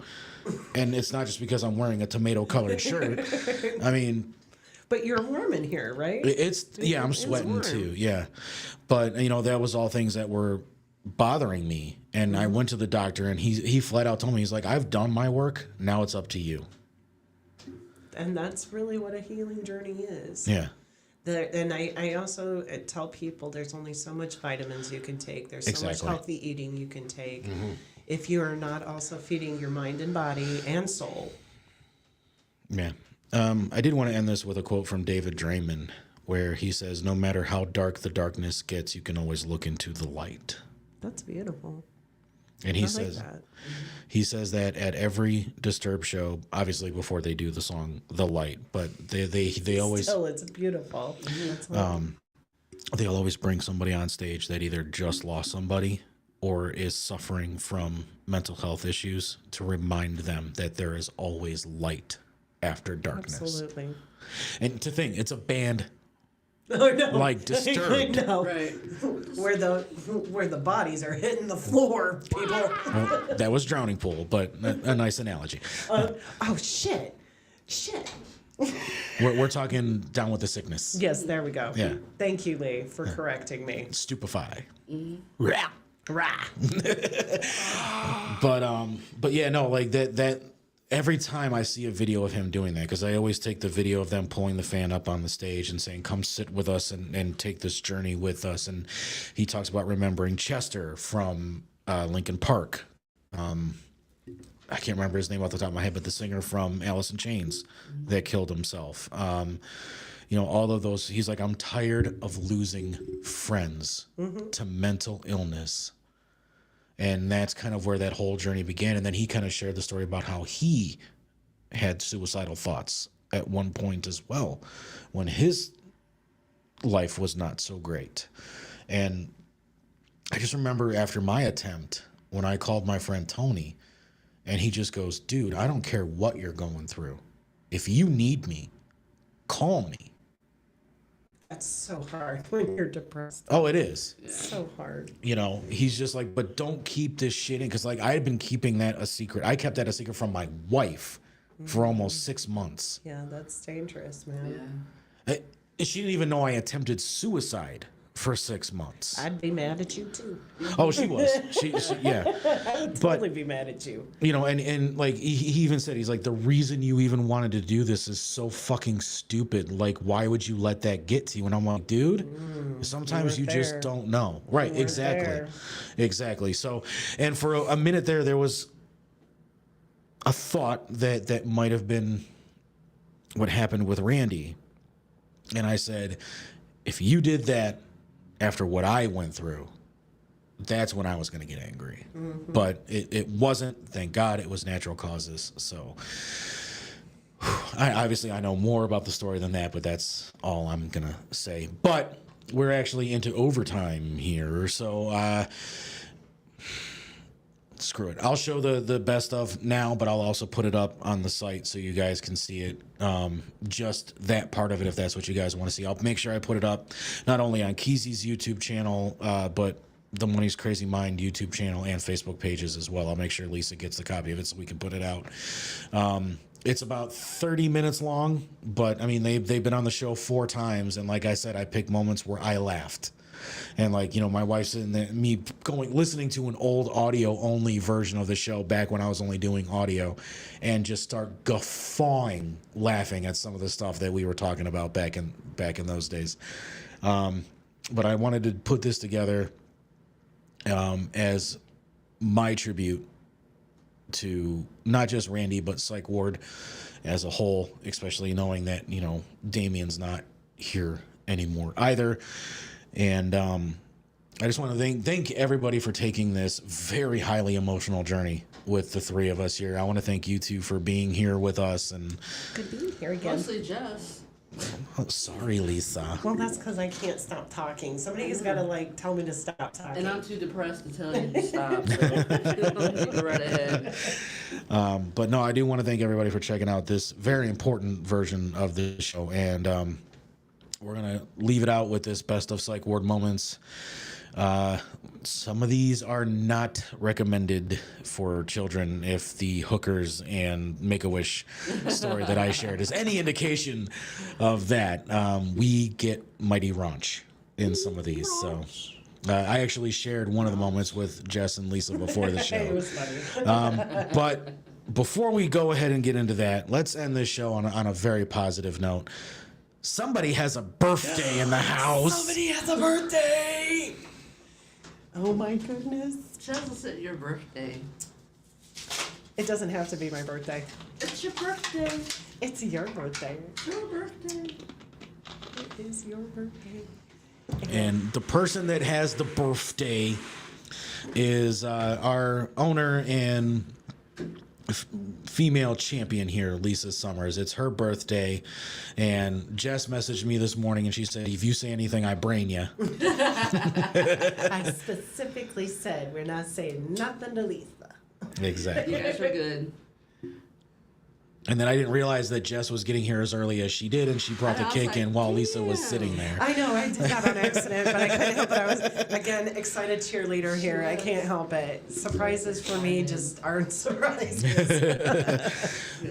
And it's not just because I'm wearing a tomato colored shirt. I mean, but you're warm in here, right? I'm sweating warm. too. Yeah. But, you know, that was all things that were bothering me. And I went to the doctor, and he flat out told me, he's like, I've done my work. Now it's up to you. And that's really what a healing journey is. Yeah. And I also tell people there's only so much vitamins you can take. There's so Exactly. much healthy eating you can take. If you are not also feeding your mind and body and soul. Yeah. I did want to end this with a quote from David Draymond, where he says, no matter how dark the darkness gets, you can always look into the light. That's beautiful. And I like that. he says that at every Disturbed show, obviously before they do the song "The Light," but they always Still, it's beautiful. That's lovely. they'll always bring somebody on stage that either just lost somebody or is suffering from mental health issues to remind them that there is always light after darkness. Absolutely. And to think, it's a band Oh no! like Disturbed. I know. Right. Where the bodies are hitting the floor, people. Well, that was Drowning Pool, but a nice analogy. Oh shit! We're talking Down with the Sickness. Yes, there we go. Yeah. Thank you, Lee, for correcting me. Stupefy. Rah. But yeah, no, like that every time I see a video of him doing that, because I always take the video of them pulling the fan up on the stage and saying, come sit with us and take this journey with us. And he talks about remembering Chester from Linkin Park. I can't remember his name off the top of my head, but the singer from Alice in Chains that killed himself. You know, all of those, he's like, I'm tired of losing friends to mental illness. And that's kind of where that whole journey began. And then he kind of shared the story about how he had suicidal thoughts at one point as well, when his life was not so great. And I just remember after my attempt, when I called my friend Tony, and he just goes, dude, I don't care what you're going through. If you need me, call me. That's so hard when you're depressed. Oh, it is. It's so hard. You know, he's just like, but don't keep this shit in. Because, like, I had been keeping that a secret. I kept that a secret from my wife for almost 6 months. Yeah, that's dangerous, man. Yeah. She didn't even know I attempted suicide for 6 months. I'd be mad at you too. Oh, she was. She yeah. I would totally be mad at you. You know, and like he even said, he's like, the reason you even wanted to do this is so fucking stupid. Like, why would you let that get to you? And I'm like, dude, sometimes you just don't know. Right, exactly. Exactly. So, and for a minute there was a thought that might have been what happened with Randy. And I said, if you did that after what I went through, that's when I was going to get angry. But it wasn't. Thank God it was natural causes. So I know more about the story than that, but that's all I'm going to say. But we're actually into overtime here. So screw it. I'll show the best of now, but I'll also put it up on the site so you guys can see it. Just that part of it, if that's what you guys want to see. I'll make sure I put it up not only on Keezy's YouTube channel, but the Money's Crazy Mind YouTube channel and Facebook pages as well. I'll make sure Lisa gets the copy of it so we can put it out. It's about 30 minutes long, but I mean, they've been on the show 4 times. And like I said, I picked moments where I laughed. And like, you know, my wife's sitting there, me listening to an old audio only version of the show back when I was only doing audio, and just start guffawing laughing at some of the stuff that we were talking about back in those days. But I wanted to put this together as my tribute to not just Randy, but Psych Ward as a whole, especially knowing that, you know, Damien's not here anymore either. And I just want to thank everybody for taking this very highly emotional journey with the 3 of us here. I want to thank you 2 for being here with us. And Good being here again. Mostly Jess. Oh, sorry, Lisa. Well, that's because I can't stop talking. Somebody's got to like tell me to stop talking. And I'm too depressed to tell you to stop. So you go right ahead. But no, I do want to thank everybody for checking out this very important version of the show. And we're going to leave it out with this best of Psych Ward moments. Some of these are not recommended for children if the hookers and Make-A-Wish story that I shared is any indication of that. We get mighty raunch in some of these. So I actually shared one of the moments with Jess and Lisa before the show. It was funny. But before we go ahead and get into that, let's end this show on a very positive note. Somebody has a birthday in the house. Somebody has a birthday. Oh my goodness. Jess, is it your birthday? It doesn't have to be my birthday. It's your birthday. It's your birthday. It's your birthday. It is your birthday. And the person that has the birthday is our owner and female champion here, Lisa Summers. It's her birthday, and Jess messaged me this morning and she said, if you say anything, I brain you. I specifically said we're not saying nothing to Lisa. Exactly. You guys are good. And then I didn't realize that Jess was getting here as early as she did, and she brought the cake in while Lisa was sitting there. I know, I did that on accident, but I couldn't help it. I was, again, excited cheerleader here. I can't help it. Surprises for me just aren't surprises.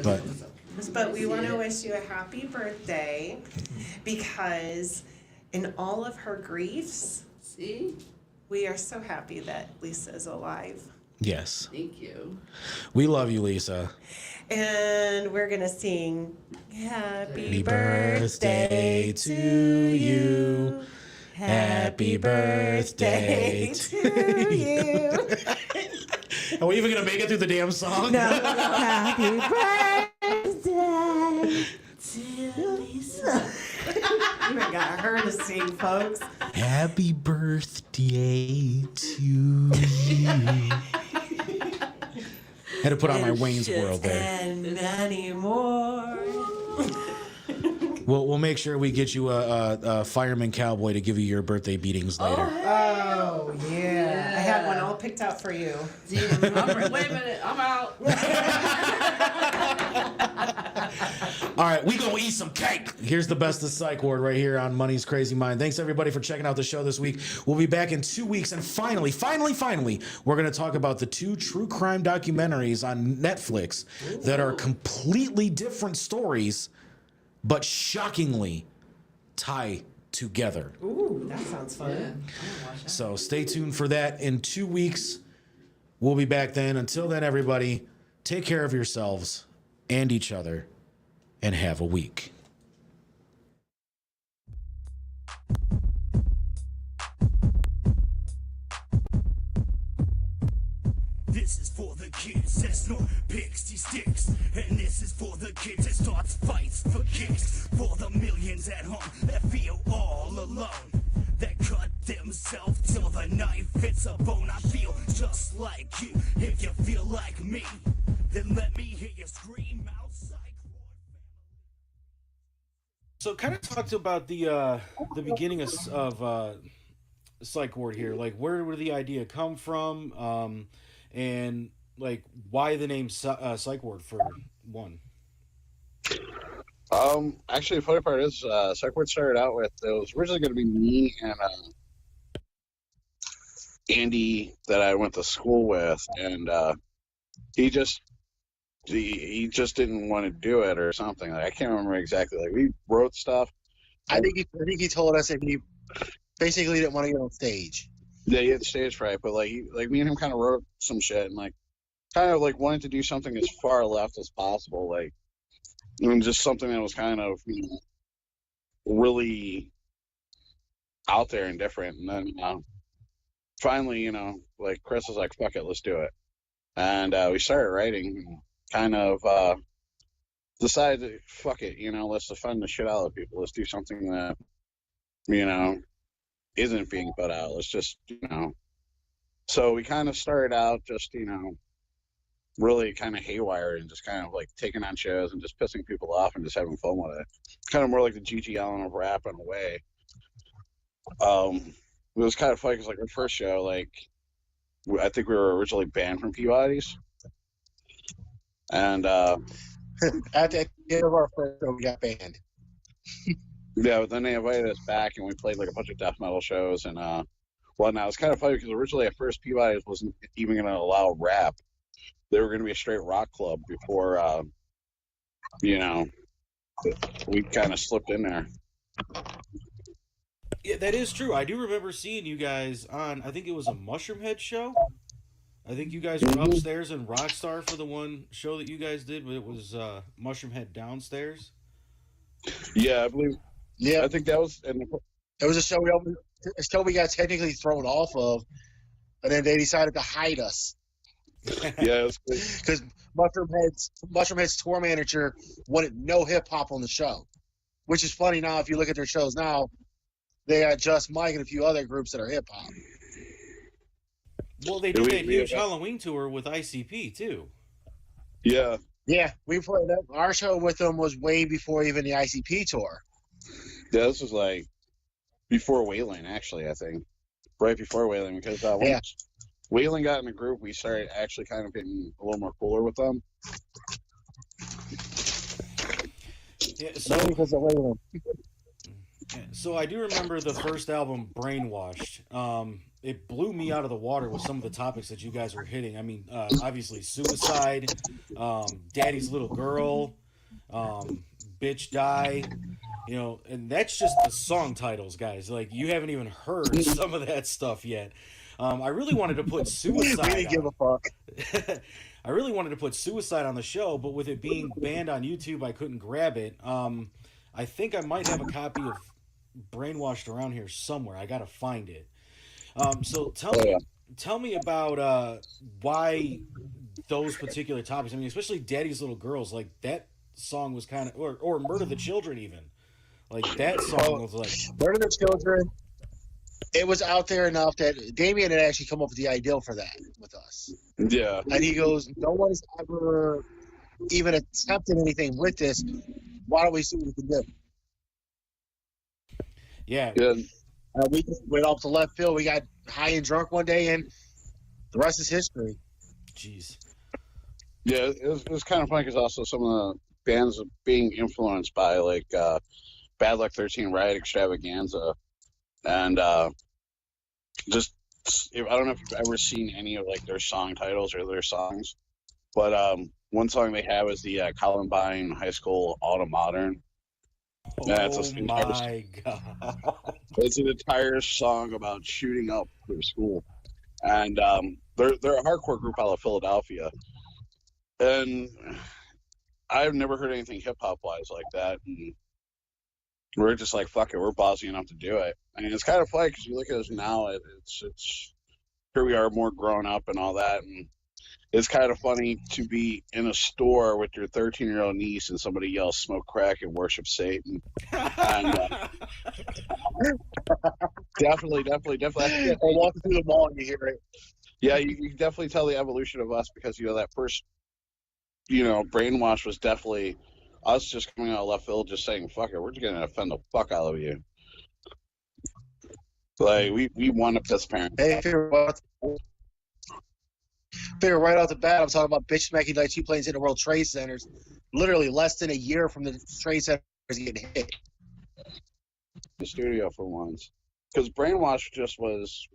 But we want to wish you a happy birthday because in all of her griefs, we are so happy that Lisa is alive. Yes. Thank you. We love you, Lisa. And we're going to sing Happy birthday to you. Happy birthday to you. Are we even going to make it through the damn song? No. Happy birthday to Lisa. You got her to sing, folks. Happy birthday to you. Had to put on my Wayne's World there. And many more. We'll make sure we get you a fireman cowboy to give you your birthday beatings later. Oh, yeah. I had one all picked out for you. Wait a minute, I'm out. All right, we gonna eat some cake. Here's the best of Psych Ward right here on Money's Crazy Mind. Thanks everybody for checking out the show this week. We'll be back in 2 weeks, and finally, we're gonna talk about the 2 true crime documentaries on Netflix that are completely different stories, but shockingly tie together. Ooh, that sounds fun. Yeah, I wanna watch that. So stay tuned for that in 2 weeks. We'll be back then. Until then, everybody, take care of yourselves and each other, and have a week. This is for the kids that snort pixie sticks. And this is for the kids that starts fights for kicks. For the millions at home that feel all alone. That cut themselves till the knife hits a bone. I feel just like you. If you feel like me, then let me hear you scream outside. So kind of talked about the beginning of Psych Ward here. Like, where did the idea come from? And like, why the name Psych Ward for one? Actually, the funny part is, Psych Ward started out with, it was originally going to be me and Andy that I went to school with, and he just didn't want to do it or something. Like, I can't remember exactly. Like, we wrote stuff. I think he told us that he basically didn't want to get on stage. Yeah, he had stage fright, but like me and him kind of wrote some shit and like kind of like wanted to do something as far left as possible, like, you know, just something that was kind of, you know, really out there and different. And then finally, you know, like Chris was like, "Fuck it, let's do it," and we started writing. Kind of decided to, fuck it, you know, let's offend the shit out of people. Let's do something that, you know, isn't being put out. Let's just, you know. So we kind of started out just, you know, really kind of haywire and just kind of like taking on shows and just pissing people off and just having fun with it. Kind of more like the G.G. Allen of rap in a way. It was kind of funny because like our first show, like, I think we were originally banned from Peabody's. And at the end of our first show, we got banned. Yeah, but then they invited us back and we played like a bunch of death metal shows and whatnot. It's kind of funny because originally at first Peabody's wasn't even going to allow rap. They were going to be a straight rock club before, you know, we kind of slipped in there. Yeah, that is true. I do remember seeing you guys on, I think it was a Mushroomhead show. I think you guys were upstairs in Rockstar for the one show that you guys did, but it was Mushroomhead downstairs. Yeah, I believe. Yeah, I think that was. It was a show we got technically thrown off of, and then they decided to hide us. Yeah, because Mushroomhead's tour manager wanted no hip hop on the show, which is funny now if you look at their shows now. They got Just Mike and a few other groups that are hip hop. Well, they did that huge Halloween tour with ICP too. Yeah. Yeah, we played that. Our show with them was way before even the ICP tour. Yeah, this was like before Wailing, actually, I think. Right before Wailing, because once Wailing got in the group, we started actually kind of getting a little more cooler with them. Yeah, so, because of Wailing. So I do remember the first album, Brainwashed. It blew me out of the water with some of the topics that you guys were hitting. I mean, obviously suicide, Daddy's Little Girl, Bitch Die, you know, and that's just the song titles, guys. Like, you haven't even heard some of that stuff yet. I really wanted to put suicide. We didn't give a fuck. I really wanted to put suicide on the show, but with it being banned on YouTube, I couldn't grab it. I think I might have a copy of Brainwashed around here somewhere. I gotta find it. So tell me about why those particular topics. I mean, especially Daddy's Little Girls. Like, that song was kind of, or Murder the Children even. Like, that song was like Murder the Children. It was out there enough that Damien had actually come up with the idea for that with us. Yeah. And he goes, no one's ever even attempted anything with this. Why don't we see what we can do? Yeah. We just went off to left field. We got high and drunk one day, and the rest is history. Jeez. Yeah, it was kind of funny because also some of the bands are being influenced by, like, Bad Luck 13 Riot Extravaganza. And just, I don't know if you've ever seen any of, like, their song titles or their songs. But one song they have is the Columbine High School Autumn Modern. Yeah, it's Oh my god. It's an entire song about shooting up their school, and they're a hardcore group out of Philadelphia, and I've never heard anything hip hop wise like that. And we're just like, fuck it, we're bossy enough to do it. I mean, it's kind of funny because you look at us now, it's here we are more grown up and all that, and it's kind of funny to be in a store with your 13-year-old niece and somebody yells "smoke crack" and worship Satan. And definitely. Or walking through the mall and you hear it. Yeah, you can definitely tell the evolution of us because that first brainwash was definitely us just coming out of left field, just saying "fuck it," we're just gonna offend the fuck out of you. Like we want to piss parents. Hey, figure right out the bat, I'm talking about bitch smacking like 2 planes in the World Trade Centers, literally less than a year from the trade centers getting hit. The studio for once, because brainwash just was.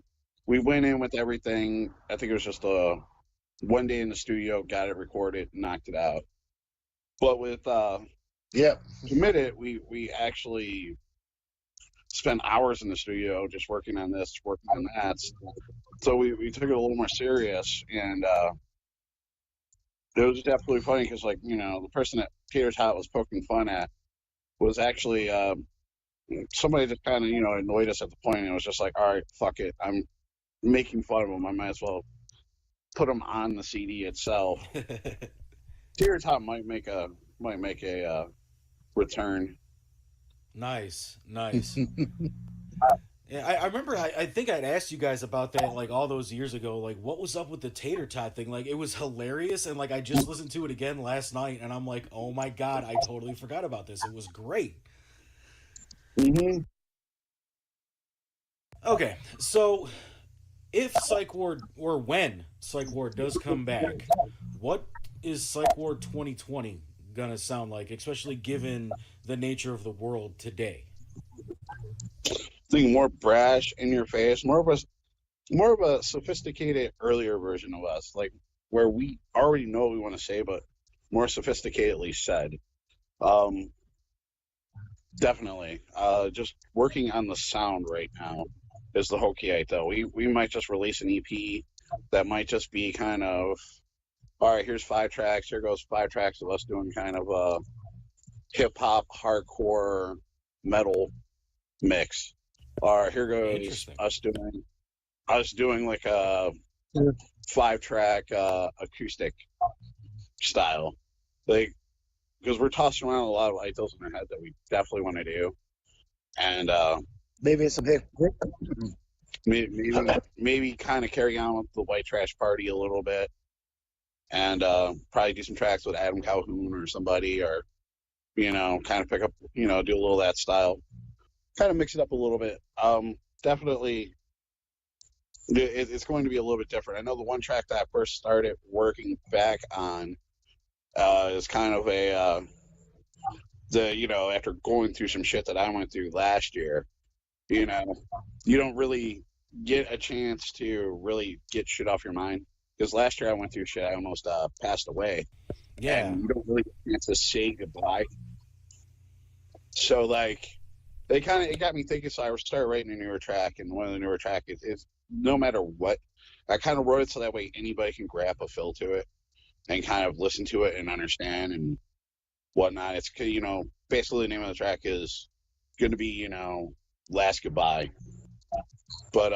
We went in with everything. I think it was just one day in the studio, got it recorded, knocked it out. But with Committed, we actually spent hours in the studio just working on this, working on that. So we took it a little more serious, and it was definitely funny because, like, the person that Tater Tot was poking fun at was actually somebody that kind of, annoyed us at the point, and it was just like, all right, fuck it, I'm making fun of him. I might as well put him on the CD itself. Tater Tot might make a return. Nice. Yeah, I remember. I think I'd asked you guys about that like all those years ago. Like, what was up with the Tater Tot thing? Like, it was hilarious, and like I just listened to it again last night, and I'm like, oh my god, I totally forgot about this. It was great. Mm-hmm. Okay, so if Psych Ward, or when Psych Ward does come back, what is Psych Ward 2020 gonna sound like, especially given the nature of the world today? Think more brash, in your face, more of a sophisticated earlier version of us, like where we already know what we want to say, but more sophisticatedly said. Definitely. Just working on the sound right now is the Hokiite, though. We might just release an EP that might just be kind of, all right, here's 5 tracks. Here goes 5 tracks of us doing kind of a hip hop, hardcore, metal mix. Or here goes us doing like a 5-track acoustic style, like, because we're tossing around a lot of ideas in our head that we definitely want to do, and maybe it's a bit. Maybe kind of carry on with the White Trash Party a little bit, and probably do some tracks with Adam Calhoun or somebody, or kind of pick up, do a little of that style. Kind of mix it up a little bit. Definitely, it's going to be a little bit different. I know the one track that I first started working back on is kind of after going through some shit that I went through last year, you don't really get a chance to really get shit off your mind. Because last year I went through shit, I almost passed away. Yeah. And you don't really get a chance to say goodbye. So, like, it got me thinking, so I started writing a newer track, and one of the newer tracks is no matter what, I kind of wrote it so that way anybody can grab a feel to it and kind of listen to it and understand and whatnot. It's, basically the name of the track is going to be, Last Goodbye. But,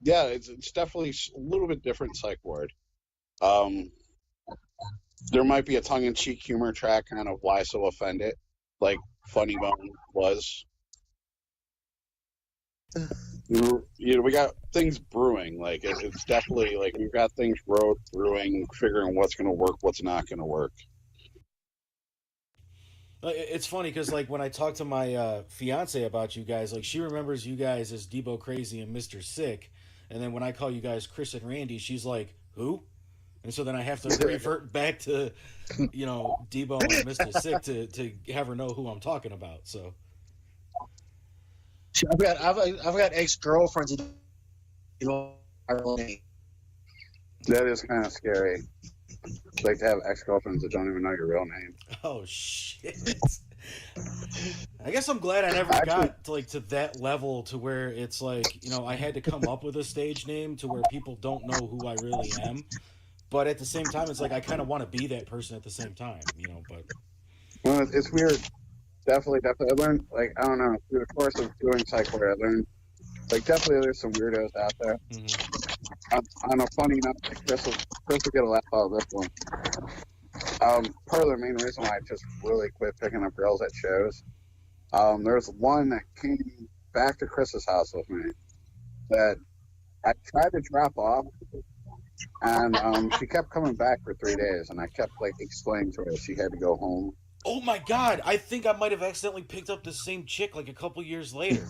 yeah, it's definitely a little bit different Psych Ward. There might be a tongue-in-cheek humor track, kind of Why So Offended, like Funny Bone was. We got things brewing. Like, it's definitely, like, we've got things brewing, figuring what's going to work, what's not going to work. It's funny because, like, when I talk to my fiance about you guys, like, she remembers you guys as Debo Crazy and Mr. Sick, and then when I call you guys Chris and Randy, she's like, who? And so then I have to revert back to, Debo and Mr. Sick to have her know who I'm talking about. So I've got ex-girlfriends who our name. That is kind of scary. It's like to have ex-girlfriends that don't even know your real name. Oh shit! I guess I'm glad I never got to that level to where it's like, you know, I had to come up with a stage name to where people don't know who I really am. But at the same time, it's like I kind of want to be that person at the same time, you know. But Well, it's weird. Definitely. I learned, like, I don't know, through the course of doing psych work, I learned, like, definitely there's some weirdos out there. On a funny note, like, Chris will get a laugh out of this one. Part of the main reason why I just really quit picking up girls at shows, there's one that came back to Chris's house with me that I tried to drop off, and she kept coming back for 3 days, and I kept, like, explaining to her she had to go home. oh my god, I think I might have accidentally picked up the same chick like a couple years later.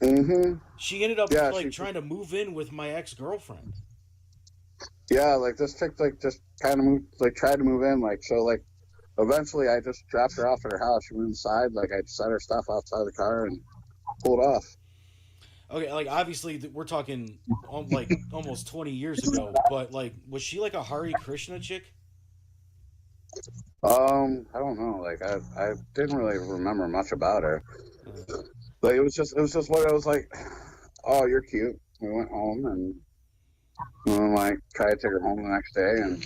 Mm-hmm. She ended up trying to move in with my ex-girlfriend. Yeah, like this chick, like just kind of moved, like tried to move in, like so, like eventually I just dropped her off at her house. She went inside, like I set her stuff outside the car and pulled off. Okay, like obviously we're talking like almost 20 years ago, but like was she like a Hare Krishna chick? I don't know. Like I didn't really remember much about her. But it was just what I was like. Oh, you're cute. We went home and like tried to take her home the next day, and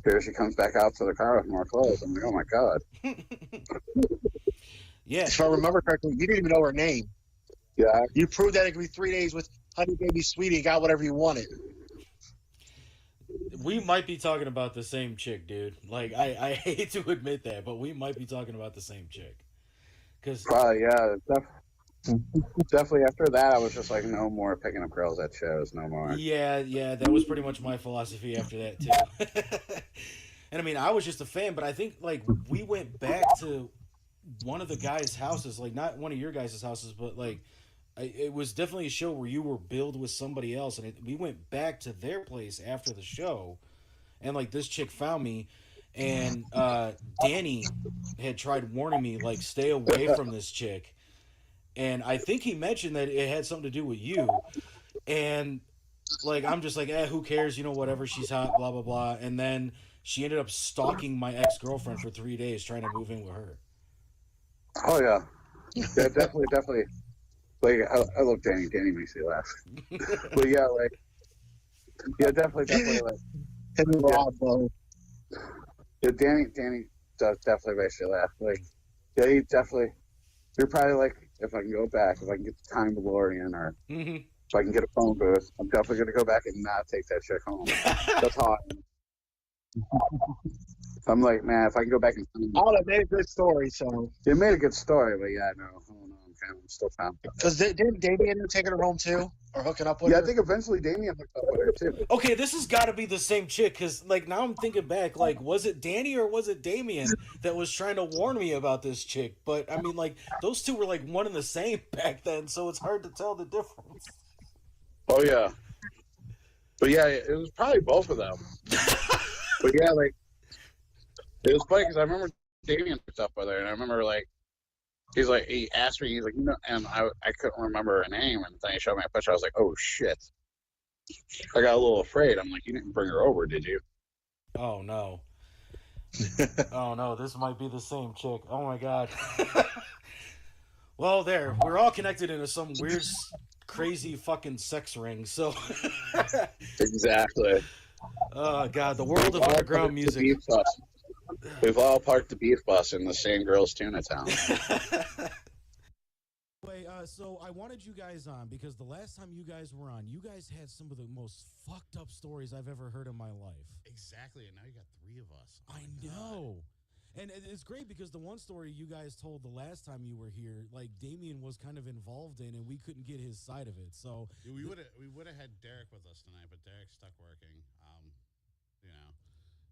here she comes back out to the car with more clothes. I'm like, oh my god. Yeah. If I remember correctly, you didn't even know her name. Yeah. You proved that it could be 3 days with Honey Baby Sweetie. You got whatever you wanted. We might be talking about the same chick, dude. Like, I hate to admit that, but we might be talking about the same chick. Cause yeah, definitely after that, I was just like, no more picking up girls at shows, no more. Yeah, that was pretty much my philosophy after that too. And I mean, I was just a fan, but I think like we went back to one of the guys' houses, like not one of your guys' houses, but like it was definitely a show where you were billed with somebody else, and we went back to their place after the show, and like this chick found me, and Danny had tried warning me like stay away from this chick, and I think he mentioned that it had something to do with you, and like I'm just like who cares, you know, whatever, she's hot, blah blah blah, and then she ended up stalking my ex-girlfriend for 3 days trying to move in with her. Oh yeah, definitely. Like I love Danny. Danny makes me laugh. But yeah, like definitely like. Yeah, Danny does definitely makes you laugh. Like, yeah, he definitely. You're probably like, if I can go back, if I can get the time DeLorean, or if I can get a phone booth, I'm definitely gonna go back and not take that chick home. That's how I'm like, man, if I can go back and. Oh, that made a good story. So it made a good story, but yeah, no, I'm still found. Because didn't Damien end up taking her home too, or hooking up with her? Yeah, I think eventually Damien hooked up with her too. Okay, this has got to be the same chick, because like now I'm thinking back, like was it Danny or was it Damien that was trying to warn me about this chick? But I mean, like those two were like one and the same back then, so it's hard to tell the difference. Oh yeah, but yeah, it was probably both of them. But yeah, like it was funny because I remember Damien hooked up with her, and I remember like. He's like, he asked me, he's like, you know, and I couldn't remember her name, and then he showed me a picture. I was like, oh shit! I got a little afraid. I'm like, you didn't bring her over, did you? Oh no! Oh no! This might be the same chick. Oh my god! Well, there, we're all connected into some weird, crazy fucking sex ring. So exactly. Oh god, the world of underground music. We've all parked the beef bus in the same girl's tuna town. So I wanted you guys on because the last time you guys were on, you guys had some of the most fucked up stories I've ever heard in my life. Exactly, and now you got 3 of us. Oh I know. And it's great because the one story you guys told the last time you were here, like Damien was kind of involved in, and we couldn't get his side of it. So we would have had Derek with us tonight, but Derek's stuck working. You know.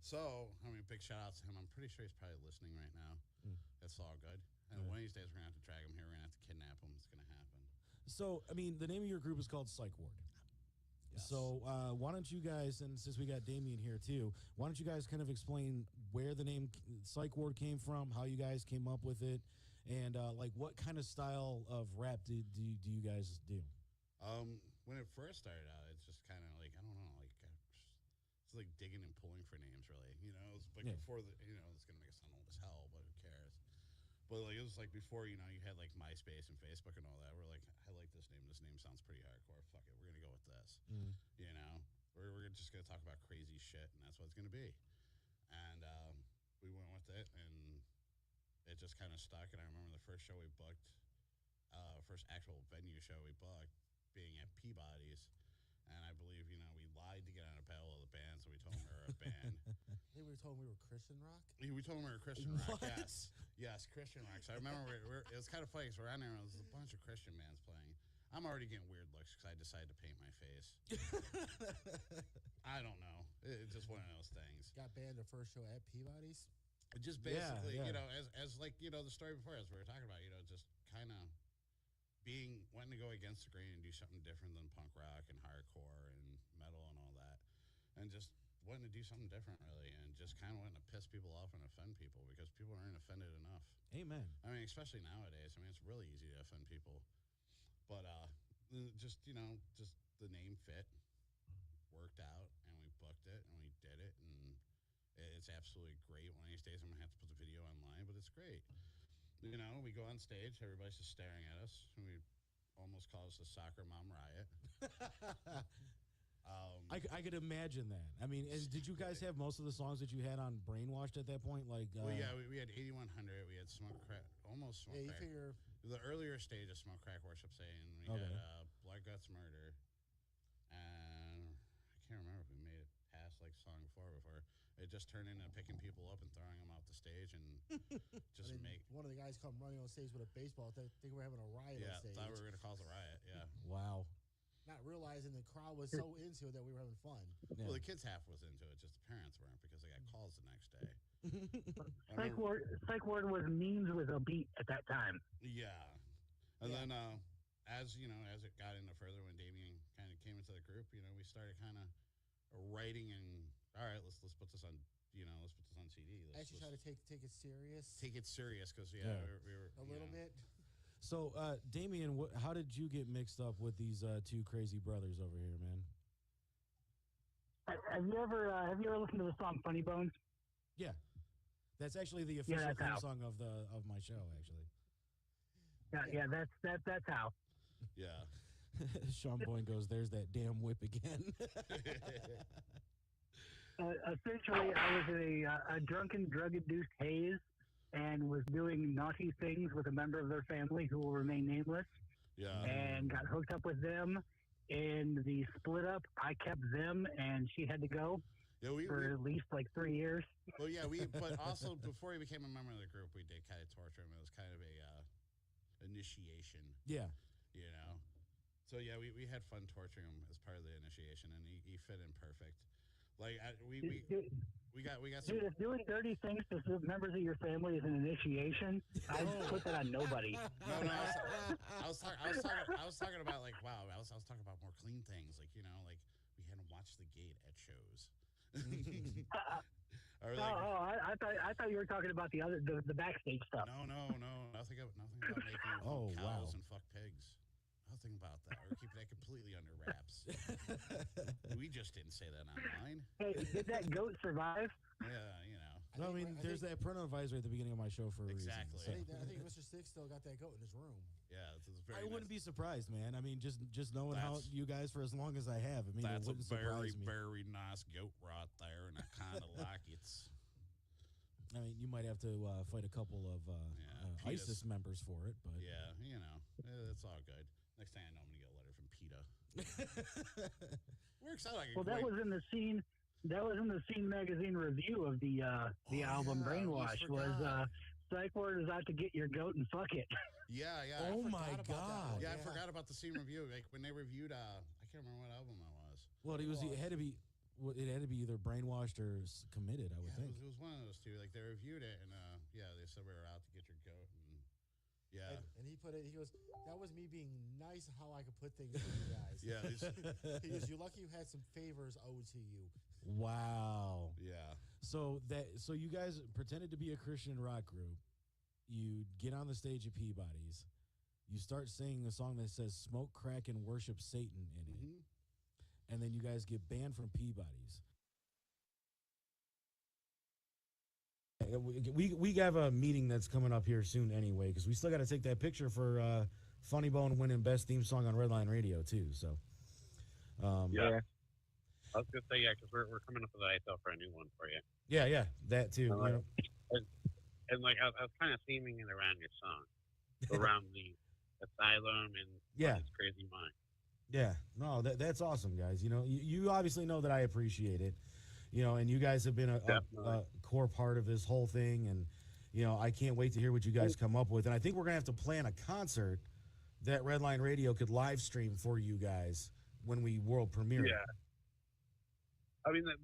So, I mean, big shout out to him. I'm pretty sure he's probably listening right now. That's all good. And one of these days, we're going to have to drag him here. We're going to have to kidnap him. It's going to happen. So, I mean, the name of your group is called Psych Ward. Yes. So, why don't you guys, and since we got Damien here too, why don't you guys kind of explain where the name Psych Ward came from, how you guys came up with it, and like what kind of style of rap do you guys do? When it first started out, it's just kind of like, I don't know, like it's like digging and pulling for names, really. You know, it's like before the, you know, it's gonna make it sound old as hell, but who cares? But like it was like before, you know, you had like MySpace and Facebook and all that. We're like, I like this name. This name sounds pretty hardcore. Fuck it, we're gonna go with this. You know, we're just gonna talk about crazy shit, and that's what it's gonna be. And we went with it, and it just kind of stuck. And I remember the first show we booked, first actual venue show we booked, being at Peabody's. And I believe, you know, we lied to get on a battle of the bands, so we told them we were a band. They were told we were Christian rock? We told them we were Christian rock, What? yes. Yes, Christian rock. So I remember it was kind of funny because we're on there and there's a bunch of Christian bands playing. I'm already getting weird looks because I decided to paint my face. I don't know. It's just one of those things. Got banned the first show at Peabody's? Just basically, Yeah. you know, as like, you know, the story before, as we were talking about, you know, just kind of wanting to go against the grain and do something different than punk rock and hardcore and metal and all that. And just wanting to do something different, really, and just kind of wanting to piss people off and offend people because people aren't offended enough. Amen. I mean, especially nowadays. I mean, it's really easy to offend people. But just, you know, just the name fit, worked out, and we booked it, and we did it, and it's absolutely great. One of these days I'm going to have to put the video online, but it's great. You know, we go on stage, everybody's just staring at us, and we almost caused a soccer mom riot. I could imagine that. I mean, did you guys have most of the songs that you had on Brainwashed at that point? Like, well, yeah, we had 8100, we had Smoke Crack, almost Smoke Yeah, you Crack. figure- The earlier stage of Smoke Crack Worship saying we Okay. had Blood Guts Murder, and I can't remember if we made it past like song before it just turned into picking people up and throwing them off the stage and just And then make. one of the guys come running on stage with a baseball. Think we were having a riot Yeah, on stage. thought we were going to cause a riot. Yeah. Wow. Not realizing the crowd was so into it that we were having fun. Well, the kids half was into it, just the parents weren't because they got calls the next day. Psych ward was memes with a beat at that time. Yeah. And then as you know, as it got into further, when Damien kind of came into the group, you know, we started kind of writing and all right, let's put this on, you know, let's put this on CD. I actually try to take it serious. Take it serious because we were a little bit. So, Damien, how did you get mixed up with these two crazy brothers over here, man? Have you ever listened to the song Funny Bones? Yeah, that's actually the official that's theme how. song of my show. Actually, Yeah, that's how. Yeah. Sean Boyne goes, "There's that damn whip again." Essentially, I was in a drunken, drug-induced haze and was doing naughty things with a member of their family who will remain nameless. Yeah. And got hooked up with them. In the split up, I kept them, and she had to go for at least like 3 years. Well, yeah, but also before he became a member of the group, we did kind of torture him. It was kind of a initiation. Yeah. You know? So, yeah, we had fun torturing him as part of the initiation, and he fit in perfect. Like, we got some... Dude, if doing dirty things to members of your family is an initiation, I'd put that on nobody. No, I was talking about like wow. I was talking about more clean things, like you know, like we hadn't watched The Gate at shows. Or like, I thought you were talking about the backstage stuff. no, nothing about making cows and fuck pigs. Nothing about that. We're keeping that completely under wraps. We just didn't say that online. Hey, did that goat survive? Yeah, you know. No, I mean, there's that parental advisory at the beginning of my show for a Exactly. reason. I think Mr. Six still got that goat in his room. Yeah, it's very. I nice. wouldn't be surprised, man. I mean, just knowing how you guys for as long as I have, I mean, That's it a wouldn't very, surprise me. very nice goat right there, and I kind of like it. I mean, you might have to fight a couple of PETA's. ISIS members for it, but Yeah, you know, it's all good. Next thing I know, I'm gonna get a letter from PETA. Works out like a Well, that great- was in the Scene. That was in the Scene magazine review of the album Brainwash. Was Psych Ward is out to get your goat and fuck it. Yeah. Oh I my forgot about God. that. Yeah, I forgot about the scene review. Like when they reviewed, I can't remember what album that was. well, it had to be either brainwashed or committed. I would think. It was one of those two. Like they reviewed it, and they said we were out to get your goat, and yeah. And he put it, he goes, that was me being nice how I could put things for you guys. Yeah, He goes, you're lucky you had some favors owed to you. Wow. Yeah. So you guys pretended to be a Christian rock group. You get on the stage at Peabody's. You start singing a song that says "Smoke, Crack, and Worship Satan" in it, and then you guys get banned from Peabody's. We have a meeting that's coming up here soon anyway, because we still got to take that picture for Funny Bone winning best theme song on Redline Radio too. So, yeah. I was gonna say because we're coming up with an ISL for a new one for you. Yeah, that too. Like, and like I was kind of theming it around your song, around the asylum and his crazy mind. Yeah, no, that's awesome, guys. You obviously know that I appreciate it. And you guys have been a core part of this whole thing, and I can't wait to hear what you guys come up with. And I think we're gonna have to plan a concert that Redline Radio could live stream for you guys when we world premiere. Yeah. I mean, the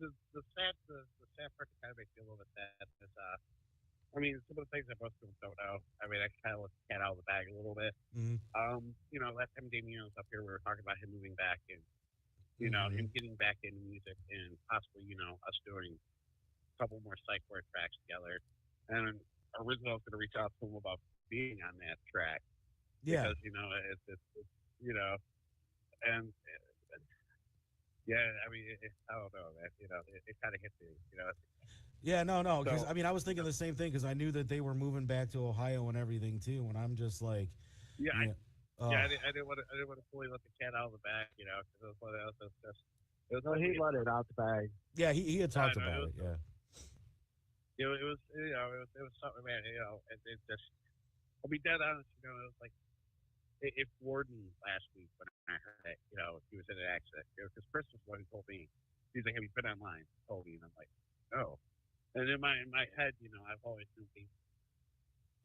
sad part that kind of makes me a little bit sad is, I mean, some of the things that most people don't know. I mean, I kind of let the cat out of the bag a little bit. Mm-hmm. Last time Damien was up here, we were talking about him moving back and, him getting back into music and possibly, us doing a couple more psych word tracks together. And originally I was going to reach out to him about being on that track. Yeah. Because, and yeah, I mean, I don't know, man. It kind of hit me, Yeah, no, because I mean, I was thinking the same thing because I knew that they were moving back to Ohio and everything too, and I'm just like, I didn't want to fully let the cat out of the bag, because it was one of those. No, he let it out the bag. Yeah, he had talked about it. Yeah. It was something, man. It just, I'll be dead honest. It was like it floored me last week when I heard that, he was in an accident. Because Chris was the one who told me. He's like, "Have you been online?" Told me, and I'm like, "No." And in my head, I've always been thinking,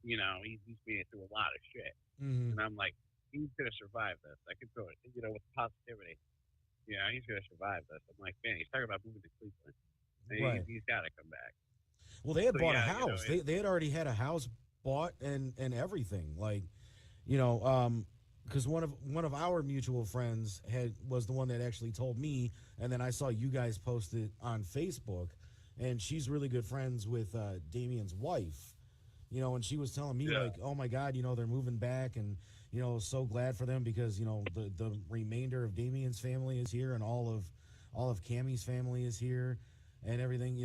he's been through a lot of shit, and I'm like, he's gonna survive this. I can do it, with positivity. He's gonna survive this. I'm like, man, he's talking about moving to Cleveland. And he's got to come back. Well, they had bought a house. They had already had a house bought and everything. Like, because one of our mutual friends was the one that actually told me, and then I saw you guys post it on Facebook, and she's really good friends with Damien's wife. And she was telling me like, oh my God, they're moving back, and so glad for them because the remainder of Damien's family is here, and all of Cammie's family is here, and everything.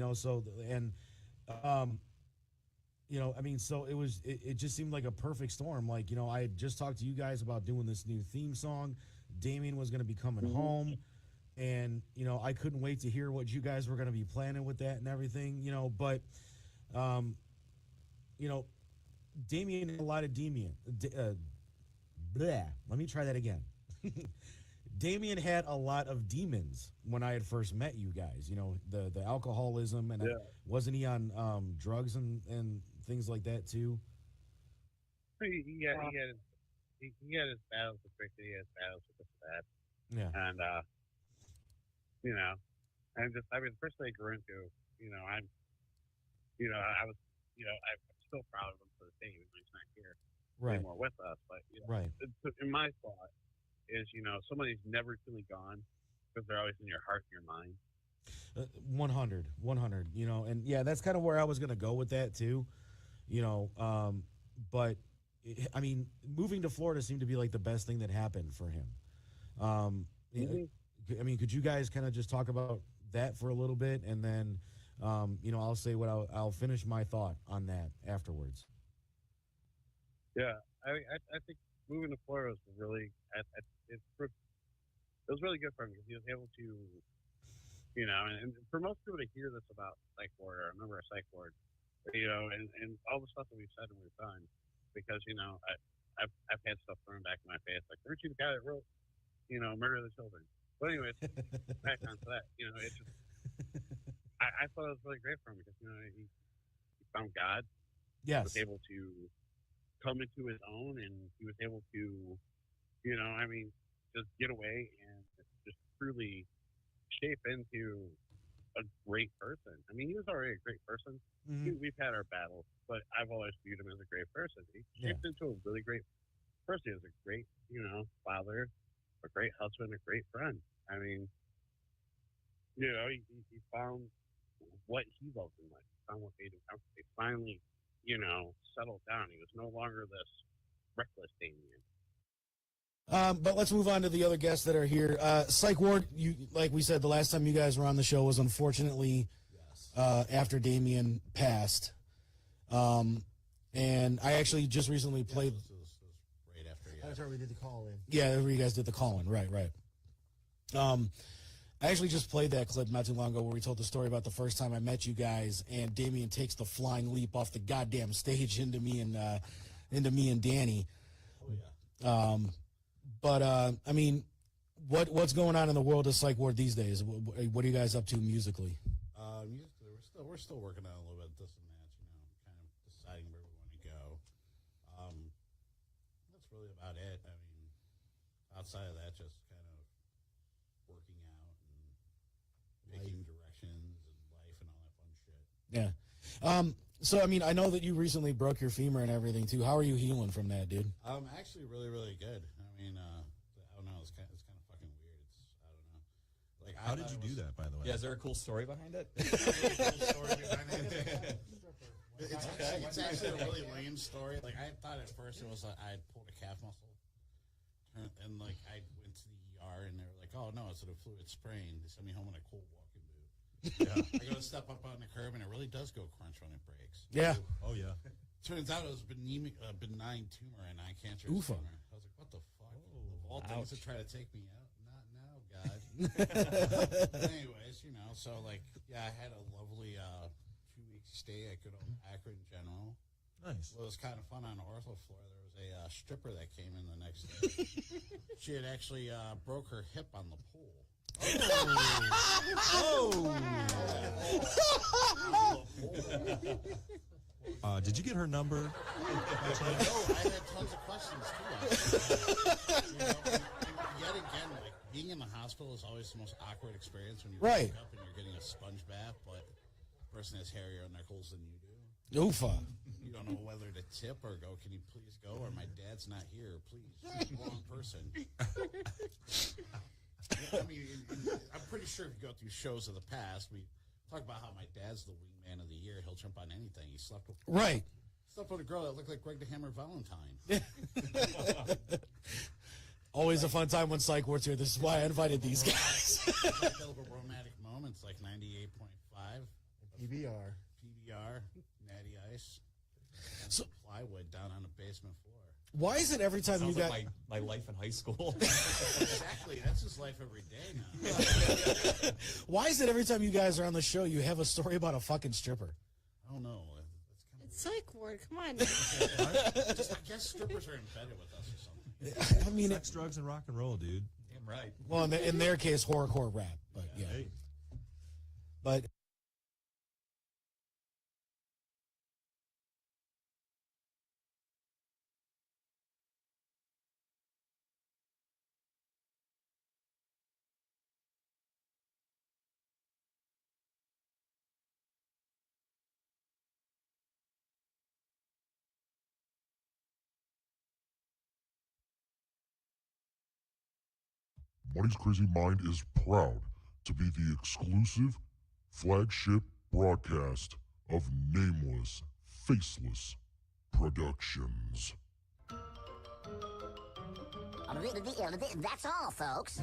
I mean, so it just seemed like a perfect storm. Like, I had just talked to you guys about doing this new theme song. Damien was going to be coming home, and, I couldn't wait to hear what you guys were going to be planning with that and everything, but, Damien had a lot of let me try that again. Damien had a lot of demons when I had first met you guys, the alcoholism, and wasn't he on drugs and things like that too? He had his battles with Ricky, he had his battles with that. Yeah. And, and just, I mean, the person I grew into, I was, I'm still proud of him to this day, even though he's not here anymore with us. But, in my thought is, somebody's never truly gone because they're always in your heart and your mind. 100, and yeah, that's kind of where I was going to go with that too, but I mean, moving to Florida seemed to be like the best thing that happened for him. I mean, could you guys kind of just talk about that for a little bit, and then, I'll say what I'll finish my thought on that afterwards. Yeah, I think moving to Florida was really, it was really good for him because he was able to, and for most people to hear this about psych ward, or remember a psych ward, and all the stuff that we've said and we've done, because, I've had stuff thrown back in my face, like, aren't you the guy that wrote, Murder of the Children? But anyways, back onto that, it's just, I thought it was really great for him because, he found God. Yes. He was able to come into his own, and he was able to, just get away and just truly shape into a great person. I mean, he was already a great person. Mm-hmm. We've had our battles, but I've always viewed him as a great person. He shaped into a really great person. He was a great, father, a great husband, a great friend. I mean, he found what he loved in life. He found what made him comfortable. He finally, settled down. He was no longer this reckless Damien. But let's move on to the other guests that are here. Psych Ward, like we said, the last time you guys were on the show was unfortunately after Damien passed. And I actually just recently played. Right after, That's right. We did the call in. Yeah, where you guys did the call-in. Right. I actually just played that clip not too long ago where we told the story about the first time I met you guys, and Damien takes the flying leap off the goddamn stage into me and Danny. Oh yeah. I mean, what's going on in the world of Psych Ward these days? What are you guys up to musically? Musically, we're still working on a little bit of this and that. Kind of deciding where we want to go. That's really about it. I mean, outside of that, just kind of working out and picking directions and life and all that fun shit. Yeah. So, I mean, I know that you recently broke your femur and everything, too. How are you healing from that, dude? Actually really, really good. I mean, I don't know. It's kind of fucking weird. I don't know. Like, how did you do that, by the way? Yeah, is there a cool story behind it? It's actually a really lame story. Like, I thought at first it was like I had pulled a calf muscle. And, like, I went to the ER, and they were like, oh, no, it's a fluid sprain. They sent me home in a cold walking boot. Yeah. I go to step up on the curb, and it really does go crunch when it breaks. Yeah. Oh, yeah. Turns out it was a benign tumor and eye cancer. Oofa. Tumor. I was like, what the fuck? Of all things to try to take me out. Not now, God. Anyways, so, like, yeah, I had a lovely 2-week stay at good old Akron General. Nice. Well, it was kind of fun on the ortho floor. There was a stripper that came in the next day. She had actually broke her hip on the pool. Did you get her number? No, I had tons of questions too. Yet again, like being in the hospital is always the most awkward experience when you wake up and you're getting a sponge bath, but the person has hairier knuckles than you do. Oofa. You don't know whether to tip or go, can you please go? Or my dad's not here, please. Wrong person. I mean, I'm pretty sure if you go through shows of the past, we talk about how my dad's the wingman of the year. He'll jump on anything. He slept with a girl that looked like Greg the Hammer Valentine. Always a fun time when Psych Ward's here. This is why I invited these guys. Romantic moments like 98.5. PBR, Natty Ice. And some plywood down on the basement floor. Why is it every time Sounds you like my life in high school? Exactly. That's his life every day now. Why is it every time you guys are on the show, you have a story about a fucking stripper? I don't know. It's Psych Ward. Come on. I guess strippers are embedded with us or something. I mean, sex, drugs, and rock and roll, dude. Damn right. Well, in their case, horrorcore rap, but yeah. Hey. But Money's Crazy Mind is proud to be the exclusive flagship broadcast of Nameless, Faceless Productions. That's all, folks.